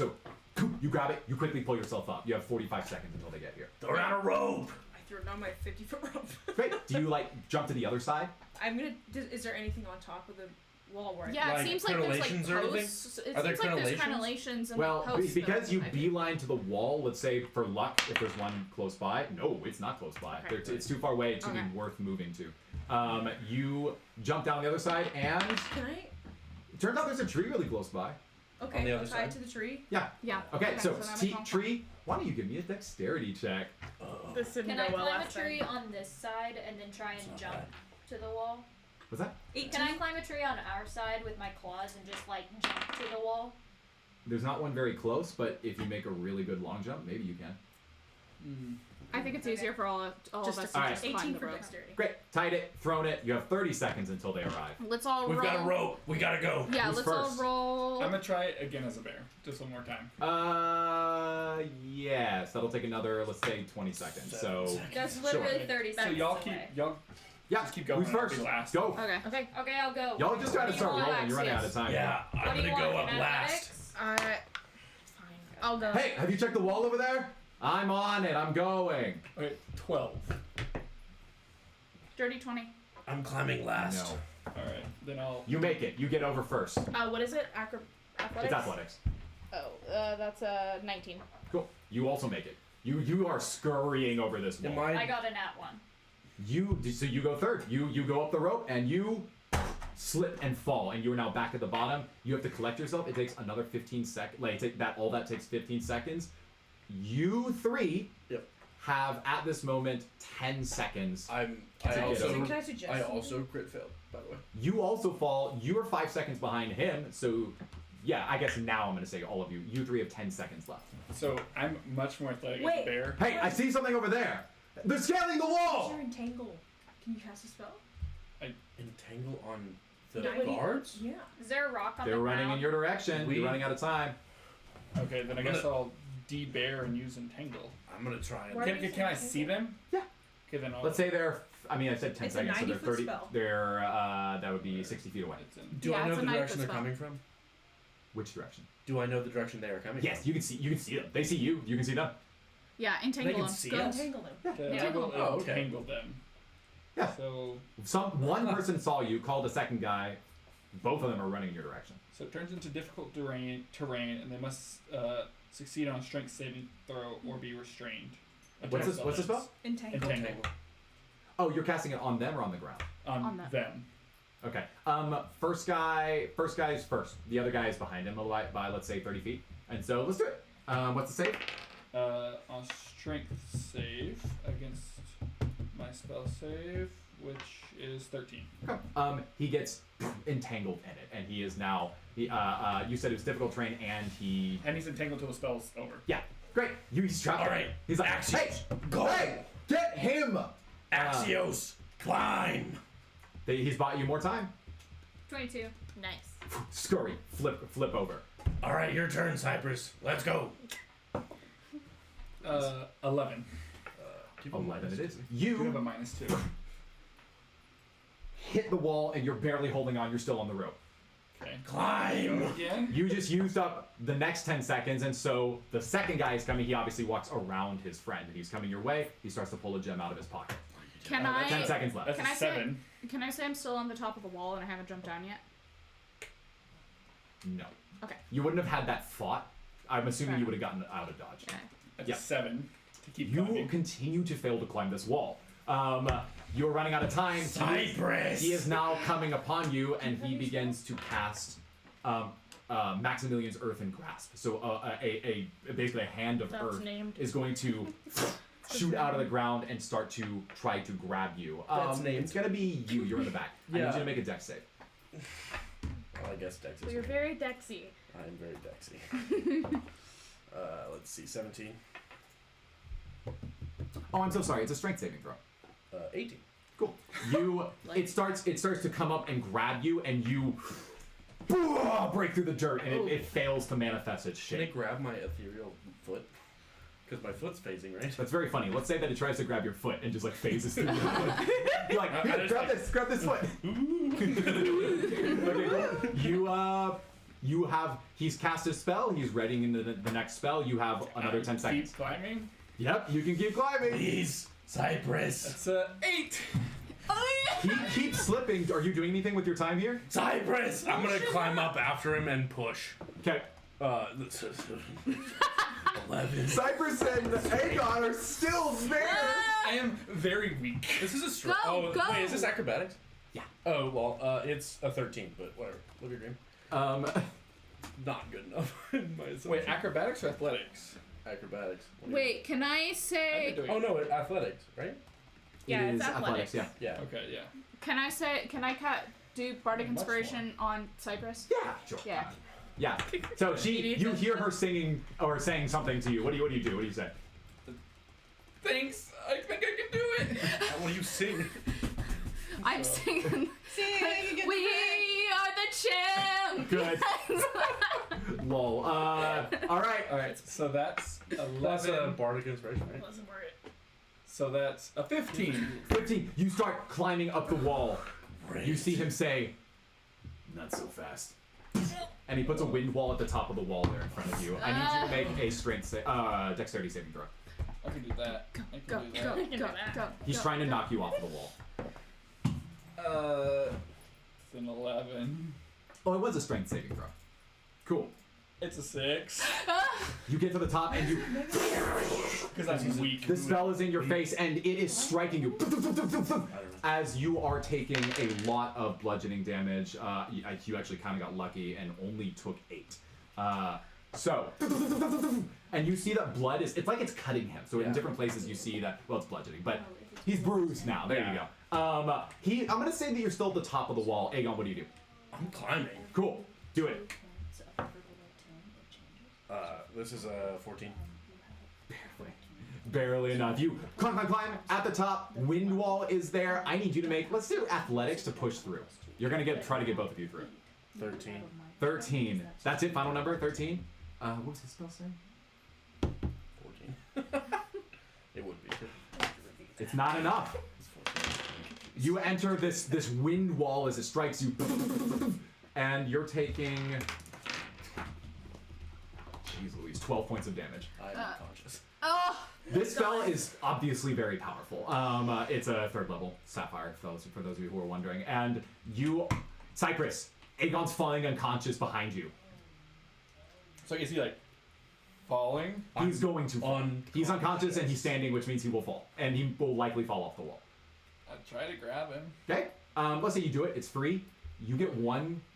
grab it. You quickly pull yourself up. You have 45 seconds until they get here. Throw down a rope. I threw down my 50-foot rope. Great. Do you jump to the other side? I'm gonna. Is there anything on top of the wall where? Yeah, Like it seems like there's like crenellations or anything? posts. It Are there seems like there's crenellations? crenellations and Well, like posts. because you that- beeline to the wall, let's say for luck, if there's one close by. No, it's not close by. Okay. It's too far away to Okay. be worth moving to. You jump down the other side, and Can I? it turns out there's a tree really close by. Okay, On the other I'll tie it side? to the tree. Yeah. Okay, so that makes sense. tree, why don't you give me a dexterity check? This didn't Can I go well climb a last time. tree on this side and then try and It's not jump bad. to the wall? What's that? 18. Can I climb a tree on our side with my claws and just like jump to the wall? There's not one very close, but if you make a really good long jump, maybe you can. I think it's easier for all of us to Alright. just climb 18 the for rope. dexterity. Great, tied it, thrown it. You have 30 seconds until they arrive. Let's all We've roll. got a rope. We gotta go. Yeah, Who's let's first? all roll. I'm gonna try it again as a bear, just one more time. Yes, that'll take another, let's say, 20 seconds. 7 So, seconds. That's literally Sure. 30 So seconds y'all away. yeah, Just keep going, Who's I'll be first? last. Go. Okay. Okay. Okay, I'll go. Y'all just try to What do you start want? rolling. You're running out of time. Yeah, What I'm do you gonna go want? up last. Athletics? Fine. I'll go. Hey, have you checked the wall over there? I'm on it. I'm going. Okay, 12. Dirty 20. I'm climbing last. No. All right, then I'll. You make it. You get over first. What is it? Athletics? It's athletics. Oh, that's 19. Cool. You also make it. You are scurrying over this Am wall. I got a nat 1. So you go third. You go up the rope and you slip and fall, and you are now back at the bottom. You have to collect yourself. It takes another 15 seconds. All that takes 15 seconds. You three Yep. have at this moment 10 seconds. I Can I suggest I something? also crit failed, by the way. You also fall. You are 5 seconds behind him. So, yeah, I guess now I'm going to say all of you. You three have 10 seconds left. So I'm much more athletic as a Wait. bear. Hey, I see something over there. They're scaling the wall. You're entangled. Can you cast a spell? Entangle on the Nobody- guards? Yeah. Is there a rock on They're the running ground? in your direction. We- You're running out of time. Okay, then I guess I'll de-bear and use entangle. I'm gonna try and. Why Can, do you can I say see them? Yeah. Okay, then I'll. Let's say they're. I mean, I said 10 It's a seconds, so they're 90-foot 30. spell. They're that would be 60 feet away. It's in. Do Yeah, I know it's a the knife direction they're spell. coming from? Which direction? Do I know the direction they are coming Yes, from? you can see. You can see them. They see you. You can see them. Yeah, entangle can them. see Go. us? Entangle them. To Yeah. entangle them. Yeah. So One person saw you, called a second guy. Both of them are running in your direction. So it turns into difficult terrain, and they must succeed on a strength saving throw or be restrained. What's this? What's the spell? Entangle. Entangle. Oh, you're casting it on them or on the ground? On On that. them. Okay. First guy's first. The other guy is behind him by let's say 30 feet. And so let's do it. What's the save? On strength save against my spell save, which is 13. Okay. He gets entangled in it, and he is now. You said it was difficult terrain, and he. And he's entangled till the spell's over. Yeah. Great. He's trapped. All right. He's like, Axios, hey, go. hey, get him. Axios, climb. He's bought you more time. 22. Nice. Scurry. Flip over. All right, your turn, Cypress. Let's go. 11. 11 it is. You have a You -2. hit the wall, and you're barely holding on. You're still on the rope. Okay. Climb! Again? You just used up the next 10 seconds, and so the second guy is coming. He obviously walks around his friend, and he's coming your way. He starts to pull a gem out of his pocket. Can 10 I? seconds left. That's Can a I say- 7. Can I say I'm still on the top of the wall and I haven't jumped down yet? No. Okay. You wouldn't have had that thought. I'm assuming Fair you enough. would have gotten out of dodge. Okay. That's Yeah. a 7. To keep You going. continue to fail to climb this wall. You're running out of time. Cypress! He is now coming upon you, and he begins to cast Maximilian's Earthen Grasp. So basically a hand of That's earth named. is going to shoot out of the ground and start to try to grab you. That's named. It's gonna be you. You're in the back. I need Yeah. you to make a dex save. Well, I guess Dex So is you're me. very Dexy. I am very Dexy. Let's see, 17. Oh, I'm so sorry. It's a strength saving throw. 18. Cool. It starts to come up and grab you, and you break through the dirt, and it fails to manifest its Can I shape. grab my ethereal foot? Because my foot's phasing, right? That's very funny. Let's say that it tries to grab your foot and just like phases through. You're like, I here, just grab like- this foot. Okay, cool. You have. He's cast his spell. He's readying into the next spell. You have another 10 seconds. Keep climbing. Yep, you can keep climbing. Please, Cypress! That's a 8. He keeps slipping. Are you doing anything with your time here? Cypress! I'm gonna climb up after him and push. Okay. This is 11. Cypress and Aegon are still there. I am very weak. This is a strong. Go, Oh, go! wait, is this acrobatics? Yeah. Oh, well, it's a 13, but whatever. Live your dream. Not good enough in my assumption. Wait, acrobatics or athletics? Acrobatics. What do you- Wait, can I I've say? been doing Oh, no, athletics, right? Yeah, It it's is athletics. Yeah. Yeah. Okay, yeah. Can I say? Can I do bardic Much inspiration on Cypress? Yeah. Sure. Yeah. Yeah. So you hear her singing or saying something to you. What do you do? What do you say? Thanks. I think I can do it. What do you sing? I'm singing. We are the champions. Good. Lol. All right. All right. So that's 11. That's a bardic inspiration, right? Wasn't worth it. So that's a 15. 15. You start climbing up the wall. You see him say, "Not so fast." And he puts a wind wall at the top of the wall there in front of you. I need you to make a strength dexterity saving throw. I can do that. I can Go, do go, that. go, go. He's go, trying to go. knock you off the wall. It's an 11. Oh, it was a strength saving throw. Cool. It's a 6. You get to the top and you. Because I'm weak. The spell is in your face and it is striking you as you are taking a lot of bludgeoning damage. You actually kind of got lucky and only took 8. And you see that blood is, it's like it's cutting him. So in Yeah. different places you see that, well, it's bludgeoning, but he's bruised now. There you go. I'm going to say that you're still at the top of the wall. Aegon, what do you do? I'm climbing. Cool. Do it. This is a 14. Barely enough. You climb at the top. Wind wall is there. I need you to make, let's do athletics to push through. You're going to try to get both of you through. 13. 13. That's it, final number, 13. What was his spell saying? 14. It would be. It's not enough. It's 14. You enter this wind wall as it strikes you, and you're taking, jeez Louise, 12 points of damage. I'm unconscious. Oh. This spell is obviously very powerful. It's a 3rd level sapphire, for those of you who are wondering. And you, Cypress, Aegon's falling unconscious behind you. So is he like falling? He's going to fall. He's unconscious and he's standing, which means he will fall. And he will likely fall off the wall. I'll try to grab him. Okay? Let's say you do it. It's free. You get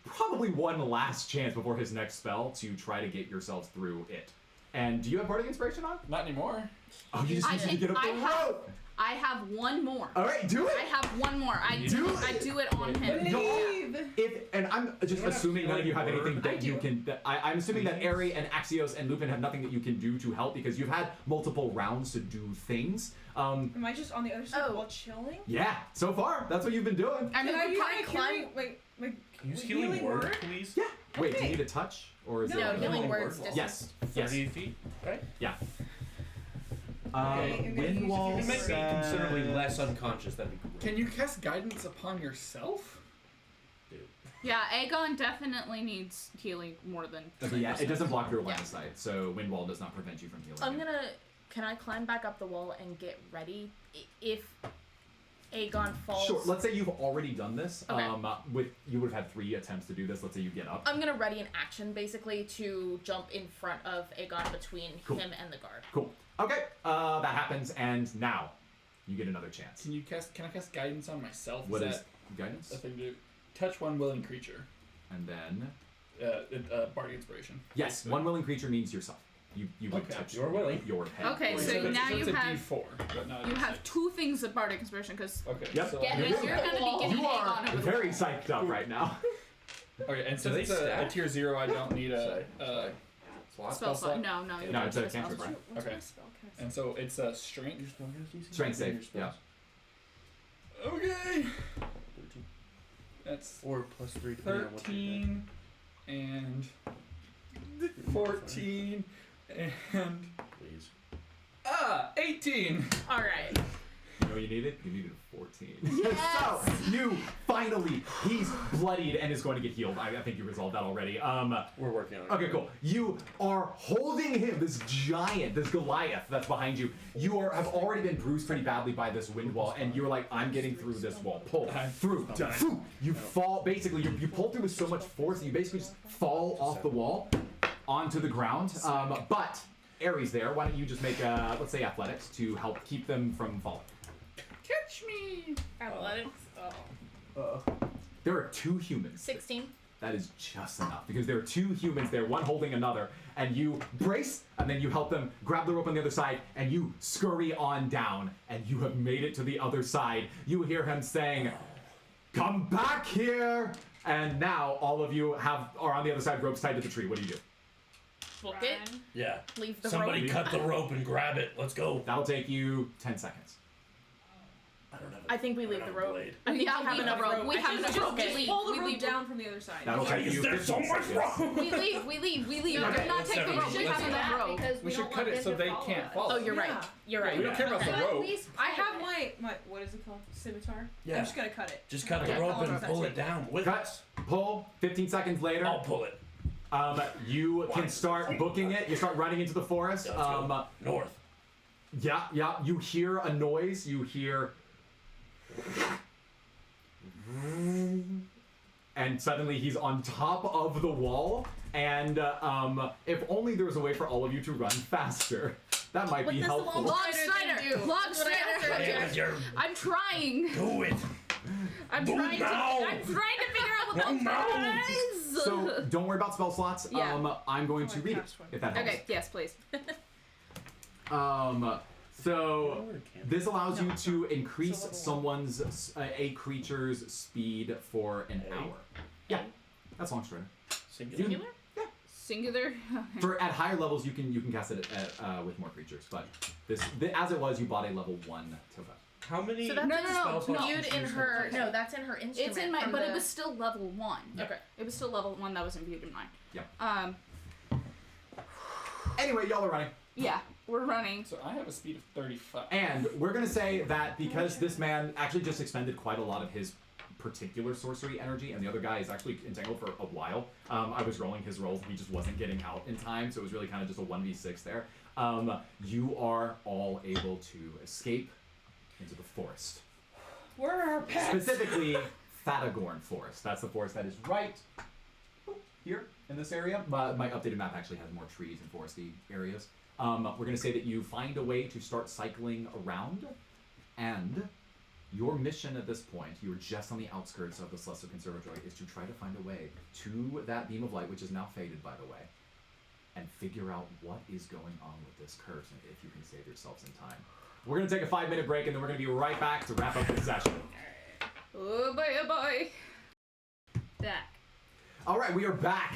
probably one last chance before his next spell to try to get yourselves through it. And do you have Bardic Inspiration on? Not anymore. Oh, you just need to get up the rope. I have one more. All right, do it. I have one more. I do it on him. And I'm just don't have assuming none of you have healing anything word. that you can. I'm assuming that Ari and Axios and Lupin have nothing that you can do to help because you've had multiple rounds to do things. Am I just on the other side Oh. while chilling? Yeah, so far that's what you've been doing. I mean, Can I we use probably my climb. healing? Wait, Can you use healing word, please? Yeah. Wait, do Okay. you need a touch or is No, it? healing words. Yes. 30 Yes. feet, right? Yeah. Okay, I'm gonna Wind use wall. You healing make me says- considerably less unconscious. That'd be great. Can you cast guidance upon yourself? Dude. Yeah, Aegon definitely needs healing more than. Okay, yeah, it doesn't block your line Yeah. of sight, so wind wall does not prevent you from healing. I'm him. gonna. Can I climb back up the wall and get ready if Aegon falls? Sure. Let's say you've already done this. Okay. You would have had 3 attempts to do this. Let's say you get up. I'm gonna ready an action basically to jump in front of Aegon between Cool. him and the guard. Cool. Okay. That happens, and now you get another chance. Can I cast guidance on myself? What is that guidance? a thing to do? Touch one willing creature. And then Bardic inspiration. yes, Basically. one willing creature means yourself. You would Okay. touch You're willing. your head. Okay, or so your- now it's you a have- D4, but not a You D6. have 2 things of bardic inspiration because Okay. Yep. So Get You're it. good. You're gonna be getting You are Aegon over very psyched up right now. Okay, and Do since they it's a stack? tier 0, I don't need a. spell slot. No, you No, don't it's a get spell cantrip, slot. right? What's Okay. my spell cast? And so it's a strength. Strength save. Yeah. Okay. That's 4 plus 3 depending on what you 13 and 14 and Please. 18. All right. You know what you needed? You needed a 14. So, you finally, he's bloodied and is going to get healed. I think you resolved that already. We're working on it. Okay, cool. You are holding him, this giant, this Goliath that's behind you. You have already been bruised pretty badly by this wind wall, and you're like, I'm getting through this wall. Pull through. Phew. You fall, basically, you pull through with so much force, and you basically just fall off the wall onto the ground. But Ares there, why don't you just make, let's say, athletics to help keep them from falling. Catch me. Athletics. Oh. There are 2 humans. 16. That is just enough because there are 2 humans there, one holding another, and you brace, and then you help them grab the rope on the other side, and you scurry on down, and you have made it to the other side. You hear him saying, "Come back here!" And now all of you are on the other side, ropes tied to the tree. What do you do? Book it. Run. Yeah. Leave the Somebody rope. cut the rope and grab it. Let's go. That'll take you 10 seconds. I don't have I think we leave the rope. blade. I think Yeah, we have leave enough the rope. rope. We I have think enough we rope. just Leave. Pull the We rope leave. down from the other side. That'll take you There's so 15 much seconds. rope. We leave. We leave. We leave. No, Do not take the let's rope. We have have it. enough rope. Because We should don't cut want it them so to they follow can't us. follow. Oh, you're right. Yeah. You're right. We don't care about the So at rope. least I have cut it. my what is it called? Scimitar. Yeah. I'm just gonna cut it. Just cut the Okay. rope and Cut. pull it down with Cut, us. pull, 15 seconds later. I'll pull it. You can start booking it. You start running into the forest. Let's go. North. Yeah. You hear a noise. You hear. And suddenly he's on top of the wall. And if only there was a way for all of you to run faster, that might What be does the helpful. wall- Log Strider. do. Log That's what I asked Strider. earlier. Yeah, you're- I'm trying. Do it. I'm Move trying to. now. I'm trying to figure out what Move those now. is. So don't worry about spell slots. Yeah. I'm going Oh, to I read it cast one. if that helps. Okay. Yes, please. So this allows you to increase someone's a creature's speed for an hour. Yeah, that's long strider. Singular. Singular. For at higher levels, you can cast it with more creatures, but as it was, you bought a level 1 Toga. How many? So that's No, no, no, spell no. viewed in her. No, that's in her instrument. It's in my, from but the- it was still level 1. Okay. It was still level 1 that was imbued in mine. Yeah. Anyway, y'all are running. Yeah, we're running. So I have a speed of 35. And we're going to say that because this man actually just expended quite a lot of his particular sorcery energy, and the other guy is actually entangled for a while. I was rolling his rolls, and he just wasn't getting out in time, so it was really kind of just a 1v6 there. You are all able to escape into the forest. Where are our pets? Specifically, Fatagorn Forest. That's the forest that is right here in this area. My updated map actually has more trees and foresty areas. We're going to say that you find a way to start cycling around, and your mission at this point, you're just on the outskirts of the Celestial Conservatory, is to try to find a way to that beam of light, which is now faded, by the way, and figure out what is going on with this curse, and if you can save yourselves in time. We're going to take a 5-minute break, and then we're going to be right back to wrap up this session. Oh boy, oh boy. Back. All right, we are back.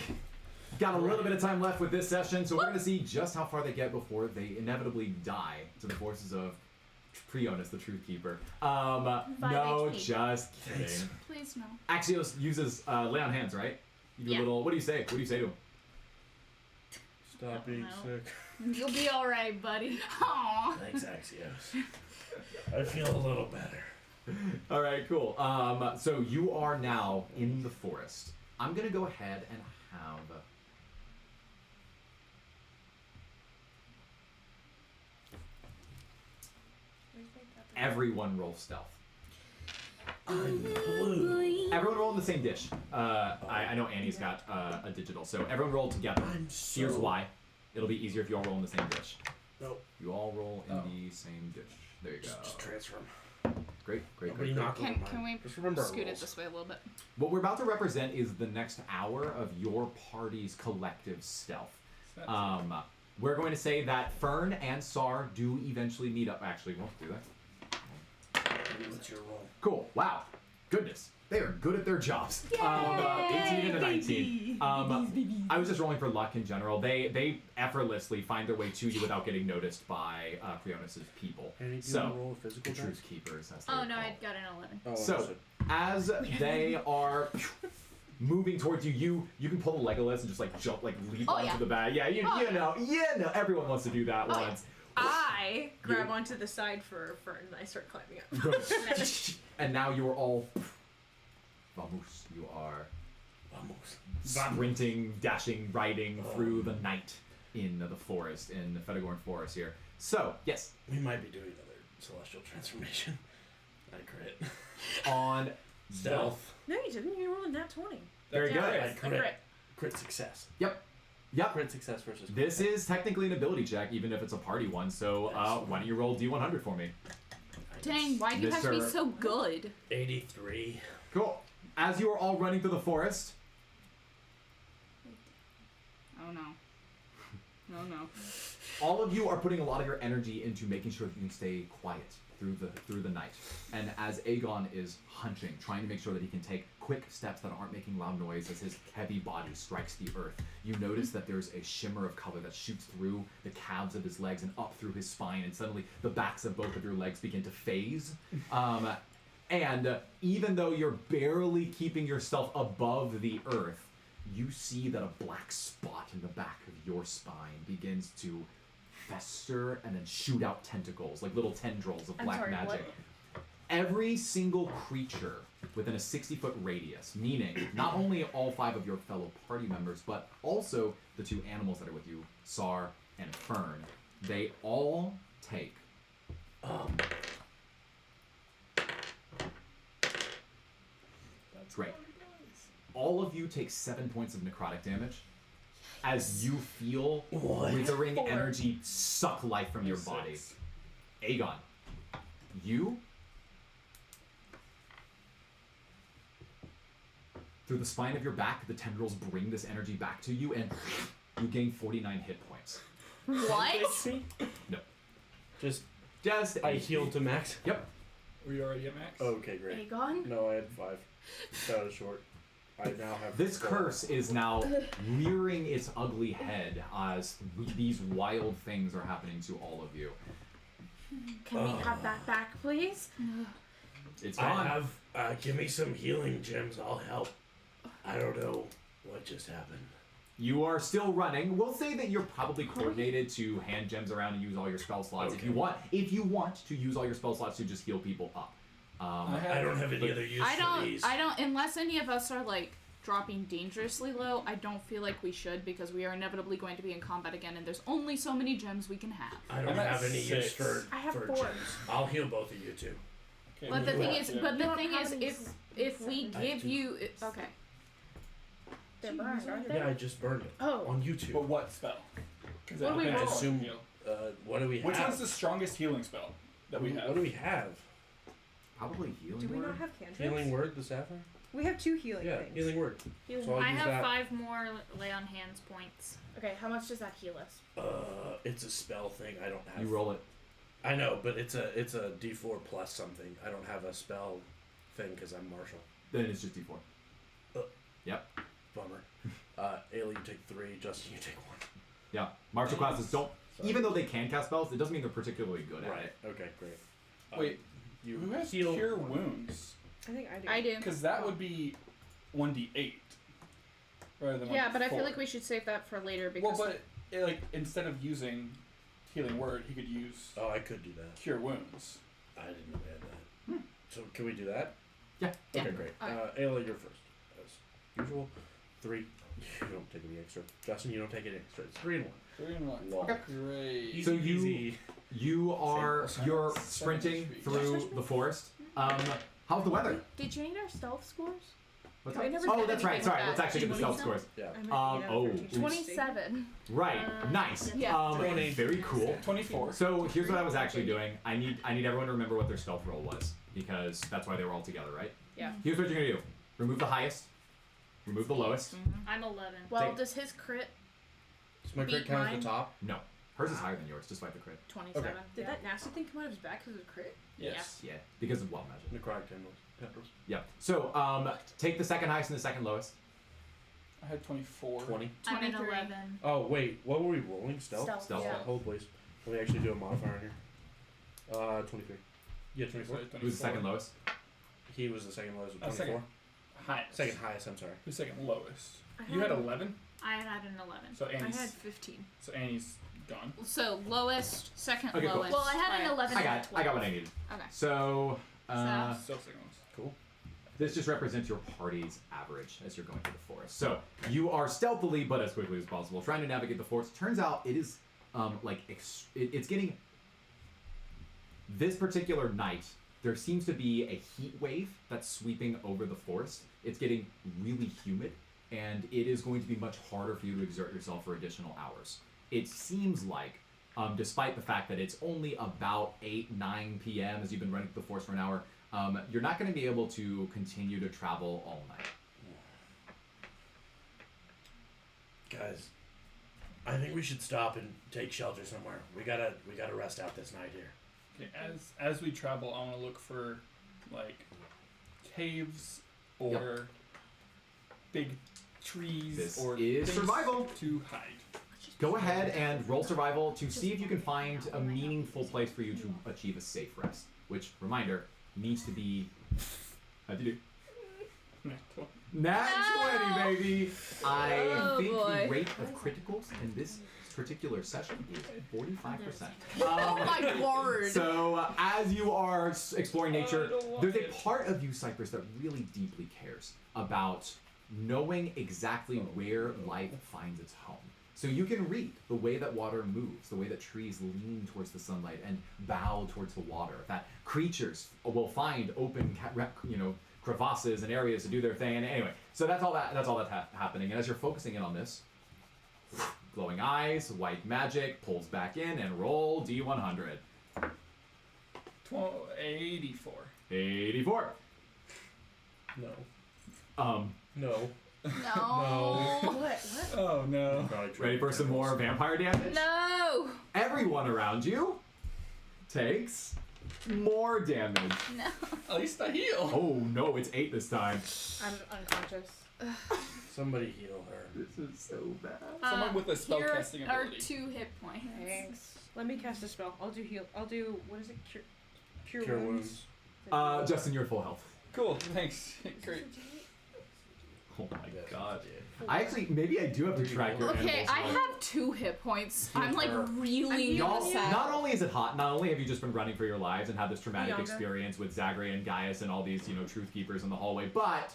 Got a little bit of time left with this session, so we're going to see just how far they get before they inevitably die to the forces of Prionus, the Truthkeeper. No, HP. just kidding. Please no. Axios uses lay on hands, right? You do a Yeah. little. What do you say? What do you say to him? Stop being No. sick. You'll be all right, buddy. Aww. Thanks, Axios. I feel a little better. All right, cool. So you are now in the forest. I'm gonna go ahead and have everyone roll stealth. I'm blue. Everyone roll in the same dish. I know Annie's got a digital, so everyone roll together. Here's why. It'll be easier if you all roll in the same dish. Nope. You all roll in the same dish. There you go. Just transfer them. Great. Nobody knock over Can mine. we Just remember our scoot it rules. this way a little bit? What we're about to represent is the next hour of your party's collective stealth. We're going to say that Fern and Sar do eventually meet up. Actually, won't do that. What's your roll? Cool. Wow. Goodness. They are good at their jobs. 18 and a 19. I was just rolling for luck in general. They effortlessly find their way to you without getting noticed by Prionus' people. Can you So, roll a physical the dice? Truth Keepers, as they're Oh no, called. I got an 11. Oh, So, understood. as they are moving towards you, you can pull a Legolas and just like jump, like leap Oh, onto yeah. the bag. Yeah, you know, everyone wants to do that Oh, yeah. once. I grab You- onto the side for Fern and I start climbing up. And now you are all, vamos, you are Vamos. sprinting, dashing, riding through the night in the forest, in the Fedagorn forest here. So, yes, We might be doing another celestial transformation. I crit. on Stealth. No, you didn't. You rolled a nat 20. Very That's good. I A crit. crit. Crit success. Yep. Crit success versus crit. This is technically an ability check, even if it's a party one. So, why don't you roll D100 for me? Dang, why do you have to be Mr. so good? 83. Cool. As you are all running through the forest, Oh no. Oh no. all of you are putting a lot of your energy into making sure that you can stay quiet through the night. And as Aegon is hunching, trying to make sure that he can take quick steps that aren't making loud noise as his heavy body strikes the earth, you notice that there's a shimmer of color that shoots through the calves of his legs and up through his spine, and suddenly the backs of both of your legs begin to phase. And even though you're barely keeping yourself above the earth, you see that a black spot in the back of your spine begins to fester and then shoot out tentacles, like little tendrils of I'm black sorry, magic. what? Every single creature within a 60-foot radius, meaning not only all 5 of your fellow party members, but also the 2 animals that are with you, Sar and Fern, they all take great. All of you take 7 points of necrotic damage as you feel withering energy suck life from your body. Aegon, you, through the spine of your back, the tendrils bring this energy back to you, and you gain 49 hit points. What? No. Just Just I healed to max. Yep. Were you already at max? Okay, great. Aegon? No, I had 5. That was short. I now have This 4. curse is now rearing its ugly head as these wild things are happening to all of you. Can we have that back, please? It's I gone. have. Give me some healing gems. I'll help. I don't know what just happened. You are still running. We'll say that you're probably coordinated to hand gems around and use all your spell slots if you want. If you want to use all your spell slots to just heal people up. I don't have any other use for these. I don't, unless any of us are like dropping dangerously low, I don't feel like we should because we are inevitably going to be in combat again and there's only so many gems we can have. I don't I'm at have any use 6. for, I have for 4. gems. I'll heal both of you two. Okay, But the we thing do is, that, but yeah. the don't thing have is, any if we I give do. you, okay. They're burned, aren't they? Yeah, I just burned it. Oh. On YouTube. But what spell? 'Cause What do we depends roll? on Assume- heal. What do we have? Which one's the strongest healing spell that we have? What do we have? Probably healing Do we word. not have cantrips? Healing word, the sapphire? We have 2 healing Yeah, things. healing word. So I'll I use have that. 5 more lay on hands points. Okay, how much does that heal us? It's a spell thing. I don't have. You roll it. I know, but it's a D4 plus something. I don't have a spell thing because I'm martial. Then it's just D4. Yep. Bummer. Ayla, you take 3. Justin, you take 1. Yeah. Martial classes don't. Even though they can cast spells, it doesn't mean they're particularly good at Right. it. Okay. Great. Wait, you who has heal. cure wounds? I think I do. I do. Because that would be 1d8 rather than Yeah, but I feel 1d4. like we should save that for later because Well, but like instead of using healing word, he could use Oh, I could do that. cure wounds. I didn't know we had that. So can we do that? Yeah. Yeah. Okay, great. Alright. Ayla, you're first, as usual. 3. You don't take any extra. Justin, you don't take any extra. It's 3 and 1. 3 and 1. Lol. Great. Easy So peasy. you're sprinting through the forest. How's the weather? Did you need our stealth scores? What's I that? never Oh, did that's right. anything Sorry, with let's that. actually get the Do you stealth want scores. Yeah. Oops. 27. Right. Nice. Yeah. Very cool. 24. So here's what I was actually doing. I need everyone to remember what their stealth roll was because that's why they were all together, right? Yeah. Here's what you're gonna do: remove the highest, remove the lowest. I'm 11. Well, Take- does his crit Does my crit Beat count at mine? the top? No, hers is higher than yours, despite the crit. 27? Did that nasty thing come out of his back because of crit? Yes. Yeah, because of wild magic. Necrotic tendrils. Yep. So take the second highest and the second lowest. I had 24. 20. I'm at 23. 11. Oh, wait. What were we rolling? Stealth? Stealth. Yeah. Hold, please. Let me actually do a modifier in here. 23. Yeah, 24. Who's the second lowest? He was the second lowest with Oh, 24. second. Highest. Second highest, I'm sorry. Who's second lowest? I You had had- 11? I had an 11. So I Annie's, had 15. gone. So lowest, second Okay, cool. lowest. Well, I had an 11 I and got a it. 12. I got what I needed. Okay. So Still second lowest. Cool. this just represents your party's average as you're going through the forest. So you are stealthily, but as quickly as possible, trying to navigate the forest. Turns out it is it's getting this particular night. There seems to be a heat wave that's sweeping over the forest. It's getting really humid, and it is going to be much harder for you to exert yourself for additional hours. It seems like, despite the fact that it's only about 8-9 p.m. as you've been running through the forest for an hour, you're not going to be able to continue to travel all night. Guys, I think we should stop and take shelter somewhere. We gotta rest out this night here. Okay, as we travel, I want to look for like caves or big trees This or is things survival. to hide. Go ahead and roll survival to see if you can find a meaningful place for you to achieve a safe rest. Which, reminder, needs to be... How'd you do? Nat 20, baby! I Oh, think boy. the rate of criticals in this particular session is 45%. Oh my word! So, as you are exploring nature, there's a part of you, Cypress, that really deeply cares about knowing exactly where life finds its home. So you can read the way that water moves, the way that trees lean towards the sunlight and bow towards the water, that creatures will find open, crevasses and areas to do their thing. And anyway, so that's all that's happening. And as you're focusing in on this, glowing eyes, white magic pulls back in and roll D100. 84. 84. No. No. No. No. What? Oh no. Ready for some more vampire damage? No. Everyone around you takes more damage. No. At least I heal. Oh no, it's 8 this time. I'm unconscious. Somebody heal her. This is so bad. Someone with a spell here casting are ability. 2 hit points. Thanks. Let me cast a spell. I'll do heal. I'll do, what is it? Cure Cure wounds. wounds. Justin, you're at full health. Cool. Thanks. Great. Oh my god. Maybe I do have to track your Okay, animals. I have 2 hit points. I'm like Her. really Y'all, sad. not only is it hot, not only have you just been running for your lives and had this traumatic Younger. experience with Zagria and Gaius and all these, truth keepers in the hallway, but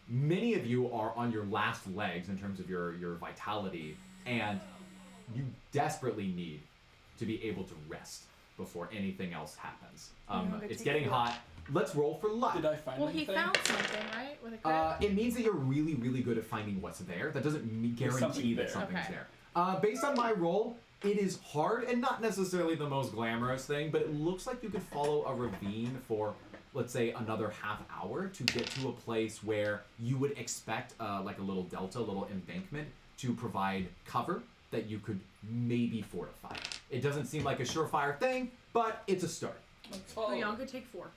many of you are on your last legs in terms of your vitality, and you desperately need to be able to rest before anything else happens. It's getting hot. Let's roll for luck. Did I find Well, he anything? found something, right? With a crit? It means that you're really, really good at finding what's there. That doesn't There's guarantee something that there. something's Okay. there. Based on my roll, it is hard and not necessarily the most glamorous thing, but it looks like you could follow a ravine for, let's say, another half hour to get to a place where you would expect like a little delta, a little embankment to provide cover that you could maybe fortify. It doesn't seem like a surefire thing, but it's a start. Let's follow. Priyanka, take 4.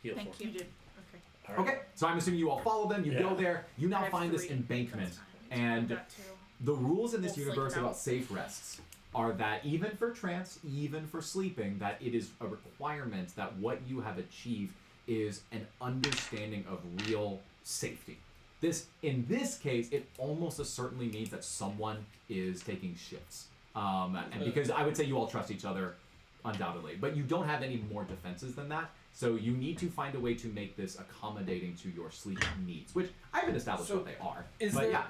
Heal Thank for. you. You did. Okay. All right. Okay, so I'm assuming you all follow them, you go Yeah. there, you I now have find this 3. embankment, That's and That too. the rules in this We'll sleep universe it about out. safe rests are that even for trance, even for sleeping, that it is a requirement that what you have achieved is an understanding of real safety. In this case, it almost certainly means that someone is taking shifts. And because I would say you all trust each other, undoubtedly, but you don't have any more defenses than that. So you need to find a way to make this accommodating to your sleep needs, which I haven't established So what they are. Is but there? yeah.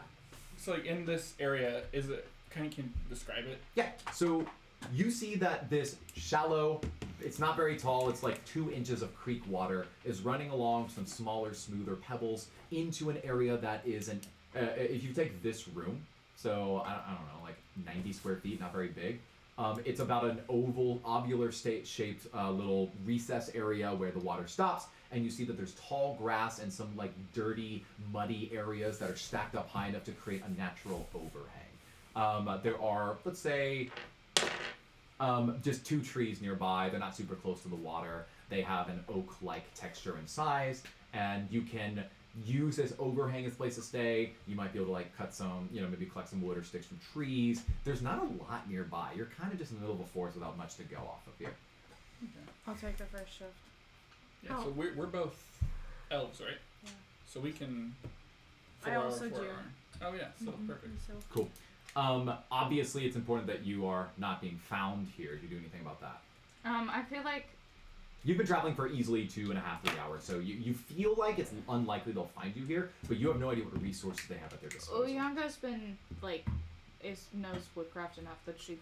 So like in this area, is it? Can you describe it? Yeah, so you see that this shallow, it's not very tall, it's like 2 inches of creek water, is running along some smaller, smoother pebbles into an area that is an, if you take this room, so I don't know, like 90 square feet, not very big, it's about an ovular shaped little recess area where the water stops, and you see that there's tall grass and some like dirty, muddy areas that are stacked up high enough to create a natural overhang. There are, let's say, just 2 trees nearby. They're not super close to the water. They have an oak-like texture and size, and you can use this overhang as a place to stay. You might be able to like cut some, maybe collect some wood or sticks from trees. There's not a lot nearby. You're kind of just in the middle of a forest without much to go off of here. I'll take the first shift. Yeah. Oh. So we're both elves, right? Yeah. So we can. I also do. Oh yeah, so perfect. So Cool. Obviously, it's important that you are not being found here. Do you do anything about that? I feel like You've been traveling for easily 2.5, 3 hours, so you feel like it's unlikely they'll find you here, but you have no idea what resources they have at their disposal. Oyanga's been knows woodcraft enough that she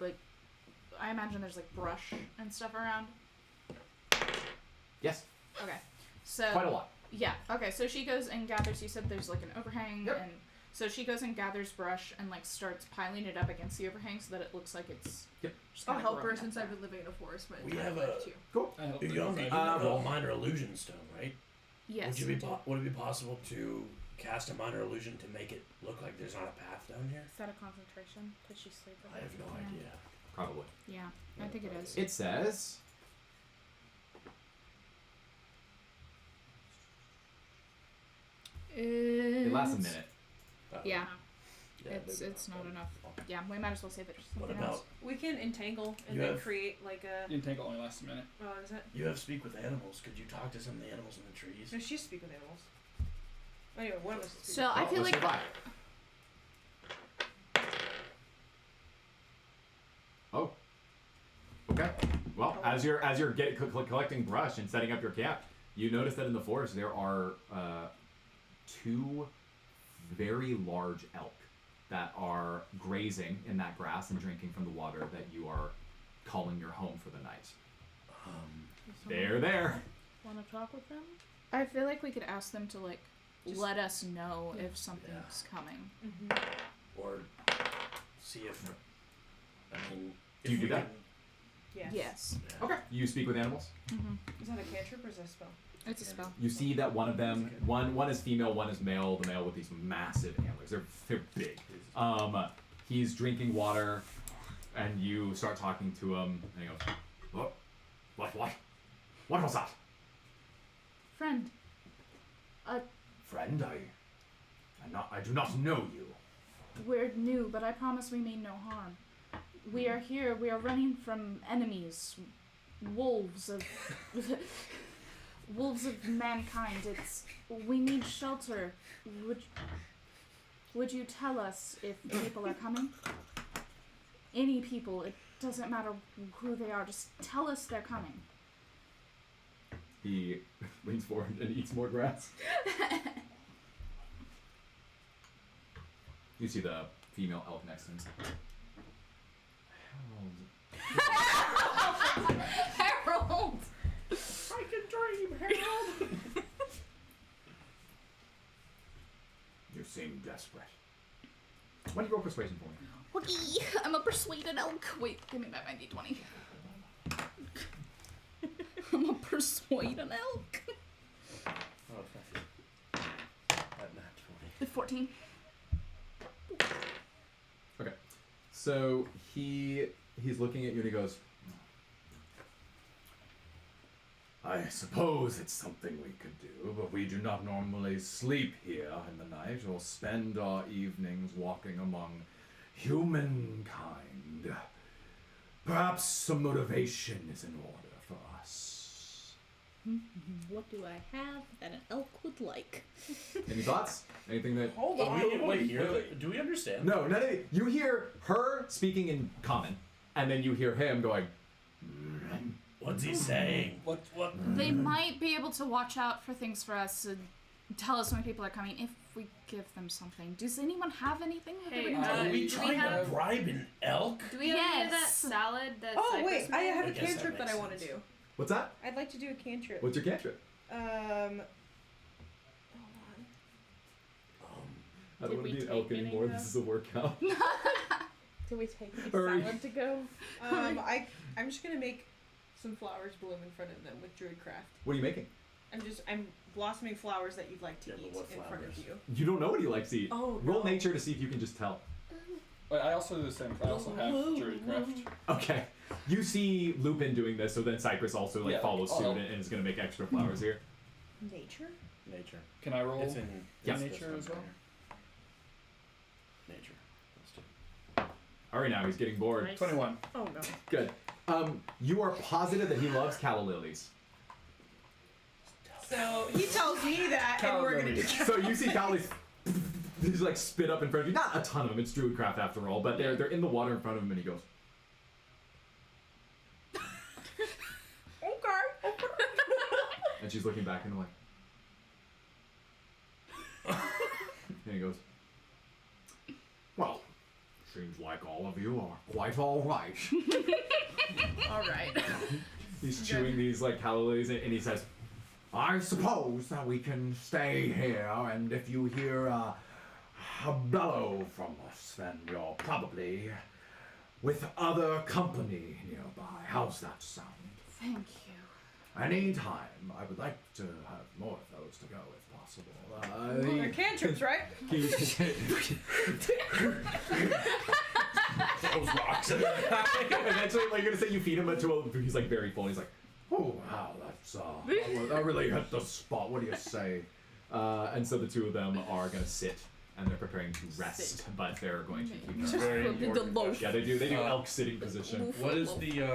I imagine there's like brush and stuff around. Yes, Okay, so quite a lot. Yeah. Okay, so she goes and gathers. You said there's like an overhang, Yep. and so she goes and gathers brush and like starts piling it up against the overhang so that it looks like it's. Yep. just I'll kinda help her growing up since there. I've been living in a forest my We entire have life a- too. Cool. I hope You they only find have it. a minor illusion stone, right? Yes. Would you be we do. would it be possible to cast a minor illusion to make it look like there's not a path down here? Is that a concentration? Could she sleep with I it? have no Yeah. idea. Probably. Yeah, I think it is. It says. It lasts a minute. Yeah, Yeah, it's maybe not enough. Yeah, we might as well save it for What something about else. We can entangle and You then have- create like a. Intangle only lasts a minute. Oh, is it? you have speak with animals? Could you talk to some of the animals in the trees? No, she speak with animals. Anyway, one of us. Speak So I feel let's like survive. Oh. Okay. Well, as you're collecting brush and setting up your camp, you notice that in the forest there are 2 very large elk that are grazing in that grass and drinking from the water that you are calling your home for the night. They're there. Want to talk with them? I feel like we could ask them to Just- let us know if something's coming. Or see if Do you if do we that? can- Yes. Yes. yeah. Okay. You speak with animals. Is that a cantrip or is that a spell? It's a spell. You see that one of them, one is female, one is male. The male with these massive antlers. They're big. He's drinking water, and you start talking to him, and he goes, What was that? Friend. Friend, I do not know you. We're new, but I promise we mean no harm. We are here. We are running from enemies, wolves of wolves of mankind. We need shelter. Would you tell us if people are coming? Any people. It doesn't matter who they are. Just tell us they're coming. He leans forward and eats more grass. You see the female elk next to him. Harold. I can dream, Harold. You seem desperate. Why don't you roll persuasion for me? Okay, I'm a persuaded elk. Wait, give me back my d20. I'm a persuade an elk. Oh, that nat 14. Okay. So he's looking at you and he goes, I suppose it's something we could do, but we do not normally sleep here in the night or spend our evenings walking among humankind. Perhaps some motivation is in order for us. What do I have that an elk would like? Any thoughts? Anything that... Hold on. Do we understand? No, none of it. You hear her speaking in common, and then you hear him going, What's he saying? What? They might be able to watch out for things for us and tell us when people are coming if we give them something. Does anyone have anything that Hey, they would Are we do trying we to have- bribe an elk? Do we have any of that Yes. salad that Oh Cypress wait, I made? have I a guess that cantrip that makes I want to sense. do. What's that? I'd like to do a cantrip. What's your cantrip? Hold on. I don't Did want we to be an take elk any, anymore. though? This is a workout. Did we take any Hurry. salad to go? I'm just gonna make some flowers bloom in front of them with druidcraft. What are you making? I'm blossoming flowers that you'd like to Yeah, but eat what in front of flowers? you. You don't know what he likes to eat. Oh, Roll no. nature to see if you can just tell. But I also do the same. I also have druidcraft. Okay. You see Lupin doing this, so then Cypress also like Yeah, follows I'll suit help. and is going to make extra flowers here. Nature? Nature. Can I roll? It's in Yes. this nature one as well? right here. Nature. Let's do All right, now he's getting bored. Nice. 21. Oh no. Good. You are positive that he loves calla lilies. So he tells me that, and we're gonna do. So you see calla lilies just like spit up in front of you. Not a ton of them. It's druidcraft after all, but they're in the water in front of him, and he goes. Okay. And she's looking back and like. And he goes. Well, seems like all of you are quite all right. All right. He's chewing these like calla lilies, and he says, I suppose that we can stay here, and if you hear a bellow from us, then you're probably with other company nearby. How's that sound? Thank you. Anytime. I would like to have more of those to go if possible. They're cantrips, right? those rocks. Eventually, like, you're gonna say you feed him until he's like very full. And he's like, oh wow, that really hit the spot. What do you say? And so the two of them are gonna sit and they're preparing to rest, but they're going to keep. Very important loaf. question. Yeah, they do. They do elk sitting position. What is the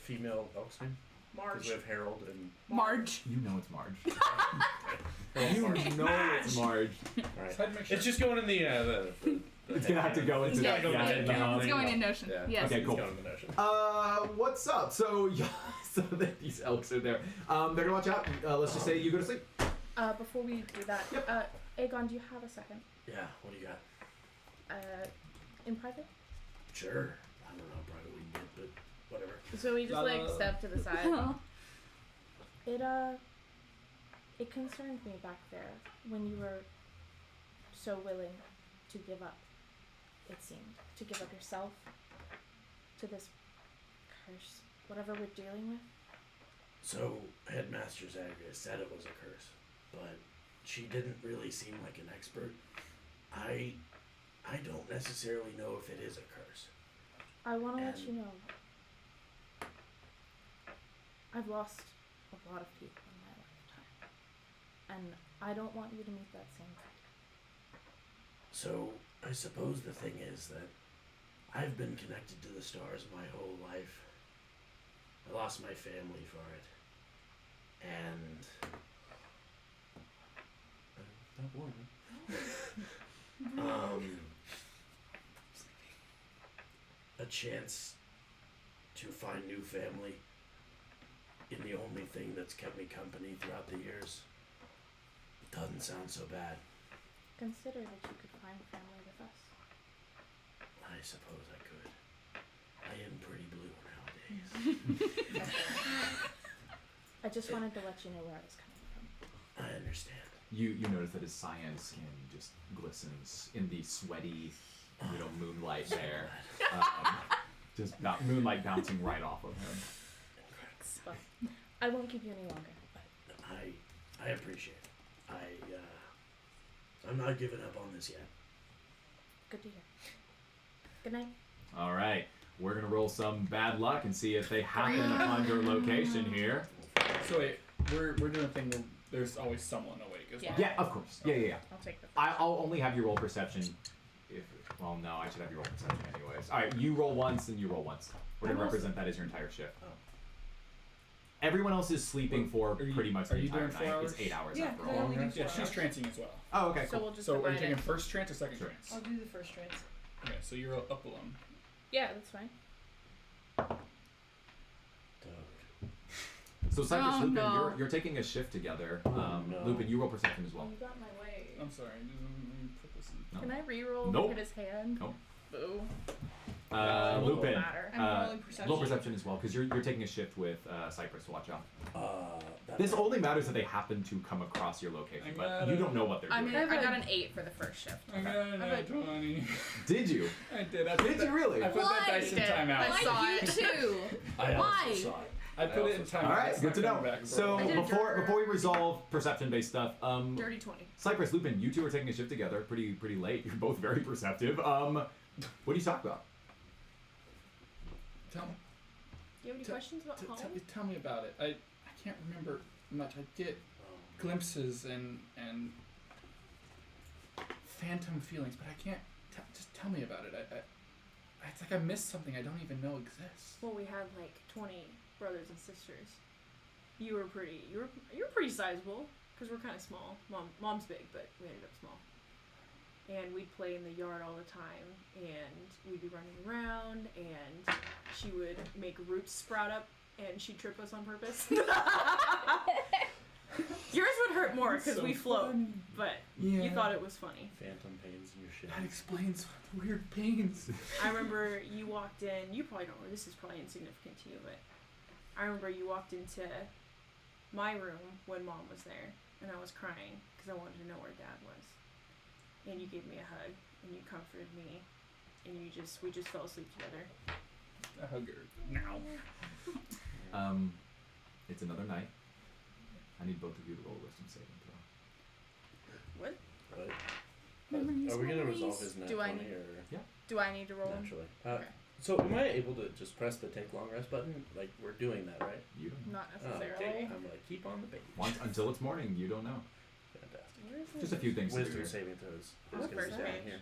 female elk's name? Because Marge. we have Harold and Marge. You know it's Marge. Harold You Marge. know it's Marge. Alright. So I had to make sure. It's just going in the It's gonna have to go into Yeah, that. Yeah, in the It's going in Notion. Yeah. Yes. Okay, cool. It's going in the notion. What's up? So, these elks are there. They're gonna watch out. Let's just say you go to sleep. Before we do that, Yep. Aegon, do you have a second? Yeah, what do you got? In private? Sure. I don't know, probably we did, but whatever. So we just like step to the side. It concerned me back there when you were so willing to give up, it seemed. To give up yourself to this curse, whatever we're dealing with. So, Headmaster Zagria said it was a curse, but she didn't really seem like an expert. I don't necessarily know if it is a curse. I want to let And- you know, I've lost a lot of people in my lifetime, and I don't want you to meet that same fate. So, I suppose the thing is that I've been connected to the stars my whole life. I lost my family for it. And... Not warm. A chance to find new family in the only thing that's kept me company throughout the years doesn't sound so bad. Consider that you could find family with us. I suppose I could. I am pretty blue nowadays. I just wanted to let you know where I was coming from. I understand. You notice that his cyan skin just glistens in the sweaty, moonlight there. Just moonlight bouncing right off of him. But I won't keep you any longer. I appreciate it. I'm not giving up on this yet. Good to hear. Good night. All right, we're gonna roll some bad luck and see if they happen upon your location here. So wait, we're doing a thing where there's always someone awake as well. Yeah, of course. Yeah. I'll take the. I'll only have you roll perception. Well, no, I should have you roll perception anyways. All right, you roll once and you roll once. We're gonna represent that as your entire shift. Oh. Everyone else is sleeping for Are you- pretty much are the you entire doing night. 4 hours? It's 8 hours Yeah, after I all. only do Yeah, 4 she's hours. trancing as well. Oh, okay, So cool. we'll just So are you divide taking it. first trance or second Sure. trance? I'll do the first trance. Okay, so you're up alone. Yeah, that's fine. So Cypress, Oh, Lupin, no. you're taking a shift together. No. Lupin, you roll perception as well. You got in my way. I'm sorry. Let me put this in. No. Can I re-roll Nope. look at his hand? Nope. Boo. Lupin, Matter. I'm rolling perception. roll perception as well, because you're taking a shift with Cypress. Watch out. That This only matters that they happen to come across your location, I but got you it. don't know what they're I doing. mean, I got an 8 for the first shift. I got a nat 20. Did you? I did. I Did you really? I put that dice in timeout. I saw Why it. you too? I Why? also saw it. I put it in timeout. All right, It's good not to know. coming back. So I did a before dirt. we resolve perception-based stuff, Dirty 20. Cypress, Lupin, you two are taking a shift together, pretty late. You're both very perceptive. What do you talk about? Tell me. Do you have any questions about home? Tell me about it. I can't remember much. I get glimpses and phantom feelings, but I can't. Just tell me about it. It's like I missed something I don't even know exists. Well, we had like 20 brothers and sisters. You were pretty sizable because we're kind of small. Mom's big, but we ended up small. And we'd play in the yard all the time, and we'd be running around, and she would make roots sprout up, and she'd trip us on purpose. Yours would hurt more because we float, but you thought it was funny. Phantom pains in your shit. That explains the weird pains. I remember you walked in. You probably don't know. This is probably insignificant to you, but I remember you walked into my room when Mom was there, and I was crying because I wanted to know where Dad was. And you gave me a hug, and you comforted me, and we just fell asleep together. A hugger. Now. It's another night. I need both of you to roll a wisdom saving throw. What? What? Memories, Are we gonna memories. resolve his nat Do I 20 need- or Do I need to roll? naturally? Okay. So am I able to just press the take long rest button? Like we're doing that, right? You don't know. Not Oh, necessarily. okay. I'm gonna keep on the bait. Until it's morning, you don't know. Fantastic. Where is Just a few things to do Wisdom here. saving throws. What Is first down page? here.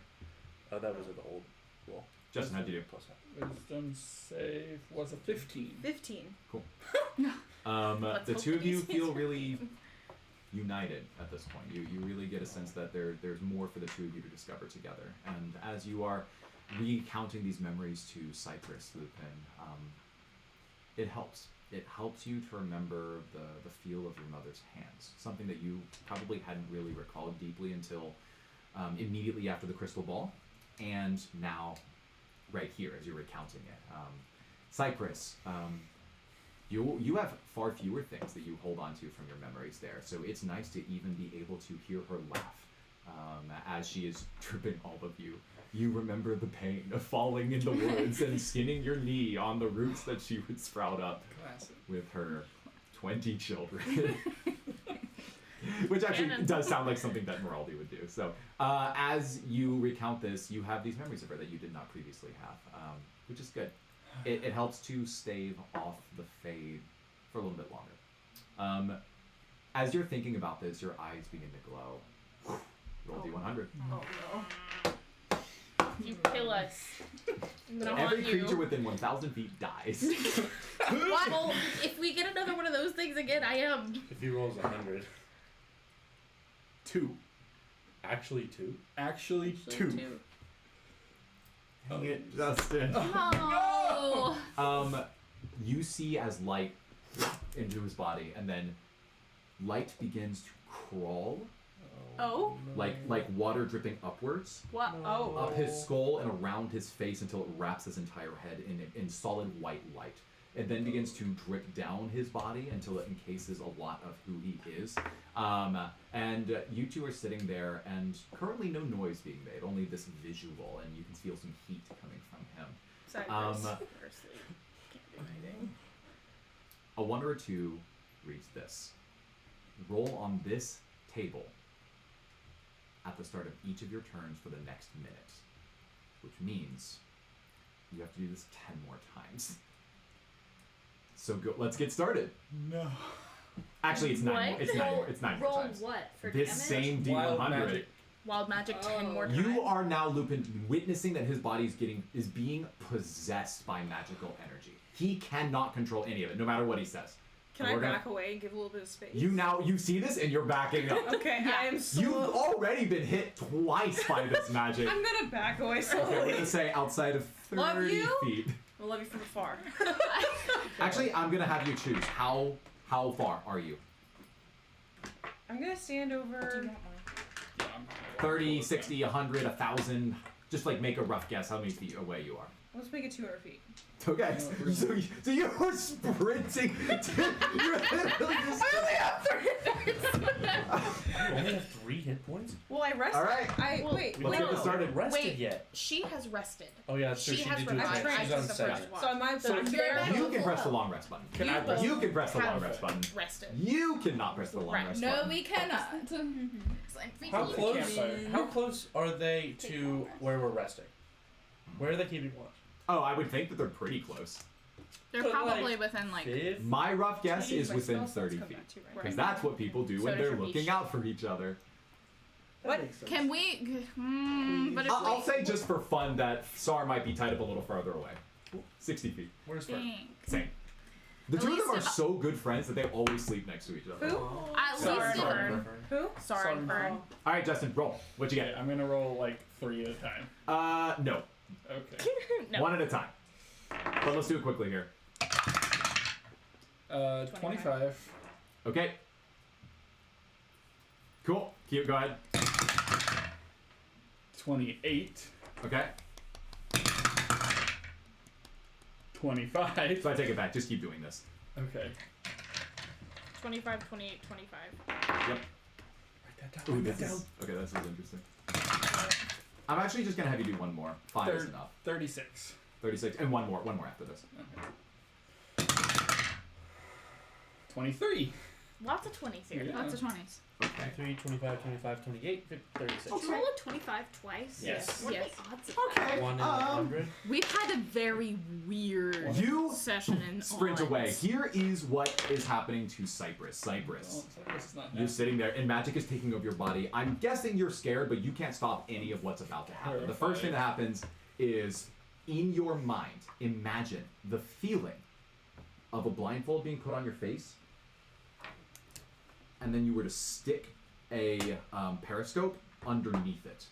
Oh, that was at the old roll. Justin, how'd you do? Plus that. Wisdom save was a 15. 15. Let's The hope two of that you he's feel really united at this point. You really get a sense that there's more for the two of you to discover together. And as you are recounting these memories to Cypress, Lupin, it helps. It helps you to remember the feel of your mother's hands, something that you probably hadn't really recalled deeply until immediately after the crystal ball, and now right here as you're recounting it. Cypress, you have far fewer things that you hold on to from your memories there, so it's nice to even be able to hear her laugh as she is tripping all of you. You remember the pain of falling in the woods and skinning your knee on the roots that she would sprout up Classic. with her 20 children. Which actually Canon. does sound like something that Meraldi would do. So as you recount this, you have these memories of her that you did not previously have, which is good. It helps to stave off the fade for a little bit longer. As you're thinking about this, your eyes begin to glow. Roll D100. Oh no. You kill us. I'm gonna Every haunt you. creature within 1,000 feet dies. What? Well, if we get another one of those things again, I am. If he rolls 100. 2. Actually 2? Actually, two. Dang it, Justin. Oh. You see as light into his body, and then light begins to crawl, Oh? like water dripping upwards, What? Oh. up his skull and around his face until it wraps his entire head in solid white light. It then begins to drip down his body until it encases a lot of who he is. And you two are sitting there, and currently no noise being made, only this visual, and you can feel some heat coming from him. Cypress. Or sleep. Can't do anything. A 1 or 2 reads this. Roll on this table at the start of each of your turns for the next minute, which means you have to do this 10 more times. So go. Let's get started. No. Actually, it's 9 more. What? It's 9 more. It's 9 more Roll times. what? For This damage? same Wild D100. magic. Wild magic 10 more times. You are now, Lupin, witnessing that his body is being possessed by magical energy. He cannot control any of it, no matter what he says. Can And I we're gonna- back away and give a little bit of space? You see this and you're backing up. Okay, I am You've slow. already been hit twice by this magic. I'm gonna back away Okay, we're slowly. gonna say outside of 30 Love you. feet. I love you from afar. Actually, I'm gonna have you choose. How How far are you? I'm gonna stand Do you over. want mine? Yeah, 30, 60, 100, 1,000. Just like make a rough guess how many feet away you are. Let's make it 200 feet. Okay, so you're sprinting. You're literally just. You only have 3 hit points? Well, I rested. All right. Wait. Let's No. get this started. haven't rested Wait. yet. She has rested. Oh yeah, that's true. She She has did do a rest. check. I She's tried on to 7. So am I? So I'm you're there. back. You can press the long rest button. Can I press? You can press the long Have rest button. Rested. You cannot press the long Right. rest No, button. we cannot. How the close? campfire. How close are they to where we're resting? Where are they keeping watch? Oh, I would think that they're pretty close. They're But, probably like, within like. 50? My rough guess Use is my within spell slots 30 come feet. back to you, right? Because that's what people do So when does they're your looking niche. out for each other. What? That makes sense. Can we? But if I'll we. say just for fun that Sar might be tied up a little farther away. 60 feet. Where's Fern? Think. Same. The At two of them are least if- so good friends that they always sleep next to each other. Who? At Sorry, least. Fern. Fern. Who? Sorry, Sorry, Fern. All right, Justin, roll. What'd you Okay, get? I'm gonna roll like 3 at a time. No. Okay. No. One at a time. But let's do it quickly here. 25. Okay. Cool. Cute. Go ahead. 28. Okay. 25. So I take it back. Just keep doing this. Okay. 25, 28, 25. Yep. Write that down. Ooh, Write this that down. is okay. This is interesting. I'm actually just gonna have you do one more. 5 is enough. 36. 36, and one more after this. Okay. 23. Lots of 20s here. Yeah. Lots of 20s. Okay. 23, 25, 25, 28, 50, 36. Did you roll a 25 twice? Yes. What are Yes. the odds of that? Okay. 1 in 100. We've had a very weird You session in sprint odds. away. Here is what is happening to Cypress. Cypress. This is not You're sitting there, and magic is taking over your body. I'm guessing you're scared, but you can't stop any of what's about to happen. The first thing that happens is, in your mind, imagine the feeling of a blindfold being put on your face, and then you were to stick a periscope underneath it.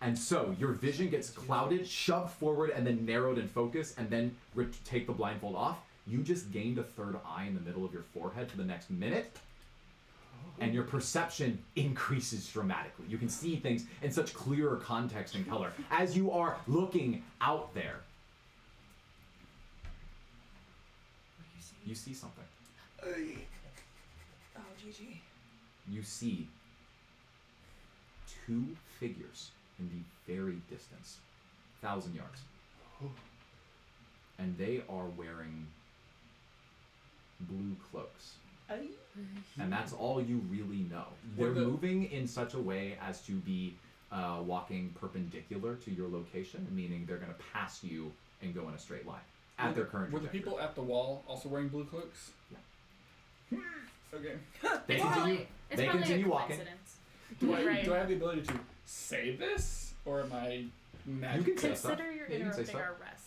And so your vision gets clouded, shoved forward, and then narrowed in focus, and then take the blindfold off. You just gained a third eye in the middle of your forehead for the next minute, and your perception increases dramatically. You can see things in such clearer context and color as you are looking out there. You see something. Oh, GG. You see 2 figures in the very distance, 1,000 yards. And they are wearing blue cloaks. And that's all you really know. They're moving in such a way as to be walking perpendicular to your location, meaning they're going to pass you and go in a straight line at their current Were the trajectory. people at the wall also wearing blue cloaks? Yeah. Okay. They It's continue. probably- it's They probably continue a walking. coincidence. Do I Right. have the ability to say this, or am I magic? You can say stuff. Consider you're Yeah, you can say interrupting stuff. our rest.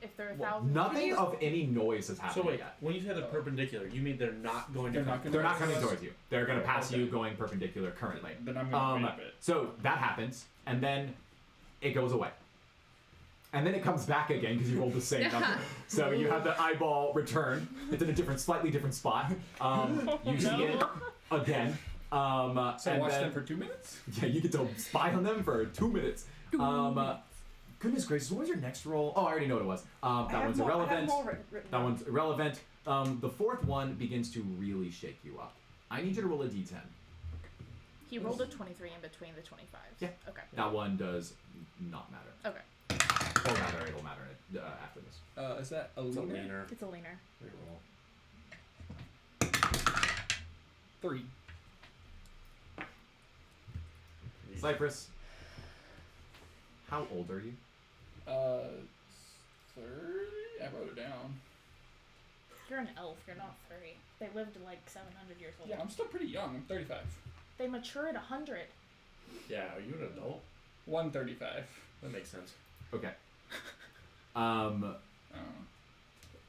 If they're Well, 1,000. nothing of any noise has happened So wait, yet. when you say the perpendicular, you mean they're not going They're to not come? gonna- They're not coming towards you. They're going to pass Okay. you going perpendicular currently. Then I'm gonna grab it. So that happens, and then it goes away. And then it comes back again because you rolled the same number. So you have the eyeball return. It's in a slightly different spot. You see it again. So and watch then, them for 2 minutes. Yeah, you get to spy on them for 2 minutes. Goodness gracious, what was your next roll? Oh, I already know what it was. That one's irrelevant. That one's irrelevant. The 4th one begins to really shake you up. I need you to roll a d10. He rolled a 23 in between the 25s. Yeah. Okay. That one does not matter. Okay. Or rather, it'll matter after this. Is that a It's a leaner? leaner. It's a leaner. Reroll. 3. Cypress, how old are you? 30? I wrote it down. You're an elf. You're not 30. They lived to like 700 years old. Yeah, I'm still pretty young. I'm 35. They mature at 100. Yeah, are you an adult? 135. That makes sense. Okay. Oh.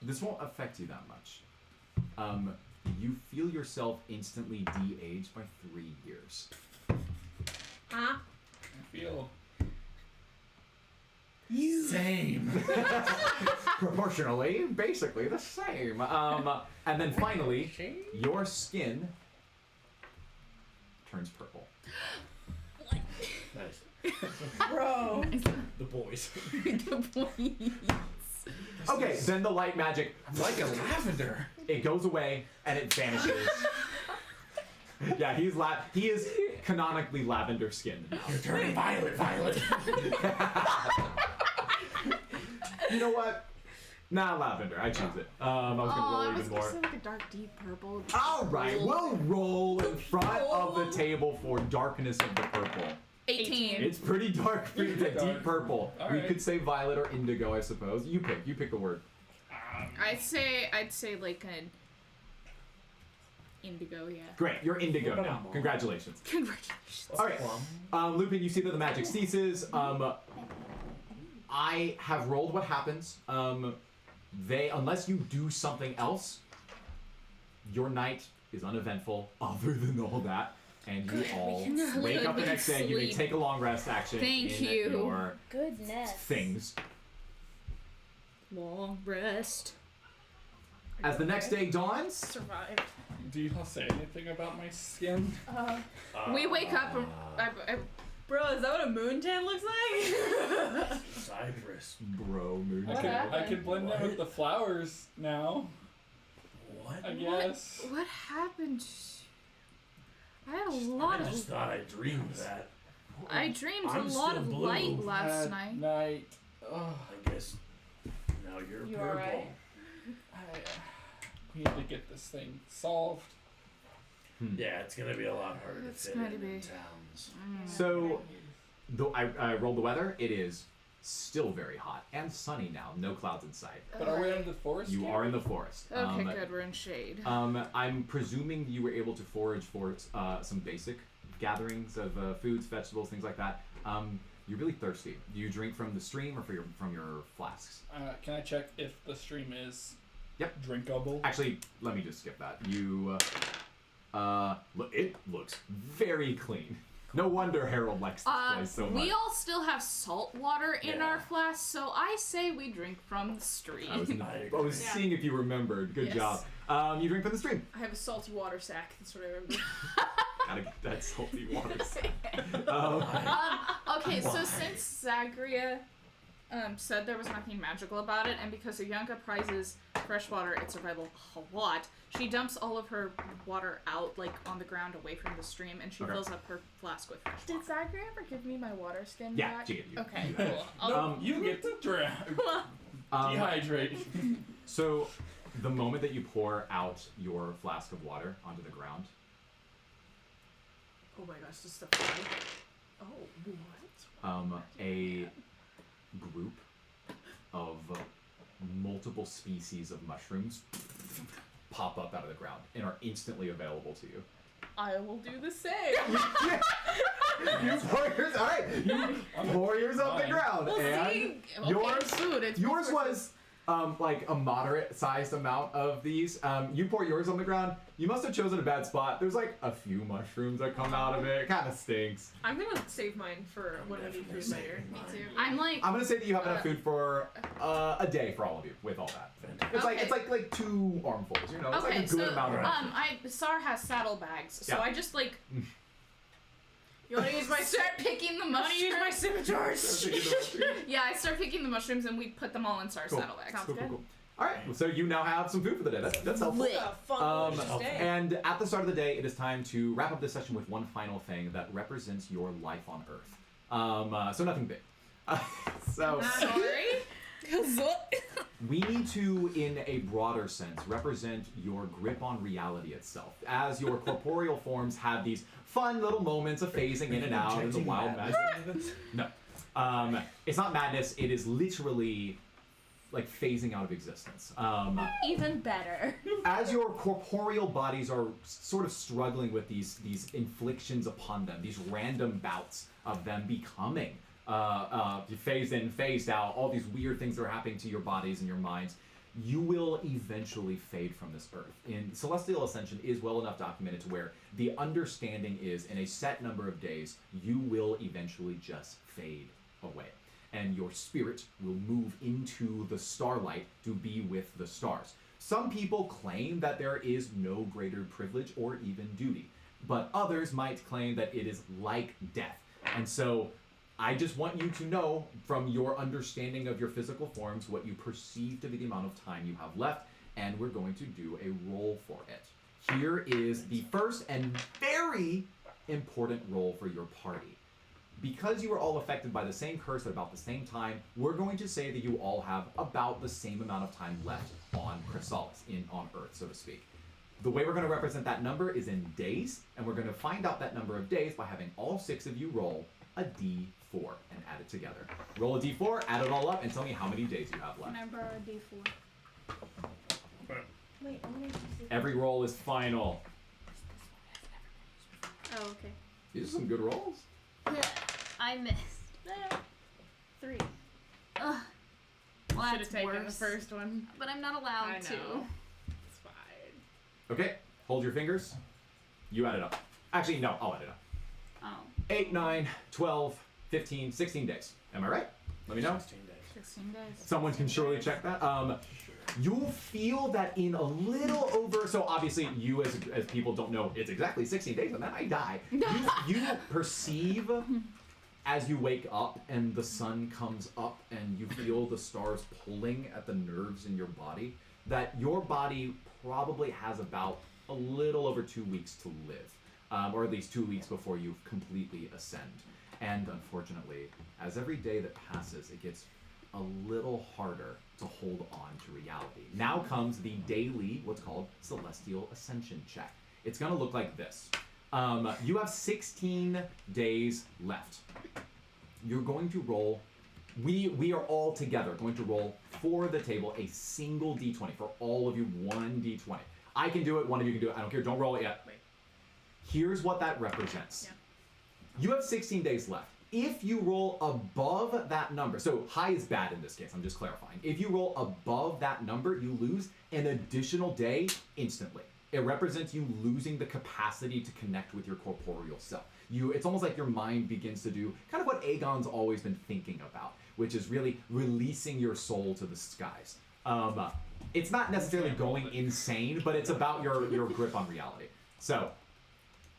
This won't affect you that much. You feel yourself instantly de-aged by 3 years. Huh? I feel Same. proportionally, basically the same. And then finally, your skin turns purple. Nice. Bro. The boys. The points. Okay, then the light magic, Like a lavender. it goes away and it vanishes. Yeah, he is canonically lavender skinned now. You're turning violet. You know what? Nah, lavender. I choose it. I was gonna roll even more. like a dark, deep purple. All right, we'll roll in front of the table for darkness of the purple. 18. It's pretty dark for the deep Dark. purple. All We right. could say violet or indigo, I suppose. You pick a word. I'd say like an indigo, yeah. Great, you're indigo What about now. a mom? Congratulations. Congratulations. All right, Lupin, you see that the magic ceases. I have rolled what happens. Unless you do something else, your night is uneventful. Other than all that, and you all can wake up the sleep. next day. You may take a long rest action Thank in you. your Goodness. things. Long rest. As the next day dawns, Survived. Do y'all say anything about my skin? We wake up and Bro, is that what a moon tan looks like? Cypress. bro, moon. I can blend in with the flowers now, What? I guess. what happened? I had a lot I just of. thought I dreamed that. I dreamed I'm a lot still of blue. light last Bad night. night. Oh, I guess now you're You purple. alright? we need to get this thing solved. Yeah, it's gonna be a lot harder It's to fit going to in be. towns. So, though I rolled the weather, it is still very hot and sunny now. No clouds in sight. But are we in the forest? You yet? are in the forest. Okay, good. We're in shade. I'm presuming you were able to forage for some basic gatherings of foods, vegetables, things like that. You're really thirsty. Do you drink from the stream or from your flasks? Can I check if the stream is Yep. drinkable? Actually, let me just skip that. You, it looks very clean. No wonder Harold likes this place so much. We all still have salt water in Yeah. our flasks, so I say we drink from the stream. I was I was Yeah. seeing if you remembered. Good Yes. job. You drink from the stream. I have a salty water sack. That's what I remember. Gotta get that salty water. Okay, so since Zagria said there was nothing magical about it, and because Iyanka prizes freshwater its survival a lot, she dumps all of her water out, like, on the ground away from the stream, and she Okay. fills up her flask with fresh Did water. Zagria ever give me my water skin Yeah, back? she gave you. Okay, you have it. cool. No, you get to drown. Dehydrate. So, the moment that you pour out your flask of water onto the ground, Oh my gosh, this stuff. Oh, what? a group of multiple species of mushrooms pop up out of the ground and are instantly available to you. I will do the same. You pour yours, all right. You pour yours on the Fine. ground, Well, and see, yours, food. It's yours was like a moderate-sized amount of these. You pour yours on the ground. You must have chosen a bad spot. There's like a few mushrooms that come out of it. It kind of stinks. I'm gonna save mine for when I need food later. Me too. I'm like, I'm gonna say that you have enough food for a day for all of you with all that. It's Okay. like 2 armfuls. You know, it's okay, like a good so amount of. Sar has saddlebags, so Yeah. I just like You wanna use my start picking the I wanna use my mushrooms. scimitars. Yeah, I start picking the mushrooms and we put them all in Sar's Cool. saddlebags. Sounds Cool, cool, good. cool. All right, so you now have some food for the day. That's helpful. What a fun delicious day. And at the start of the day, it is time to wrap up this session with one final thing that represents your life on Earth. So nothing big. So Sorry. we need to, in a broader sense, represent your grip on reality itself. As your corporeal forms have these fun little moments of phasing in and out in the wild magic. No. It's not madness. It is literally like phasing out of existence. Even better. As your corporeal bodies are sort of struggling with these inflictions upon them, these random bouts of them becoming phased in, phased out, all these weird things that are happening to your bodies and your minds, you will eventually fade from this earth. In Celestial Ascension is well enough documented to where the understanding is in a set number of days, you will eventually just fade away. and your spirit will move into the starlight to be with the stars. Some people claim that there is no greater privilege or even duty, but others might claim that it is like death. And so I just want you to know from your understanding of your physical forms what you perceive to be the amount of time you have left, and we're going to do a roll for it. Here is the first and very important roll for your party. Because you are all affected by the same curse at about the same time, we're going to say that you all have about the same amount of time left on Chrysalis, on Earth, so to speak. The way we're going to represent that number is in days, and we're going to find out that number of days by having all 6 of you roll a d4 and add it together. Roll a d4, add it all up, and tell me how many days you have left. Can I borrow a D4? Wait, I'm gonna just see. Every roll is final. Oh, okay. These are some good rolls. I missed. 3. Ugh. Well, Should that's have taken the worse. first one. But I'm not allowed I to. know. It's fine. Okay, hold your fingers. You add it up. Actually, no, I'll add it up. Oh. 8, 9, 12, 15, 16 days. Am I right? Let me know. 16 days. 16 days. Someone can surely check that. You'll feel that in a little over, so obviously you as people don't know it's exactly 16 days and then I die. You perceive as you wake up and the sun comes up and you feel the stars pulling at the nerves in your body, that your body probably has about a little over 2 weeks to live, or at least 2 weeks before you completely ascend. And unfortunately, as every day that passes, it gets a little harder to hold on to reality. Now comes the daily, what's called Celestial Ascension check. It's gonna look like this. You have 16 days left. You're going to roll, we are all together going to roll for the table a single d20, for all of you, one d20. I can do it, one of you can do it, I don't care, don't roll it yet. Here's what that represents. Yeah. You have 16 days left. If you roll above that number, so high is bad in this case, I'm just clarifying. If you roll above that number, you lose an additional day instantly. It represents you losing the capacity to connect with your corporeal self. It's almost like your mind begins to do kind of what Aegon's always been thinking about, which is really releasing your soul to the skies. It's not necessarily going insane, but it's about your grip on reality. So,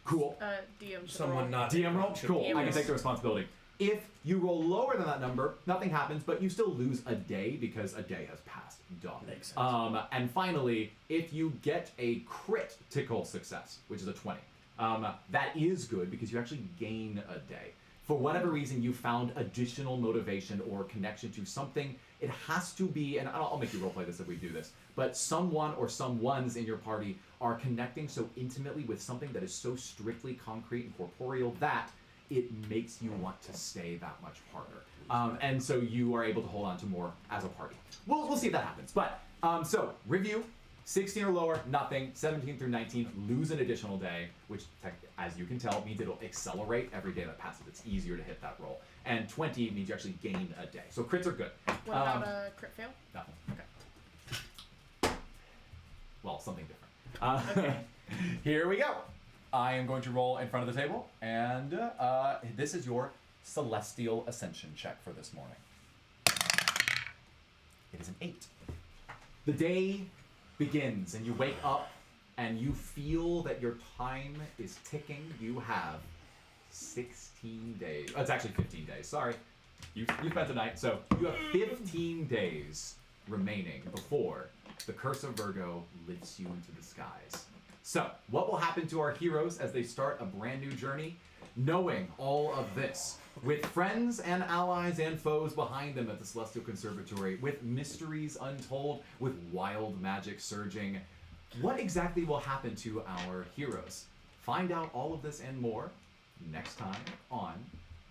cool. DM. Someone not. DM roll? Cool. DM I can roll. take the responsibility. If you roll lower than that number, nothing happens, but you still lose a day because a day has passed. Duh. Makes sense. And finally, if you get a critical success, which is a 20, that is good because you actually gain a day. For whatever reason, you found additional motivation or connection to something. It has to be, and I'll make you roleplay this if we do this, but someone or someones in your party are connecting so intimately with something that is so strictly concrete and corporeal that it makes you want to stay that much harder. And so you are able to hold on to more as a party. We'll see if that happens. But, so, review. 16 or lower, nothing. 17 through 19, lose an additional day, which, as you can tell, means it'll accelerate every day that passes. It's easier to hit that roll. And 20 means you actually gain a day. So crits are good. What about a crit fail? Nothing. Okay. Well, something different. Here we go. I am going to roll in front of the table, and this is your Celestial Ascension check for this morning. It is an 8. The day begins, and you wake up, and you feel that your time is ticking. You have 16 days. Oh, it's actually 15 days. Sorry. You spent the night, so you have 15 days remaining before the Curse of Virgo lifts you into the skies. So, what will happen to our heroes as they start a brand new journey? Knowing all of this, with friends and allies and foes behind them at the Celestial Conservatory, with mysteries untold, with wild magic surging, what exactly will happen to our heroes? Find out all of this and more next time on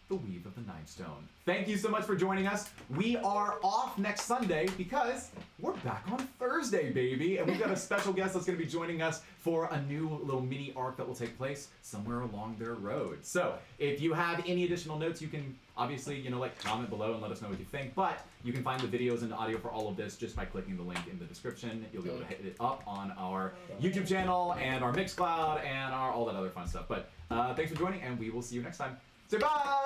The Weave of the Ninestone. Thank you so much for joining us. We are off next Sunday because we're back on Thursday, baby. And we've got a special guest that's going to be joining us for a new little mini arc that will take place somewhere along their road. So if you have any additional notes, you can obviously, comment below and let us know what you think. But you can find the videos and the audio for all of this just by clicking the link in the description. You'll be able to hit it up on our YouTube channel and our Mixcloud and all that other fun stuff. But thanks for joining, and we will see you next time. Say bye!